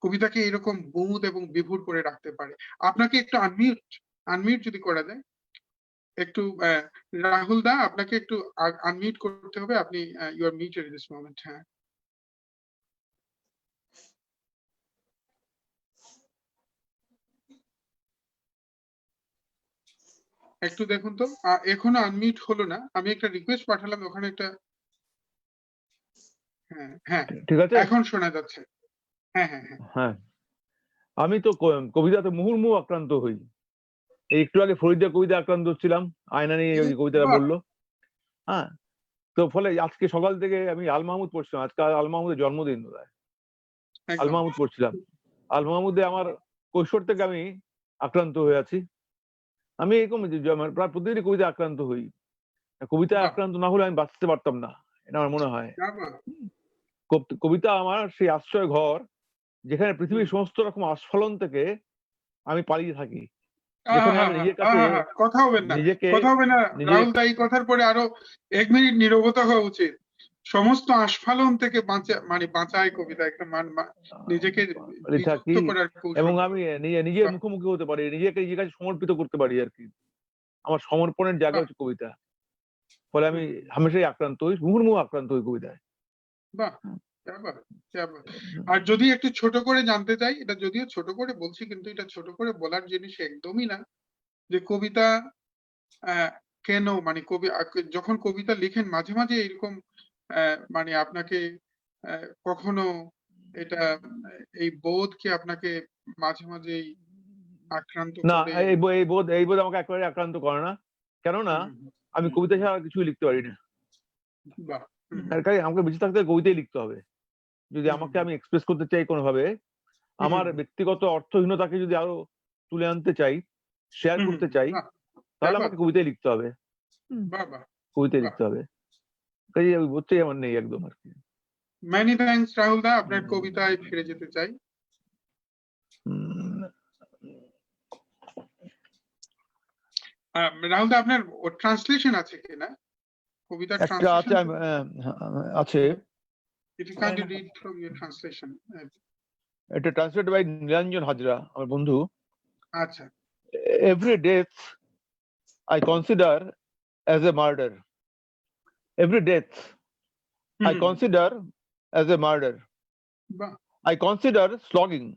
কবিতাকে এরকম বুঁদ এবং বিভোর করে রাখতে পারে। আপনাকে একটু আনমিউট যদি করা যায়, একটু রাহুল দা আপনাকে একটু আনমিউট করতে হবে, আপনি you are muted in this moment. হ্যাঁ, একটু দেখুন তো, এখনো আনমিউট হলো না। আমি একটা রিকোয়েস্ট পাঠালাম, ওখানে একটা, হ্যাঁ ঠিক আছে, এখন শোনা যাচ্ছে। হ্যাঁ, আমি তো কবিতাতে মুহুর্মুহু আক্রান্ত হই। এই একটু আগে ফরিদের কবিতা আক্রান্ত হচ্ছিলাম, আয়না নিয়ে ওই কবিতাটা বললো। হ্যাঁ, তো ফলে আজকে সকাল থেকে আমি আল মাহমুদ পড়ছিলাম। আজকে আল মাহমুদের জন্মদিন, আল মাহমুদ পড়ছিলাম। আল মাহমুদে আমার কৈশোর থেকে আমি আক্রান্ত হয়ে আছি। আমি এরকম প্রায় প্রতিদিনই কবিতা আক্রান্ত হই। কবিতা আক্রান্ত না হলে আমি বাঁচতে পারতাম না, এটা আমার মনে হয়। কবিতা আমার সেই আশ্রয় ঘর, যেখানে পৃথিবীর সমস্ত রকম আস্ফলন থেকে আমি পালিয়ে থাকি। যেখানে আমি নিজের কাছে কথা হবে না, নিজেকে কথা হবে না রাহুল দা, এই কথার পরে আরো 1 মিনিট নীরবতা হওয়া উচিত। সমস্ত আস্ফালন থেকে বাঁচায় কবিতা, একটা নিজেকে থাকি বিযুক্ত করার কৌশল। এবং আমি নিজের মুখোমুখি হতে পারি, নিজেকে নিজের কাছে সমর্পিত করতে পারি আর কি। আমার সমর্পণের জায়গা হচ্ছে কবিতা। ফলে আমি হামেশাই আক্রান্ত হই, মুহুর্মুহু আক্রান্ত হই কবিতায়। বাহ, ক্যা বাত, ক্যা বাত। আর যদি একটু ছোট করে জানতে চাই, এটা যদিও ছোট করে বলছি, কিন্তু এটা ছোট করে বলার জিনিস একদমই না, যে কবিতা কেন কবি যখন কবিতা লিখেন মাঝে মাঝে এরকম আপনাকে কখনো এটা এই বোধকে আপনাকে মাঝে মাঝেই আক্রান্ত না, করে? এই বোধ আমাকে একেবারে আক্রান্ত করে না, কেননা আমি কবিতা ছাড়া কিছুই লিখতে পারি না। বাহ, আমাকে বেঁচে থাকতে কবিতাই লিখতে হবে। যদি আমাকে আমি এক্সপ্রেস করতে চাই কোনোভাবে, আমার ব্যক্তিগত অর্থহীনতাকে যদি আরো তুলে আনতে চাই, শেয়ার করতে চাই, তাহলে আমাকে কবিতাই লিখতে হবে। কবিতাই লিখতে হবে, কাজে ওই বোধটাই আমার নেই একদম আর কি। মেনি থ্যাঙ্কস রাহুল দা, আপনার কবিতায় ফিরে যেতে চাই। রাহুল দা, আপনার ট্রান্সলেশন আছে কিনা কবিতার? আছে। If you can't read from your translation. এটা ট্রান্সলেটেড বাই নীলাঞ্জন হাজরা, আমার বন্ধু। আচ্ছা। Every death I consider as a murder. Every death I consider as a murder. I consider slogging,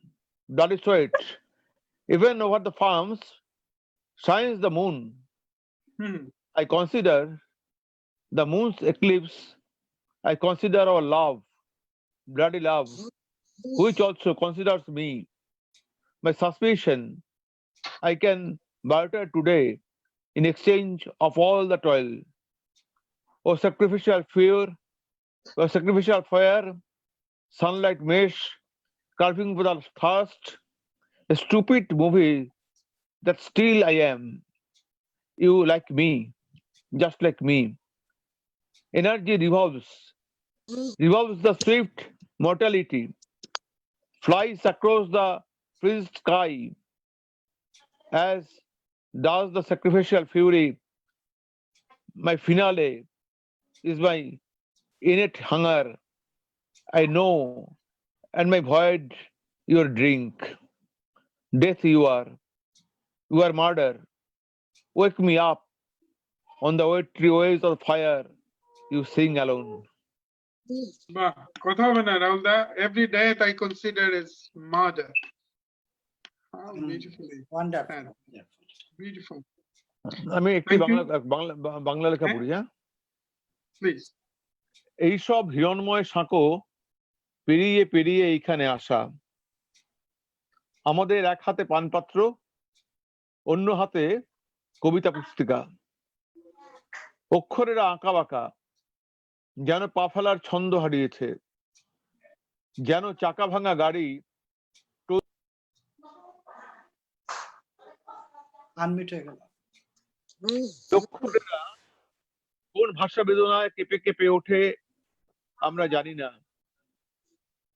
bloody sweat. Even over the farms shines the moon. I consider the moon's eclipse. I consider our love, bloody love, which also considers me. My suspicion I can barter today in exchange of all the toil. Oh, sacrificial fear, oh, sacrificial fire, sunlight mesh, carving without thirst, a stupid movie that still I am. You like me, just like me. Energy revolves the swift mortality, flies across the freezed sky, as does the sacrificial fury. My finale is my innate hunger. I know, and my void your drink. Death you are murder. Wake me up on the watery ways of fire. You sing alone. বাহ, কথা হবে না রাহুল দা। Every death I consider as murder. How beautifully. Wonderful. Beautiful. আমি একটি বাংলা লেখা পড়ি, হ্যাঁ please. এইসব হিরণময় সাঁকো পেরিয়ে পেরিয়ে এইখানে আসা, আমাদের এক হাতে পানপাত্র, অন্য হাতে কবিতা পুস্তিকা। অক্ষরেরা আঁকা বাঁকা, যেন পা ফেলার ছন্দ হারিয়েছে, যেন চাকা ভাঙা গাড়ি। অক্ষরেরা কোন ভাষা বেদনায় কেঁপে কেঁপে ওঠে আমরা জানি না।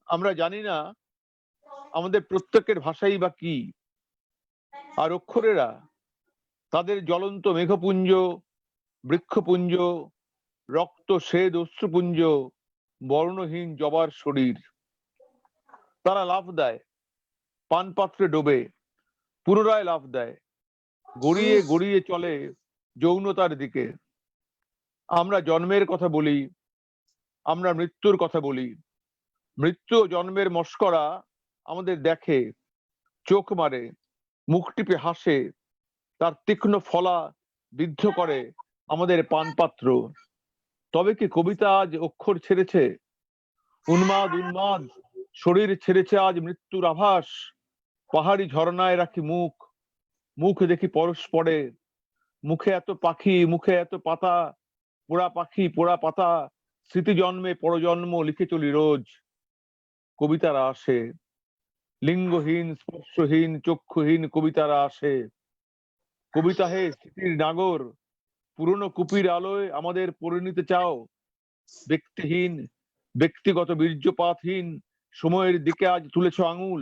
আমরা জানি না আমাদের প্রত্যেকের ভাষাই বা কি। আর অক্ষরেরা তাদের জ্বলন্ত মেঘপুঞ্জ, বৃক্ষপুঞ্জ, রক্ত শ্বেদ অশ্রুপুঞ্জ, বর্ণহীন জবার শরীর। তারা লাফ দেয়, পানপাত্রে ডোবে, পুনরায় লাফ দেয়, গড়িয়ে গড়িয়ে চলে যৌনতার দিকে। আমরা জন্মের কথা বলি, আমরা মৃত্যুর কথা বলি। মৃত্যু ও জন্মের মস্করা আমাদের দেখে, চোখ মারে, মুখ টিপে হাসে, তার তীক্ষ্ণ ফলা বিদ্ধ করে আমাদের পানপাত্র। তবে কি কবিতা আজ অক্ষর ছেড়েছে? উন্মাদ উন্মাদ শরীর ছেড়েছে আজ মৃত্যুর আভাস। পাহাড়ি ঝর্ণায় রাখি মুখ, মুখ দেখি পরস্পরে। মুখে এত পাখি, মুখে এত পাতা, পোড়া পাখি পোড়া পাতা, স্মৃতি জন্মে পরজন্ম লিখে চলি রোজ। কবিতারা আসে, লিঙ্গহীন স্পর্শহীন চক্ষুহীন কবিতারা আসে। কবিতা হে স্মৃতির নাগর, পুরনো কুপির আলোয় আমাদের পরিণীতে চাও। ব্যক্তিহীন, ব্যক্তিগত বীর্যপাতহীন সময়ের দিকে আজ তুলেছ আঙুল,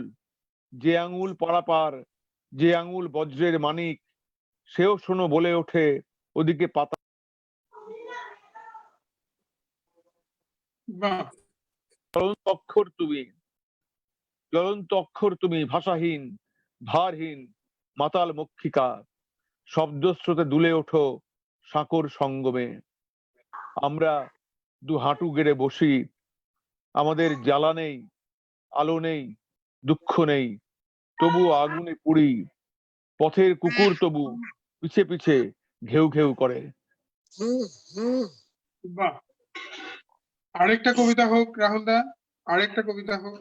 যে আঙুল পারাপার যে আঙুল বজ্রের মানিক, সেও শোনো বলে ওঠে ওদিকে পাতা। বাহ, জ্বলন্ত অক্ষর তুমি, জ্বলন্ত অক্ষর তুমি, ভাষাহীন ভারহীন মাতাল মক্ষিকা, শব্দস্রোতে দুলে ওঠো সাঁকর সঙ্গমে। আমরা দু হাঁটু গেড়ে বসি, আমাদের জ্বালা নেই, আলো নেই, দুঃখ নেই, তবু আগুনে পুড়ি, পথের কুকুর তবু পিছে পিছে ঘেউ ঘেউ করে। বাহ। আরেকটা কবিতা হোক রাহুল দা, আরেকটা কবিতা হোক।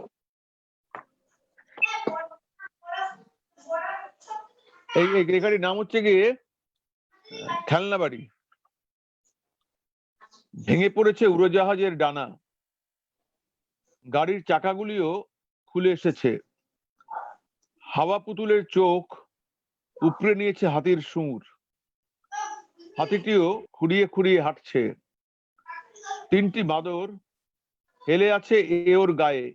এই লেখাটির নাম হচ্ছে গিয়ে খেলনা বাড়ি। ভেঙে পড়েছে উড়োজাহাজের ডানা, গাড়ির চাকাগুলিও খুলে এসেছে, হাওয়া পুতুলের চোখ উপড়ে নিয়েছে হাতির সুর, হাতিটিও খুঁড়িয়ে খুঁড়িয়ে হাঁটছে, তিনটি বাদর হেলে আছে এ ওর গায়ে,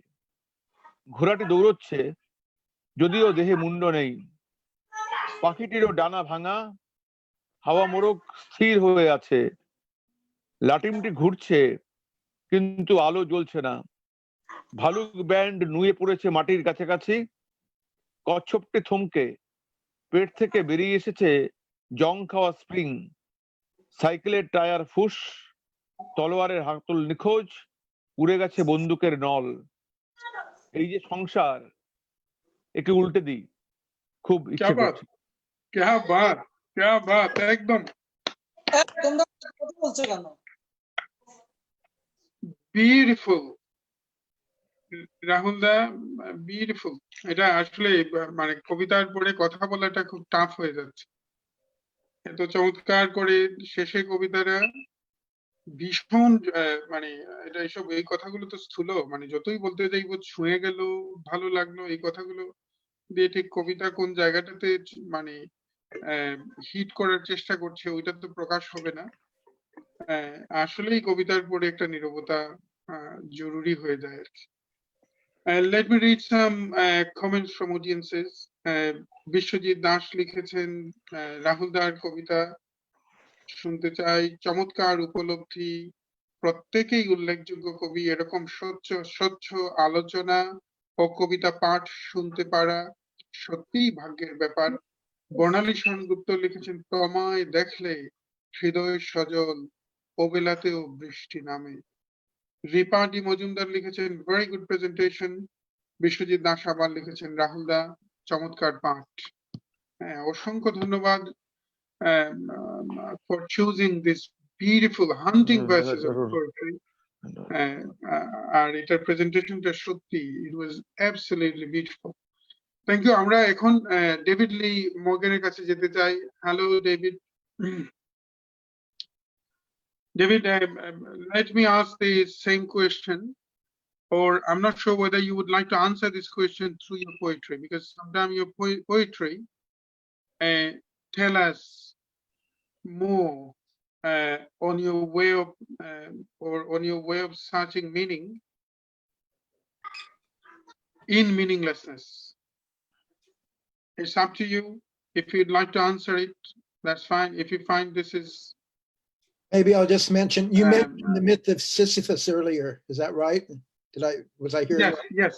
ঘোড়াটি দৌড়চ্ছে যদিও দেহে মুন্ড নেই, পাখিটিরও ডানা ভাঙা, হাওয়া মোড়ক স্থির হয়ে আছে, লাটিমটি ঘুরছে কিন্তু আলো জ্বলছে না, ভালুক ব্যান্ড নুয়ে পড়েছে মাটির কাছাকাছি, কচ্ছপটি থমকে পেট থেকে বেরিয়ে এসেছে জং খাওয়া স্প্রিং, সাইকেলের টায়ার ফুস, তলোয়ারের হাতল নিখোঁজ, উড়ে গেছে বন্দুকের নল। এই যে সংসার, একে উল্টে দিই, খুব ইচ্ছে করছে। ক্যা বাত, ক্যা বাত, একদম তোমরা কথা বলছো কেন? বিউটিফুল রাহুল দা, বিউটিফুল। এটা আসলে মানে কবিতার পরে কথা বলাটা খুব টাফ হয়ে যাচ্ছে। এত চমৎকার করে শেষে কবিতাটা ভীষণ মানে এটা এসব এই কথাগুলো তো স্থূল, মানে যতই বলতে যাইব ছুঁয়ে গেল, ভালো লাগলো, এই কথাগুলো দিয়ে ঠিক কবিতা কোন জায়গাটাতে মানে হিট করার চেষ্টা করছে ওইটা তো প্রকাশ হবে না। আসলেই কবিতার পরে একটা নীরবতা জরুরি হয়ে যায় আর কি। Let me read some comments from audiences. Biswajit Das লিখেছেন রাহুল দার কবিতা শুনতে চাই, চমৎকার উপলব্ধি, প্রত্যেকেই উল্লেখযোগ্য কবি, এরকম স্বচ্ছ আলোচনা ও কবিতা পাঠ শুনতে পারা সত্যিই ভাগ্যের ব্যাপার। বর্ণালী সেনগুপ্ত লিখেছেন তোমায় দেখলে হৃদয় সজল, ওবেলাতেও বৃষ্টি নামে। রিপা ডি মজুমদার লিখেছেন very good presentation. Biswajit Das আবার লিখেছেন রাহুল দা চমৎকার পাঠ। অসংখ্য ধন্যবাদ for choosing this beautiful hunting verses of poetry. আর এটার প্রেজেন্টেশনটা সত্যি, it was absolutely beautiful. Thank you. আমরা এখন ডেভিড লি মর্গানের কাছে যেতে চাই। Hello David. David, let me ask the same question, or I'm not sure whether you would like to answer this question through your poetry, because sometimes your poetry tell us more on your way of or on your way of searching meaning in meaninglessness. It's up to you. If you'd like to answer it, that's fine. If you find this is Maybe I'll just mention, you mentioned the myth of Sisyphus earlier. Is that right? Was I hearing? yes.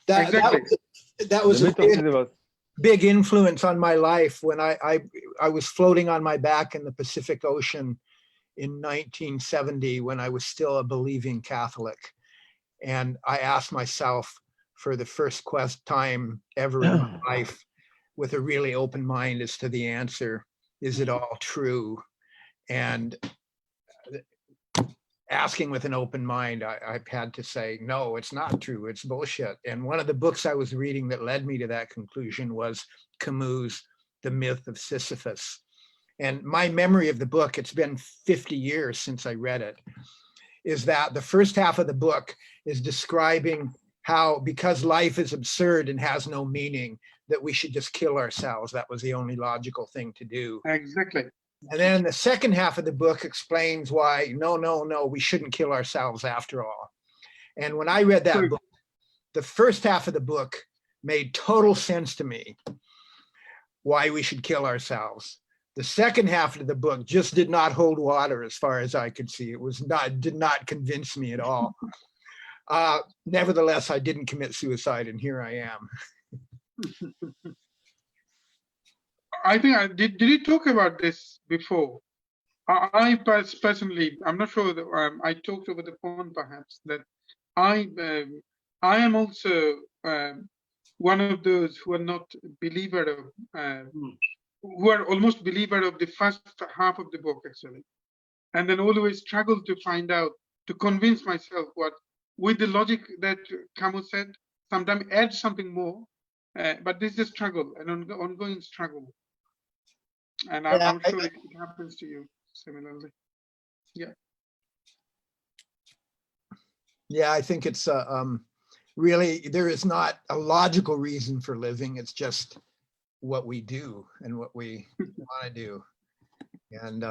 Exactly. That was a big influence on my life when I was floating on my back in the Pacific Ocean in 1970 when I was still a believing Catholic. And I asked myself for the first time ever in my life with a really open mind as to the answer, is it all true? And asking with an open mind, I've had to say, no, it's not true, it's bullshit. And one of the books I was reading that led me to that conclusion was Camus' The Myth of Sisyphus. And my memory of the book, it's been 50 years since I read it, is that the first half of the book is describing how, because life is absurd and has no meaning, that we should just kill ourselves. That was the only logical thing to do. Exactly. And then the second half of the book explains why, no, we shouldn't kill ourselves after all. And when I read that book, the first half of the book made total sense to me. why we should kill ourselves. The second half of the book just did not hold water as far as I could see. Did not convince me at all. Nevertheless, I didn't commit suicide, and here I am. I think did you talk about this before? I personally, I'm not sure that I talked over the phone perhaps, that I am also one of those who are not believer of, who are almost believer of the first half of the book actually, and then always struggle to find out, to convince myself what, with the logic that Camus said, sometimes add something more, but this is a struggle, an ongoing struggle. And I'm sure it happens to you similarly. Yeah. Yeah, I think it's really, there is not a logical reason for living. It's just what we do and what we want to do. And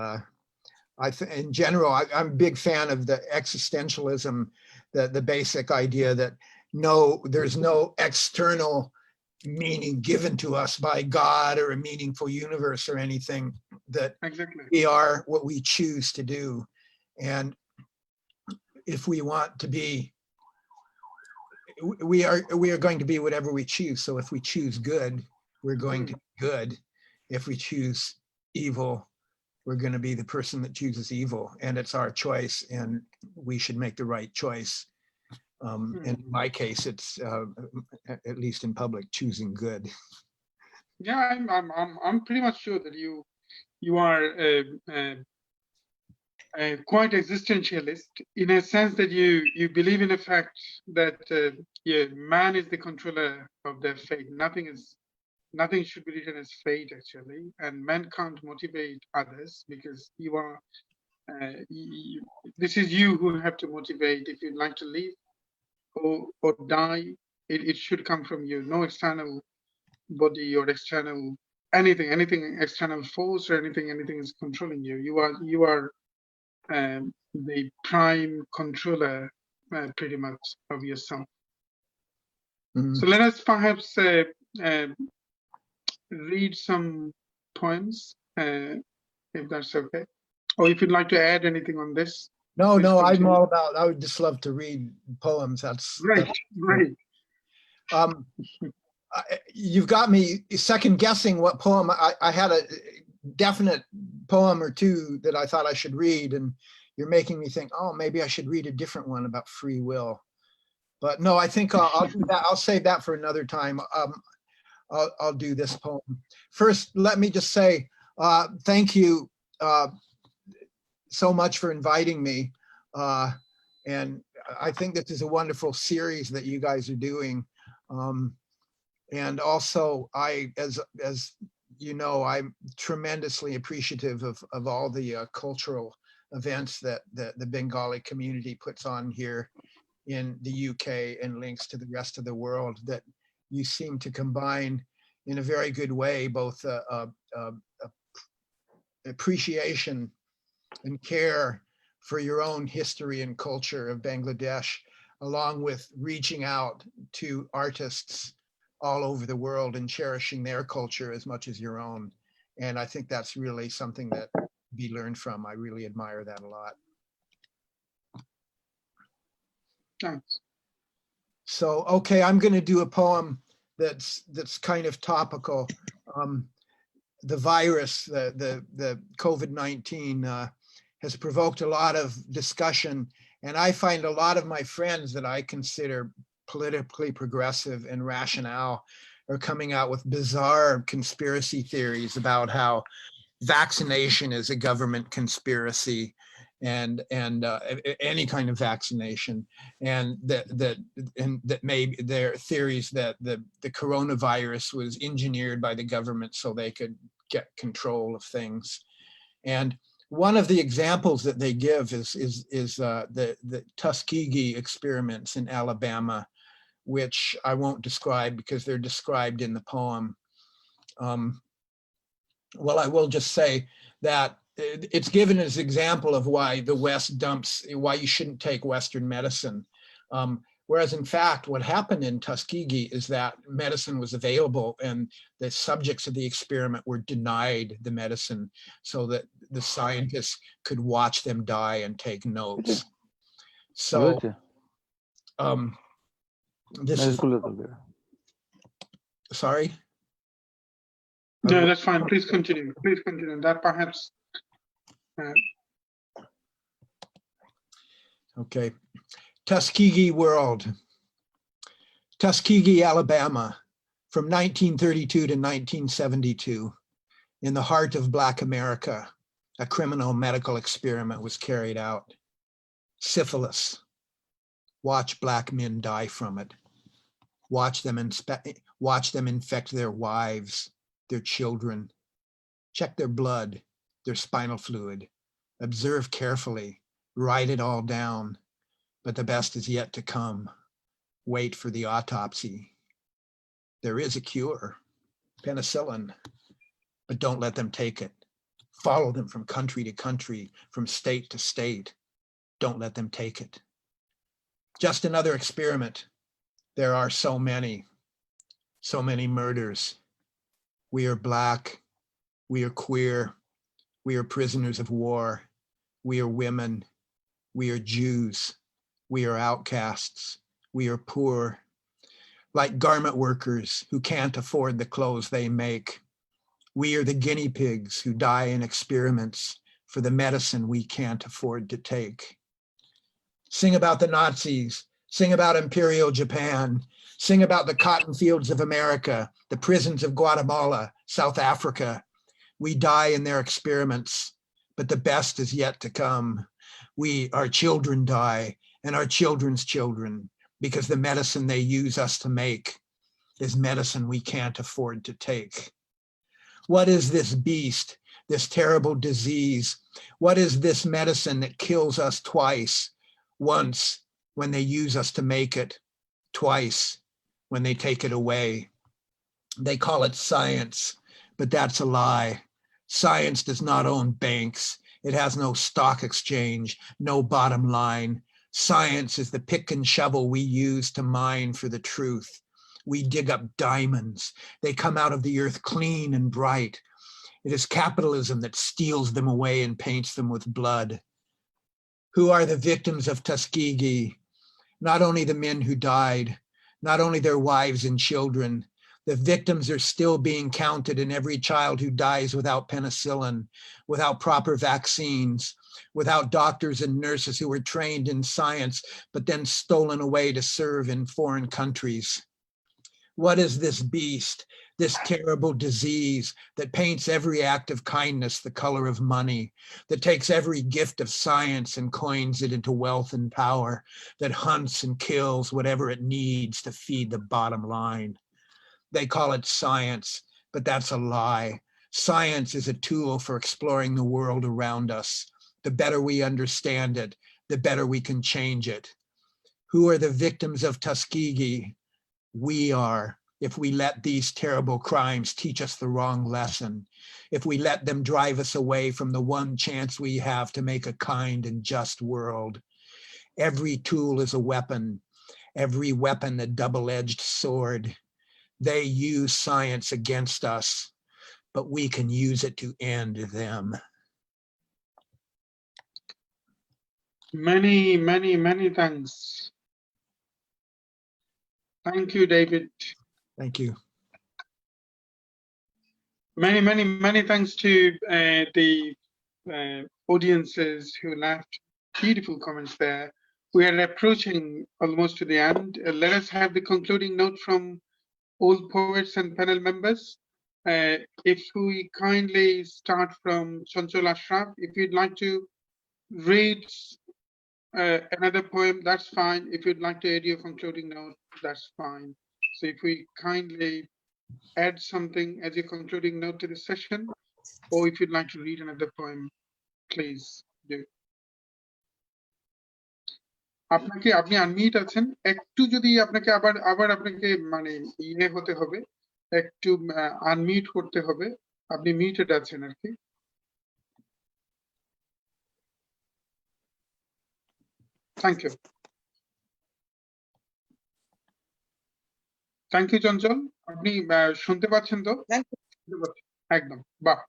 in general, I'm a big fan of the existentialism, the basic idea that there's no external meaning given to us by God or a meaningful universe or anything, that Exactly. we are what we choose to do. And if we want to be, we are going to be whatever we choose. So if we choose good, we're going to be good. If we choose evil, we're going to be the person that chooses evil, and it's our choice, and we should make the right choice. And in my case, it's at least in public, choosing good. Yeah, I'm pretty much sure that you are quite existentialist in a sense that you believe in the fact that man is the controller of their fate. Nothing should be written as fate actually, and man can't motivate others because you are. This is you who have to motivate if you'd like to live or die. It should come from you. No external body or external anything external force or anything is controlling you. You are the prime controller pretty much of yourself. So let us perhaps read some poems, if that's okay, or if you'd like to add anything on this. No, Please I'm continue. all about, I would just love to read poems. That's Great. You've got me second guessing what poem. I had a definite poem or two that I thought I should read, and you're making me think, oh, maybe I should read a different one about free will. But no, I think I'll do that. I'll save that for another time. I'll do this poem. First, let me just say thank you so much for inviting me. And I think this is a wonderful series that you guys are doing. And also, as you know, I'm tremendously appreciative of all the cultural events that the Bengali community puts on here in the UK and links to the rest of the world, that you seem to combine in a very good way both appreciation and care for your own history and culture of Bangladesh, along with reaching out to artists all over the world and cherishing their culture as much as your own. And I think that's really something that be learned from. I really admire that a lot. Thanks. So, okay, I'm going to do a poem that's kind of topical. The virus, the COVID-19 has provoked a lot of discussion, and I find a lot of my friends that I consider politically progressive and rationale are coming out with bizarre conspiracy theories about how vaccination is a government conspiracy, and any kind of vaccination, and that maybe there are theories that the coronavirus was engineered by the government so they could get control of things. And one of the examples that they give is the Tuskegee experiments in Alabama, which I won't describe because they're described in the poem. Well, I will just say that it's given as an example of why the West why you shouldn't take Western medicine. Whereas in fact, what happened in Tuskegee is that medicine was available and the subjects of the experiment were denied the medicine so that the scientists could watch them die and take notes. So this is, sorry? No, that's fine. Please continue. Please continue. That perhaps. Okay. Tuskegee World. Tuskegee, Alabama, from 1932 to 1972. In the heart of Black America, a criminal medical experiment was carried out. Syphilis. Watch Black men die from it. Watch them infect their wives, their children. Check their blood, their spinal fluid. Observe carefully. Write it all down. But the best is yet to come. Wait for the autopsy. There is a cure, penicillin, but don't let them take it. Follow them from country to country, from state to state. Don't let them take it. Just another experiment. There are so many murders. We are Black, we are queer, we are prisoners of war, we are women, we are Jews, we are outcasts, we are poor, like garment workers who can't afford the clothes they make. We are the guinea pigs who die in experiments for the medicine we can't afford to take. Sing about the Nazis, sing about Imperial Japan, sing about the cotton fields of America, the prisons of Guatemala, South Africa. We die in their experiments, but the best is yet to come. Our children die, and our children's children, because the medicine they use us to make is medicine we can't afford to take. What is this beast, this terrible disease? What is this medicine that kills us twice? Once when they use us to make it, twice when they take it away. They call it science, but that's a lie. Science does not own banks. It has no stock exchange, no bottom line. Science is the pick and shovel we use to mine for the truth. We dig up diamonds. They come out of the earth clean and bright. It is capitalism that steals them away and paints them with blood. Who are the victims of Tuskegee? Not only the men who died, not only their wives and children. The victims are still being counted in every child who dies without penicillin, without proper vaccines, without doctors and nurses who were trained in science, but then stolen away to serve in foreign countries. What is this beast, this terrible disease that paints every act of kindness the color of money, that takes every gift of science and coins it into wealth and power, that hunts and kills whatever it needs to feed the bottom line? They call it science, but that's a lie. Science is a tool for exploring the world around us. The better we understand it, the better we can change it. Who are the victims of Tuskegee? We are, if we let these terrible crimes teach us the wrong lesson, if we let them drive us away from the one chance we have to make a kind and just world. Every tool is a weapon, every weapon a double-edged sword. They use science against us, but we can use it to end them. Many, many, many thanks. Thank you, David. Thank you. Many, many, many thanks to the audiences who left beautiful comments there. We are approaching almost to the end. Let us have the concluding note from all poets and panel members. If we kindly start from Chancho Ashraf, if you'd like to read another poem, that's fine. If you'd like to add your concluding note, that's fine. So if we kindly add something as your concluding note to the session, or if you'd like to read another poem, please do. আপনাকে আপনি unmute আছেন, একটু যদি আপনাকে আবার আপনাকে মানে ইয়ে হতে হবে, একটু আনমিউট করতে হবে, আপনি মিউটেড আছেন আর কি। Thank you. Thank you Chanchal, আপনি শুনতে পাচ্ছেন তো? Thank you. শুনতে পাচ্ছেন। একদম, বাহ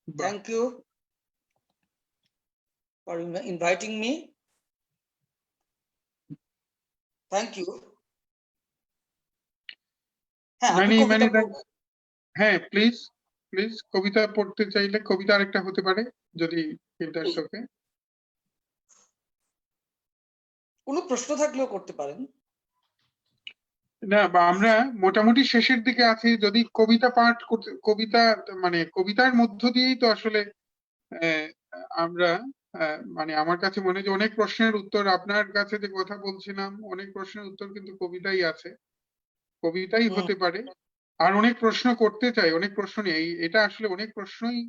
বাহ। Thank you for inviting me. Thank you. হ্যাঁ, আমি Many, কবিতা many পড়ব। thanks. হ্যাঁ, প্লিজ প্লিজ, কবিতা পড়তে চাইলে কবিতা আরেকটা হতে পারে, যদি ইন্টারেস্ট ওকে। কোনো প্রশ্ন থাকলেও করতে পারেন। না, বা আমরা মোটামুটি শেষের দিকে আছি, যদি কবিতা পাঠ করতে, কবিতা মানে কবিতার মধ্য দিয়েই তো আসলে আহ, আমরা মানে আমার কাছে মনে হয় যে অনেক প্রশ্নের উত্তর, আপনার কাছে যে কথা বলছিলাম অনেক প্রশ্নের উত্তর কিন্তু কবিতাই আছে, কবিতাই হতে পারে। আর অনেক প্রশ্ন করতে চাই, অনেক প্রশ্ন নেই, এটা আসলে অনেক প্রশ্নই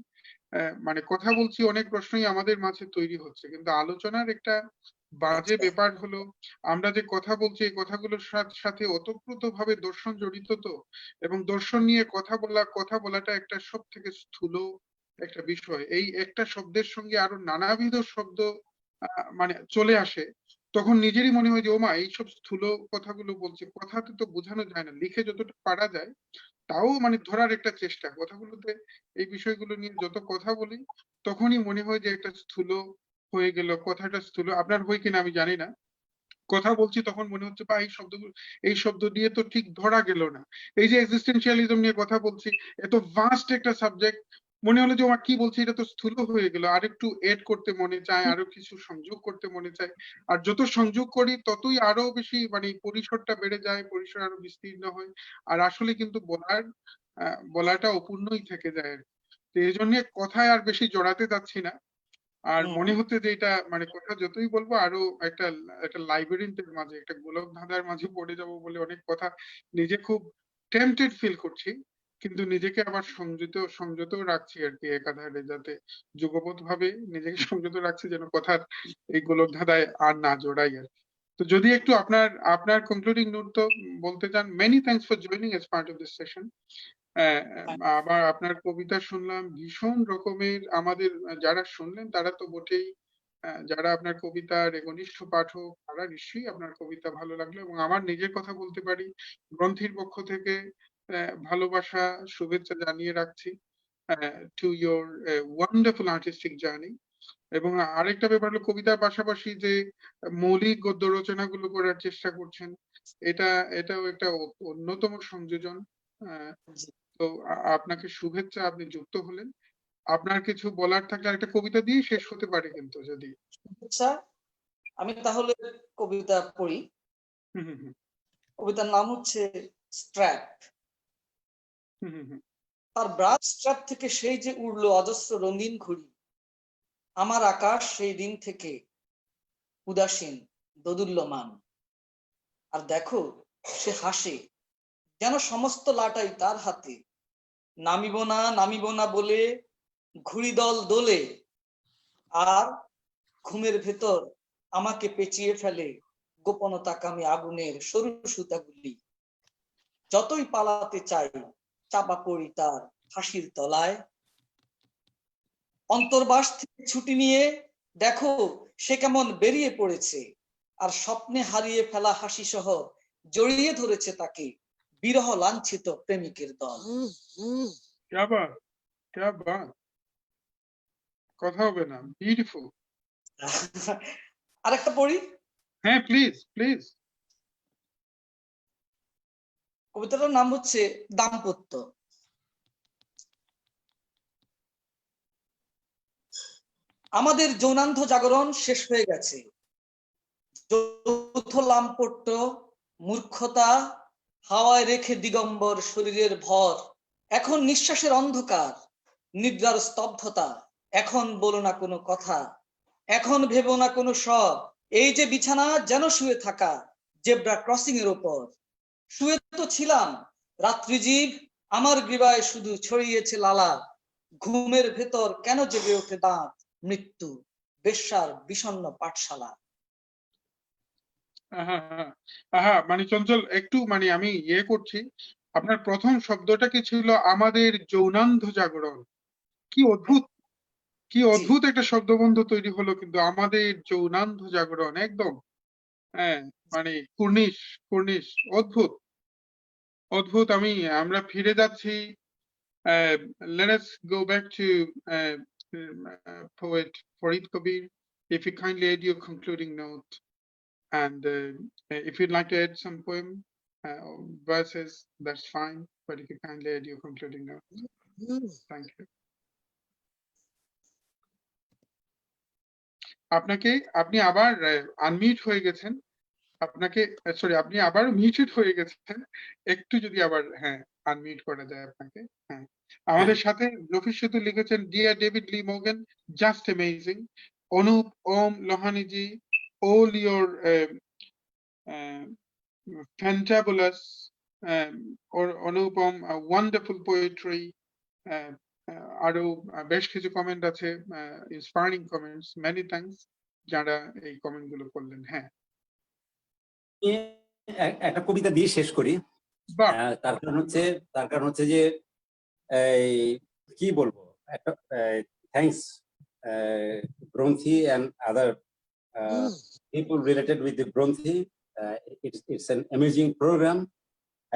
মানে কথা বলছি, অনেক প্রশ্নই আমাদের মাঝে তৈরি হচ্ছে, কিন্তু আলোচনার একটা বাজে ব্যাপার হলো আমরা যে কথা বলছি এই কথাগুলোর সাথে ওতপ্রোতভাবে দর্শন জড়িত তো, এবং দর্শন নিয়ে কথা বলাটা একটা সব থেকে স্থূল একটা বিষয়। এই একটা শব্দের সঙ্গে আরো নানাবিধ শব্দ মানে চলে আসে, তখন নিজেরই মনে হয় যে ওমা এইসব স্থূল কথাগুলো বলছে, কথাতে তো বোঝানো যায় না, লিখে যতটা পারা যায় তাও মানে ধরার একটা চেষ্টা, কথাগুলোতে এই বিষয়গুলো নিয়ে যত কথা বলি তখনই মনে হয় যে একটা স্থূল হয়ে গেল, কথাটা স্থূল। আপনার হয় কিনা আমি জানি না, কথা বলছি তখন মনে হচ্ছে বা এই শব্দ দিয়ে তো ঠিক ধরা গেল না। এই যে এক্সিস্টেন্সিয়ালিজম নিয়ে কথা বলছি, এত ভাস্ট একটা সাবজেক্ট, মনে হলো যে আমার কি বলছি এটা তো স্থূল হয়ে গেল, আর একটু এড করতে মনে চায়, আরো কিছু সংযোগ করতে মনে চায়, আর যত সংযোগ করি ততই আরো বেশি মানে পরিসরটা বেড়ে যায়, পরিসর আরো বিস্তীর্ণ হয়, আর আসলে কিন্তু বলাটা অপূর্ণই থেকে যায়। তো এই জন্য কথায় আর বেশি জড়াতে যাচ্ছি না, আর মনে হচ্ছে যে এটা মানে কথা যতই বলবো আরো একটা একটা লাইব্রেরির মাঝে, একটা গোলক ধাঁধার মাঝে পড়ে যাব বলে অনেক কথা নিজে খুব টেম্পটেড ফিল করছি, কিন্তু নিজেকে আবার সংযত রাখছি আর কি একাধারে, যাতে যুগপৎ ভাবে নিজেকে সংযত রাখছি যেন কথার এই গোলক ধাঁধায় আর না জড়াই আর কি। তো যদি একটু আপনার কনক্লুডিং নোট তো বলতে চান। Many thanks for joining as part of this session. আবার আপনার কবিতা শুনলাম ভীষণ রকমের, আমাদের যারা শুনলেন তারা তো বটেই, যারা আপনার কবিতার ঘনিষ্ঠ পাঠক তারা নিশ্চয়ই আপনার কবিতা ভালো লাগলো, এবং আমার নিজের কথা বলতে পারি, গ্রন্থির পক্ষ থেকে ভালোবাসা শুভেচ্ছা জানিয়ে রাখছি to your wonderful artistic journey. এবং আরেকটা ব্যাপার হলো কবিতার পাশাপাশি যে মৌলিক গদ্য রচনাগুলো করার চেষ্টা করছেন, এটাও একটা অন্যতম সংযোজন। তো আপনাকে শুভেচ্ছা, আপনি যুক্ত হলেন। আপনার কিছু বলার থাকলে একটা কবিতা দিয়ে শেষ হতে পারে কিন্তু, যদি। আচ্ছা, আমি তাহলে কবিতা পড়ি। কবিতার নাম হচ্ছে স্ট্র্যাপ। তার ব্রাশ স্ট্র্যাপ থেকে সেই যে উড়লো অজস্র রঙিন ঘুড়ি, আমার আকাশ সেই দিন থেকে উদাসীন দোদুল্যমান। আর দেখো সে হাসে যেন সমস্ত লাটাই তার হাতে, নামিব না বলে ঘুড়ি দল দোলে, আর ঘুমের ভেতর আমাকে পেঁচিয়ে ফেলে গোপনতা কামি আগুনের সরু সুতাগুলি। যতই পালাতে চাই চাপা পড়ি তার ফাঁসির তলায়। অন্তর্বাস থেকে ছুটি নিয়ে দেখো সে কেমন বেরিয়ে পড়েছে, আর স্বপ্নে হারিয়ে ফেলা হাসি সহ জড়িয়ে ধরেছে তাকে বিরহ লাঞ্ছিত প্রেমিকের দল। কথা হবে না, বিউটিফুল। আরেকটা পড়ি। হ্যাঁ, প্লিজ প্লিজ। কবিতাটার নাম হচ্ছে দাম্পত্য। আমাদের যৌনান্ধ জাগরণ শেষ হয়ে গেছে, যৌথ লাম্পট্য মূর্খতা হাওয়ায় রেখে দিগম্বর শরীরের ভর। এখন নিঃশ্বাসের অন্ধকার, নিদ্রার স্তব্ধতা, এখন বলো না কোনো কথা, এখন ভেবো না কোনো সব। এই যে বিছানা যেন শুয়ে থাকা জেব্রা ক্রসিং এর ওপর। শুয়ে তো ছিলাম রাত্রিজীব, আমার গ্রীবায় শুধু ছড়িয়েছে লালা। ঘুমের ভেতর কেন জেগে ওঠে দাঁত মৃত্যু বেশ্যার বিষণ্ণ পাঠশালা। মানে চঞ্চল একটু মানে আমি করছি, আপনার প্রথম শব্দটা কি ছিল? আমাদের যৌনান্ধ জাগরণ। কি অদ্ভুত, কি অদ্ভুত একটা শব্দবন্ধ তৈরি হলো কিন্তু, আমাদের যৌনান্ধ জাগরণ, একদম। হ্যাঁ, মানে কুর্নিশ অদ্ভুত। অদ্ভুত। আমরা ফিরে যাচ্ছি। Let us go back to poet Farid Kabir. If you kindly add your concluding note, and if you'd like to add some poem or verses, that's fine. But if you kindly add your concluding note, thank you. আপনি আবার unmute হয়ে গেছেন। Sorry, আপনি আবার muted হয়ে গেছেন। একটু যদি আবার আনমিউট করা যায় আপনাকে। আমাদের সাথে রফিক লিখেছেন, dear David Lee Morgan, just amazing. Anup Om Lohaniji, all your fantabulous or Anupam wonderful poetry. আরো বেশ কিছু কমেন্ট আছে, ইন্সপায়ারিং কমেন্টস, মেনি থ্যাঙ্কস যারা এই কমেন্ট গুলো করলেন। একটা কবিতা দিয়ে শেষ করি। তার কারণ হচ্ছে যে কি বলবো, একটা thanks Gronthee and other people related with the Gronthee. It's an amazing program.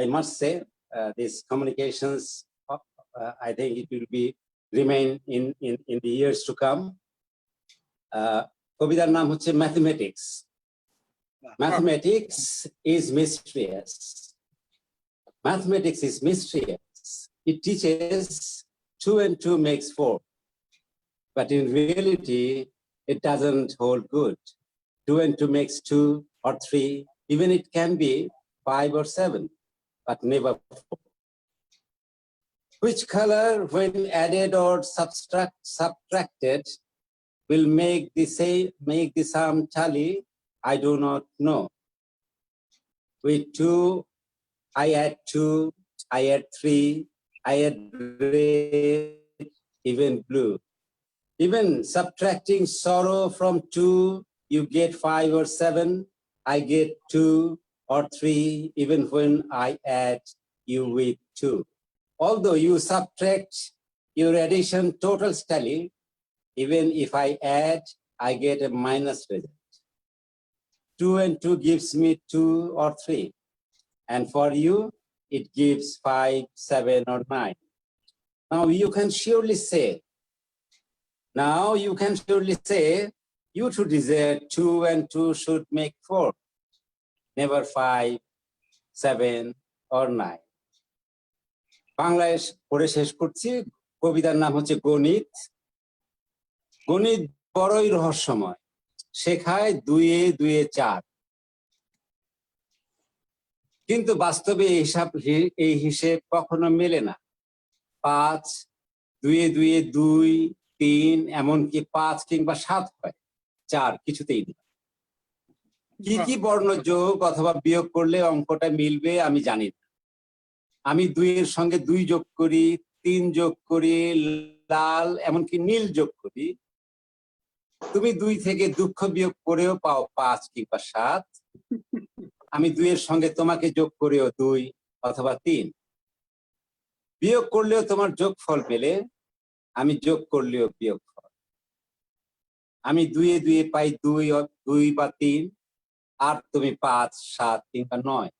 I must say these communications, I think it will be remain in the years to come. কবিতার নাম হচ্ছে Mathematics. Mathematics is mysterious. Mathematics is mysterious. It teaches 2 and 2 makes 4. But in reality, it doesn't hold good. 2 and 2 makes 2 or 3. Even it can be 5 or 7, but never 4. Which color, when added or subtracted, will make the sum tally? I do not know. With 2, I add 2, I add 3, I add red, even blue. Even subtracting sorrow from 2, you get 5 or 7, I get 2 or 3, even when I add you with 2. Although you subtract your addition total tally, even if I add, I get a minus result. 2 and 2 gives me 2 or 3. And for you, it gives 5, 7, or 9. Now you can surely say, you to desire 2 and 2 should make 4, never 5, 7, or 9. বাংলায় পড়ে শেষ করছি। কবিতার নাম হচ্ছে গণিত। গণিত বড়ই রহস্যময়, শেখায় 2 2 4, কিন্তু বাস্তবে এই হিসেব কখনো মেলে না। 5, 2 2 2, 3, এমনকি 5 কিংবা 7 হয়, 4 কিছুতেই না। কি বর্ণ যোগ অথবা বিয়োগ করলে অঙ্কটা মিলবে আমি জানি না। আমি 2 এর সঙ্গে 2 যোগ করি, 3 যোগ করি, লাল এমনকি নীল যোগ করি। তুমি 2 থেকে দুঃখ বিয়োগ করেও পাও 5 কিংবা 7। আমি 2 এর সঙ্গে তোমাকে যোগ করেও 2 অথবা 3। বিয়োগ করলেও তোমার যোগফল মেলে, আমি যোগ করলেও বিয়োগফল। আমি 2 এ 2 পাই 2 বা 3, আর তুমি 5, 7 কিংবা 9।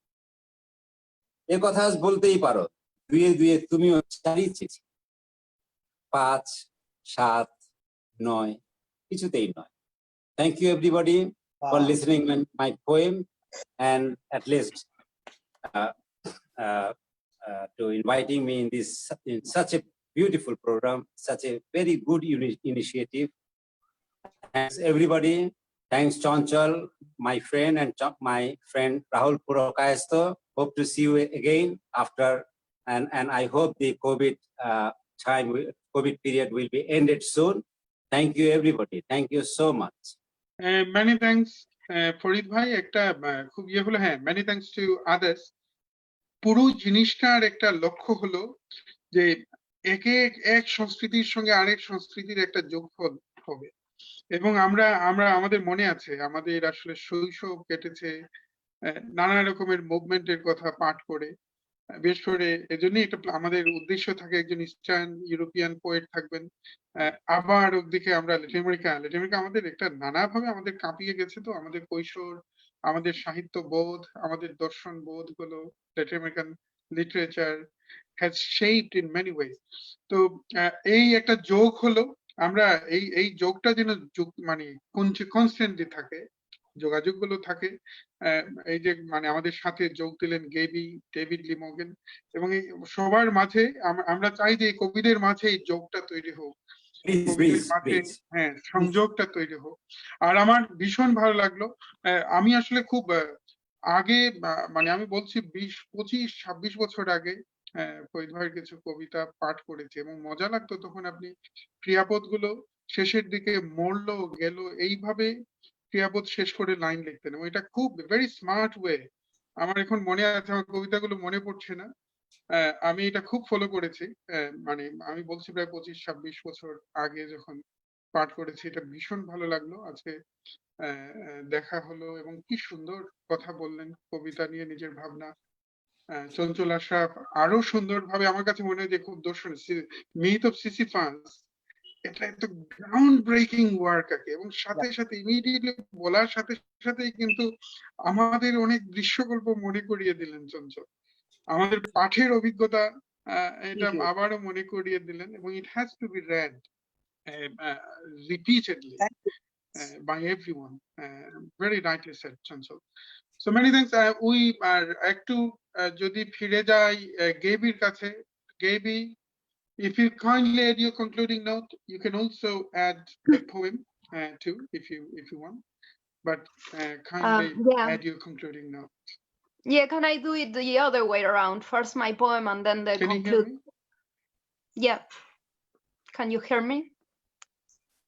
এ কথা আজ বলতেই পারো, 2 এ 2 তুমিও 4ই চেয়েছি, 5, 7, 9 কিছুতেই নয়। Thank you everybody for listening my poem, and at least to inviting me in such a beautiful program, such a very good initiative. Thanks everybody. Thanks Chanchal, my friend, and my friend Ruhul Purkayastha. Hope to see you again after, and I hope the COVID period will be ended soon. Thank you everybody. Thank you so much. Many thanks, Farid ভাই। একটা খুব হলো, many thanks to others. পুরো জিনিসটার একটা লক্ষ্য হলো যে এক সংস্কৃতির সঙ্গে আরেক সংস্কৃতির একটা যোগফল হবে। এবং আমরা আমাদের মনে আছে, আমাদের আসলে শৈশব কেটেছে নানা রকমের মুভমেন্টের কথা পাঠ করে। বিশেষ করে এজন্যই একটা আমাদের উদ্দেশ্য থাকে, একজন ইস্টার্ন ইউরোপিয়ান পোয়েট থাকবেন। আবার ওদিকে আমরা ল্যাটিন আমেরিকা আমাদের একটা নানাভাবে আমাদের কাঁপিয়ে গেছে। তো আমাদের কৈশোর, আমাদের সাহিত্য বোধ, আমাদের দর্শন বোধ গুলো Latin American literature has shaped in many ways. তো এই একটা যোগ হলো, আমরা এই যোগটা যেন মানে কনস্ট্যান্টলি থাকে, যোগাযোগগুলো থাকে। এই যে মানে আমাদের সাথে যোগ দিলেন গেবি, ডেভিড লিমোগেন, এবং এই সবার মাঝে আমরা চাই যে কবিদের মাঝে এই যোগটা তৈরি হোক, কবিদের মাঝে হ্যাঁ সংযোগটা তৈরি হোক। আর আমার ভীষণ ভালো লাগলো, আমি আসলে খুব আগে মানে আমি বলছি 20, 25, 26 বছর আগে ফরিদ ভাইয়ের কিছু কবিতা পাঠ করেছি, এবং মজা লাগতো তখন আপনি ক্রিয়াপদ গুলো শেষের দিকে মরলো গেল এইভাবে ক্রিয়াপদ শেষ করে লাইন লিখতেন, এবং এটা খুব ভেরি স্মার্ট ওয়ে। আমার এখন মনে আছে, আমার কবিতাগুলো মনে পড়ছে না, আমি এটা খুব ফলো করেছি। মানে আমি বলছি প্রায় 25-26 বছর আগে যখন পাঠ করেছি, এটা ভীষণ ভালো লাগলো। আজকে দেখা হলো, এবং কি সুন্দর কথা বললেন কবিতা নিয়ে নিজের ভাবনা। চঞ্চল আশরাফ আরো সুন্দরভাবে, আমার কাছে মনে হয় যে খুব দর্শন মিথ অফ সিসিফাস, এটা একটা গ্রাউন্ড ব্রেকিং ওয়ার্ক আগে, এবং সাথে সাথে ইমিডিয়েটলি বলার সাথে সাথেই কিন্তু আমাদের অনেক দৃশ্যকল্প মনে করিয়ে দিলেন চঞ্চল, আমাদের পাঠের অভিজ্ঞতা এটা আবারও মনে করিয়ে দিলেন, এবং it has to be read repeatedly by everyone. Very rightly said, Chancho. So many thanks. We are একটু যদি ফিরে যাই গেবির কাছে, Gaby, if you kindly add your concluding note, you can also add a poem too, if you want, but kindly add your concluding note. Yeah, can I do it the other way around? First my poem and then the conclude. Yeah. Can you hear me?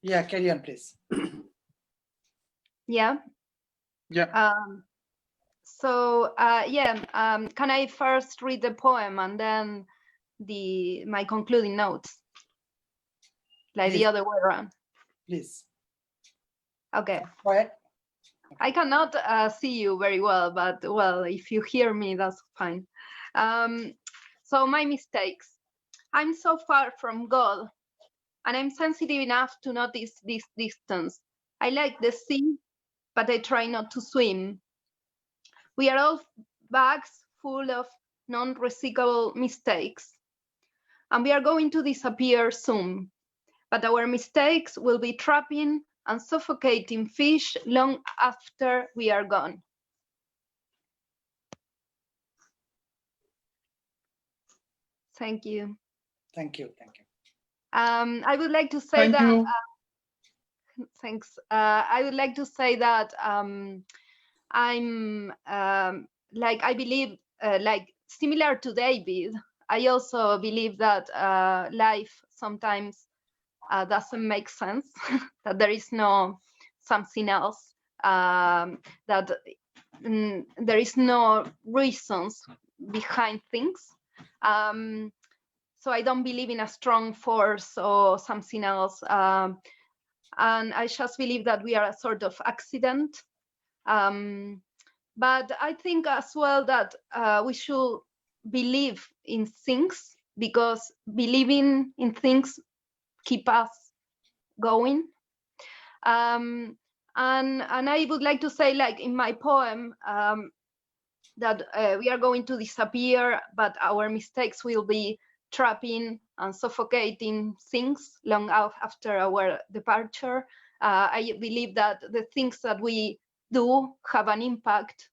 Yeah, carry on, please. Yeah. Yeah. So can I first read the poem and then my concluding notes, like Please. the other way around? Please. Okay. Go ahead. I cannot see you very well, but well, if you hear me, that's fine. So my mistakes. I'm so far from God, and I'm sensitive enough to notice this distance. I like the sea, but I try not to swim. We are all bags full of non-recyclable mistakes, and we are going to disappear soon. But our mistakes will be trapping and suffocating fish long after we are gone. Thank you. Thank you. Thank you. I would like to say thanks. I would like to say that I'm I believe like similar to David, I also believe that life sometimes doesn't make sense, that there is no something else, that there is no reasons behind things. So I don't believe in a strong force or something else. And I just believe that we are a sort of accident. But I think as well that we should believe in things, because believing in things keep us going. And I would like to say, like in my poem, that we are going to disappear, but our mistakes will be trapping and suffocating things long after our departure. I believe that the things that we do have an impact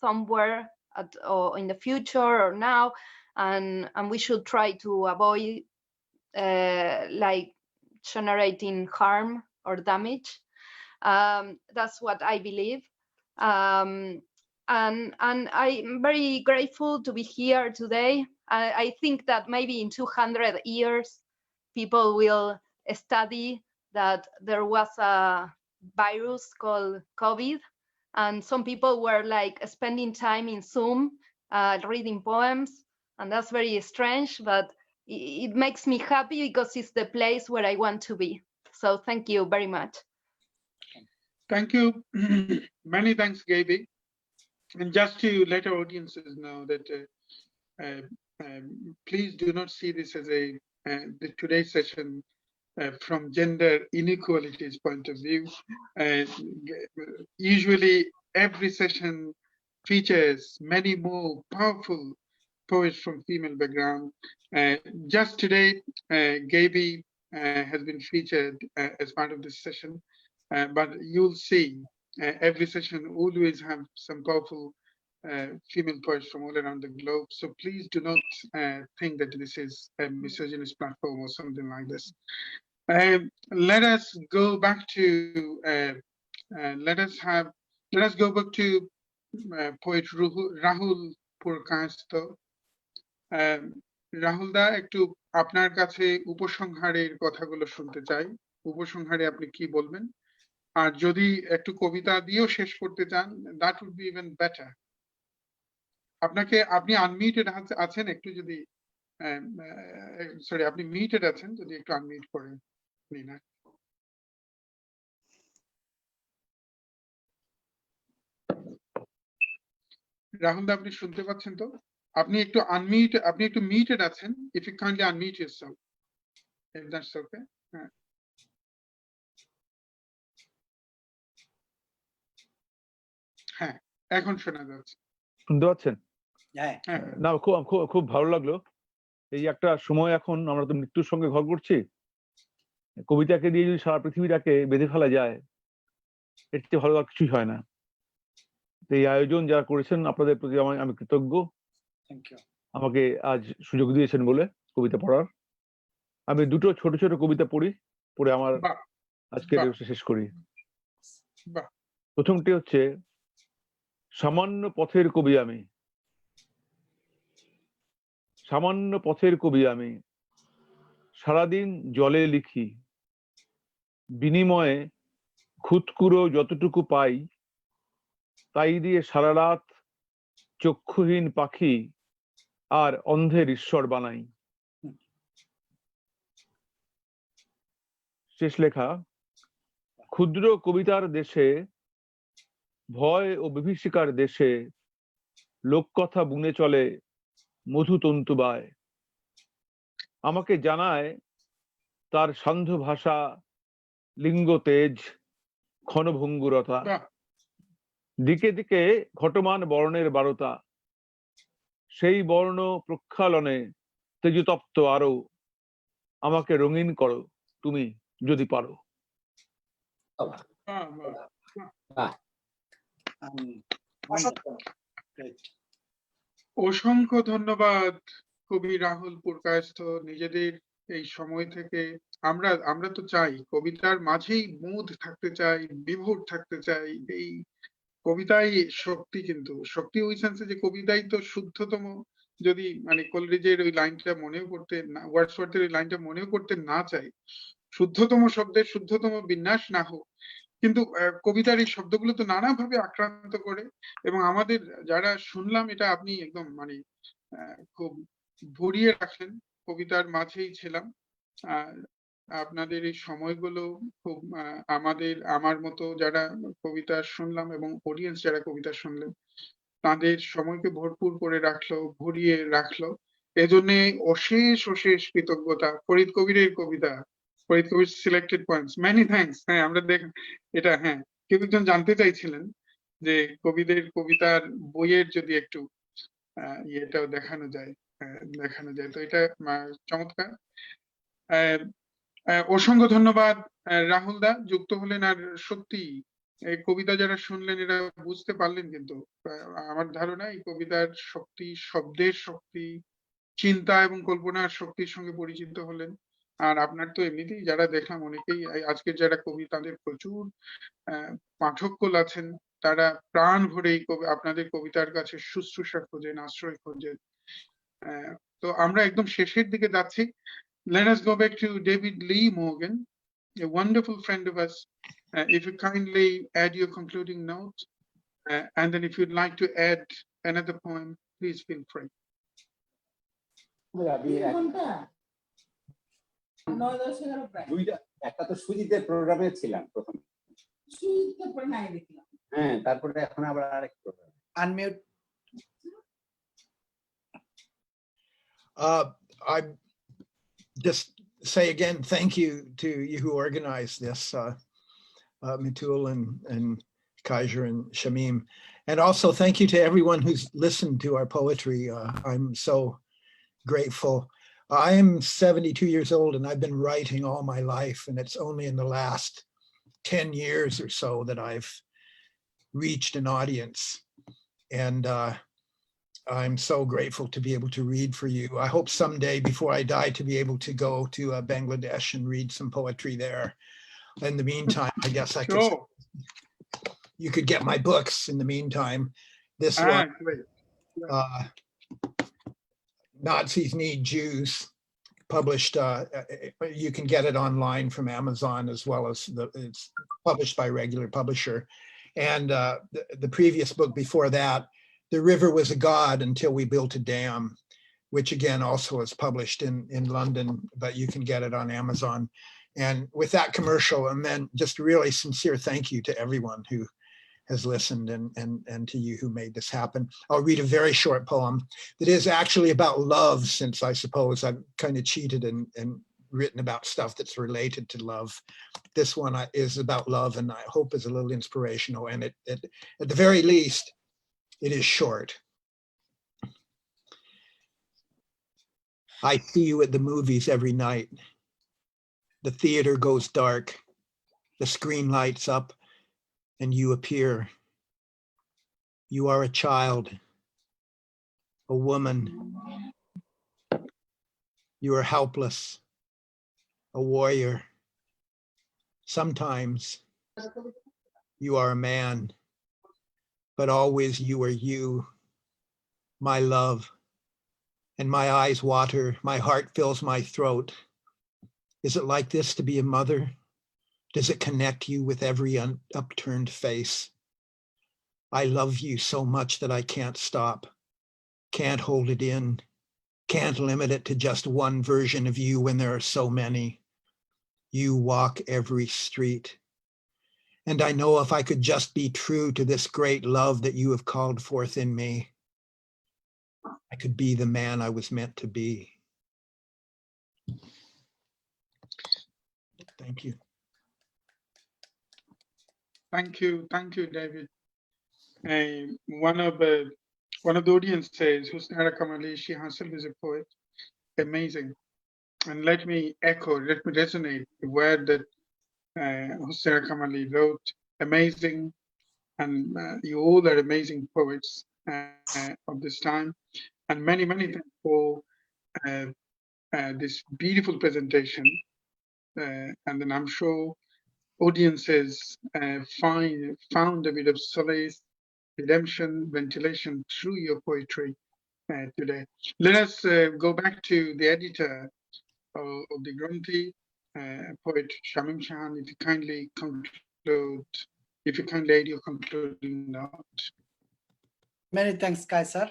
somewhere or in the future or now, and we should try to avoid like generating harm or damage. That's what I believe. And I'm very grateful to be here today. I think that maybe in 200 years, people will study that there was a virus called COVID, and some people were like spending time in Zoom, reading poems, and that's very strange, but it makes me happy because it's the place where I want to be. So thank you very much. Thank you. Many thanks, Gaby. And just to let our audiences know that please do not see this as today's session from gender inequalities point of view. Usually every session features many more powerful poets from female background. Just today, Gaby has been featured as part of this session, but you'll see every session always have some powerful female poets from all around the globe. So please do not think that this is a misogynist platform or something like this. Let us go back to let us go back to poet Ruhul Purkayastha. Rahul দা, একটু আপনার কাছে উপসংহারের কথাগুলো শুনতে চাই। উপসংহারে আপনি কি বলবেন? আর যদি একটু কবিতা দিয়েও শেষ করতে চান, that would be even better. আপনি আনমিউটেড আছেন, একটু যদি সরি, আপনি মিউটেড আছেন, যদি একটু আনমিউট করেন নিন। রাহুল দা, আপনি শুনতে পাচ্ছেন তো? আপনি একটু মিউটেড আছেন, if you kindly unmute yourself, if that's okay. হ্যাঁ, এখন শোনা যাচ্ছে। শুনতে পাচ্ছেন? হ্যাঁ। না, খুব ভালো লাগলো। এই একটা সময় এখন আমরা তো মৃত্যুর সঙ্গে ঘর করছি, কবিতাকে দিয়ে যদি সারা পৃথিবীটাকে বেঁধে ফেলা যায়, এর চেয়ে ভালো আর কিছুই হয় না। এই আয়োজন যারা করেছেন আপনাদের প্রতি আমি কৃতজ্ঞ। আমাকে আজ সুযোগ দিয়েছেন বলে কবিতা পড়ার। আমি দুটো ছোট ছোট কবিতা পড়ে আমার আজকের শেষ করি। প্রথমটি হচ্ছে, সামান্য পথের কবি আমি, সামান্য পথের কবি আমি, সারাদিন জলে লিখি, বিনিময়ে খুদকুড়ো যতটুকু পাই, তাই দিয়ে সারা রাত চক্ষুহীন পাখি আর অন্ধের ঈশ্বর বানাই। শেষ লেখা, ক্ষুদ্র কবিতার দেশে, ভয় ও বিভীষিকার দেশে, লোককথা বুনে চলে মধুতন্তুবায়। আমাকে জানায় তার সান্ধ্য ভাষা, লিঙ্গ তেজ, ক্ষণভঙ্গুরতা, দিকে দিকে ঘটমান বর্ণের বারতা, সেই বর্ণ প্রক্ষালনে তেজতপ্ত আরো, আমাকে রঙিন করো তুমি যদি পারো। অসংখ্য ধন্যবাদ কবি রাহুল পুরকায়স্থ। নিজেদের এই সময় থেকে আমরা তো চাই কবিতার মাঝেই মুদ থাকতে চাই, বিভোর থাকতে চাই। এই কবিতাই শক্তি, কিন্তু শক্তি ওই সেন্সে যে কবিতাই তো শুদ্ধতম, যদি মানে কলরিজের ওই লাইনটা মনেও করতে না, ওয়ার্ডসওয়ার্থের ওই লাইনটা মনেও করতে না চাই, শুদ্ধতম শব্দের শুদ্ধতম বিন্যাস না হোক, কিন্তু কবিতার এই শব্দগুলো তো নানাভাবে আক্রান্ত করে। এবং আমাদের যারা শুনলাম, এটা আপনি একদম মানে খুব ভরিয়ে রাখলেন, কবিতার মাঝেই ছিলাম। আপনাদের এই সময়গুলো খুব আমার মতো যারা কবিতা শুনলাম এবং অডিয়েন্স যারা কবিতা শুনলেন, তাদের সময়কে ভরপুর করে রাখলো, ভরিয়ে রাখলো। এজন্য অশেষ অশেষ কৃতজ্ঞতা। ফরিদ কবিরের কবিতা, ফরিদ কবির সিলেক্টেড পয়েন্টস, মেনি থ্যাঙ্কস। হ্যাঁ, আমরা এটা হ্যাঁ, কেউ একজন জানতে চাইছিলেন যে কবিদের কবিতার বইয়ের যদি একটু ইয়েটাও দেখানো যায়, তো এটা চমৎকার। অসংখ্য ধন্যবাদ রাহুল দা, যুক্ত হলেন। আর সত্যি এই কবিতা যারা শুনলেন এরা বুঝতে পারলেন, কিন্তু আমার ধারণা এই কবিতার শক্তি, শব্দের শক্তি, চিন্তা এবং কল্পনার শক্তির সঙ্গে পরিচিত হলেন। আর আপনার তো এমনিতেই যারা দেখলাম অনেকেই আজকের যারা কবি, তাদের প্রচুর পাঠককুল আছেন, তারা প্রাণ ভরে আপনাদের কবিতার কাছে শুশ্রূষা খোঁজেন, আশ্রয় খোঁজেন। তো আমরা একদম শেষের দিকে যাচ্ছি। Let us go back to David Lee Morgan, a wonderful friend of us. If you kindly add your concluding note, and then if you'd like to add another poem, please feel free. একটা তো সুজিতের প্রোগ্রামে ছিলাম প্রথম, হ্যাঁ, তারপরে এখন আবার আরেক programme. Unmute. I just say again, thank you to you who organized this, Mitul and Kaysher and Shamim. And also thank you to everyone who's listened to our poetry. I'm so grateful. I am 72 years old and I've been writing all my life, and it's only in the last 10 years or so that I've reached an audience. And I'm so grateful to be able to read for you. I hope someday before I die to be able to go to Bangladesh and read some poetry there. In the meantime, I guess I could, Sure. you could get my books in the meantime. This one, Great. Nazis Need Jews, published, you can get it online from Amazon, as well as it's published by a regular publisher. And the previous book before that, The River Was a God Until We Built a Dam, which again also is published in London, but you can get it on Amazon. And with that commercial, and then just really sincere thank you to everyone who has listened and to you who made this happen. I'll read a very short poem that is actually about love, since I suppose I've kind of cheated and written about stuff that's related to love. This one is about love, and I hope is a little inspirational. And at the very least, it is short. I see you at the movies every night. The theater goes dark. The screen lights up and you appear. You are a child, a woman. You are helpless, a warrior. Sometimes you are a man, but always you are you, my love. And my eyes water, my heart fills my throat. Is it like this to be a mother? Does it connect you with every upturned face? I love you so much that I can't stop, can't hold it in, can't limit it to just one version of you when there are so many. You walk every street. And I know if I could just be true to this great love that you have called forth in me, I could be the man I was meant to be. Thank you. Thank you, David. One of the audience says, Husna Kamali, she herself is a poet. Amazing. And let me resonate the word that Husna Kamali wrote. Amazing. And you all are amazing poets of this time. And many thanks for this beautiful presentation. And then I'm sure audiences found a bit of solace, redemption, ventilation through your poetry today. Let us go back to the editor of the Gronthee, poet Shamim Shahan, if you kindly add your concluding note. Many thanks, Kaysher.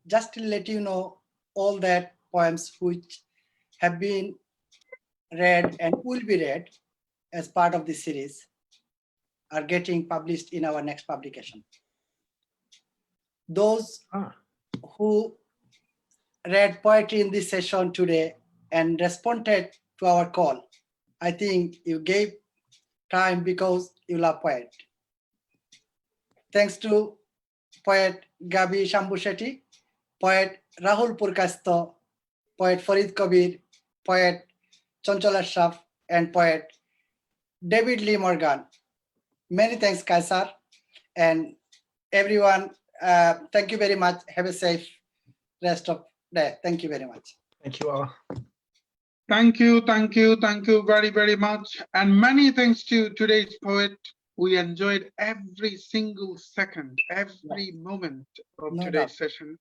Just to let you know, all that poems which have been read and will be read as part of this series are getting published in our next publication. Those who read poetry in this session today and responded to our call, I think you gave time because you love poetry. Thanks to poet Gaby Sambuccetti, poet Ruhul Purkayastha, poet Farid Kabir, poet Chancho Ashraf, and poet David Lee Morgan. Many thanks, Kaysher, and everyone. Thank you very much. Have a safe rest of the day. Thank you very much. Thank you all. Thank you very much. And many thanks to today's poet. We enjoyed every single second, every moment of today's session.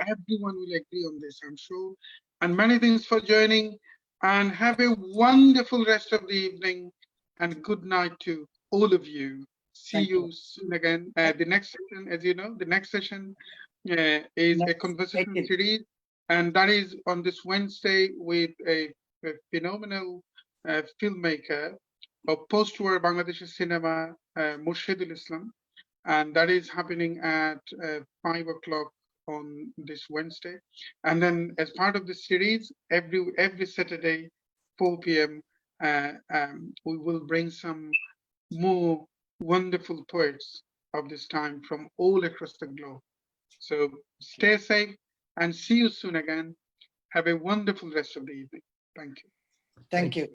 Everyone will agree on this, I'm sure. And many thanks for joining, and have a wonderful rest of the evening, and good night to all of you. See you soon again. The next session, as you know, the next session is a conversation series, and that is on this Wednesday with a phenomenal filmmaker of post-war Bangladeshi cinema, Murshidul Islam, and that is happening at 5 o'clock on this Wednesday. And then as part of the series, every Saturday, 4 p.m., we will bring some more wonderful poets of this time from all across the globe. So stay safe and see you soon again. Have a wonderful rest of the evening. Thank you. Thank you.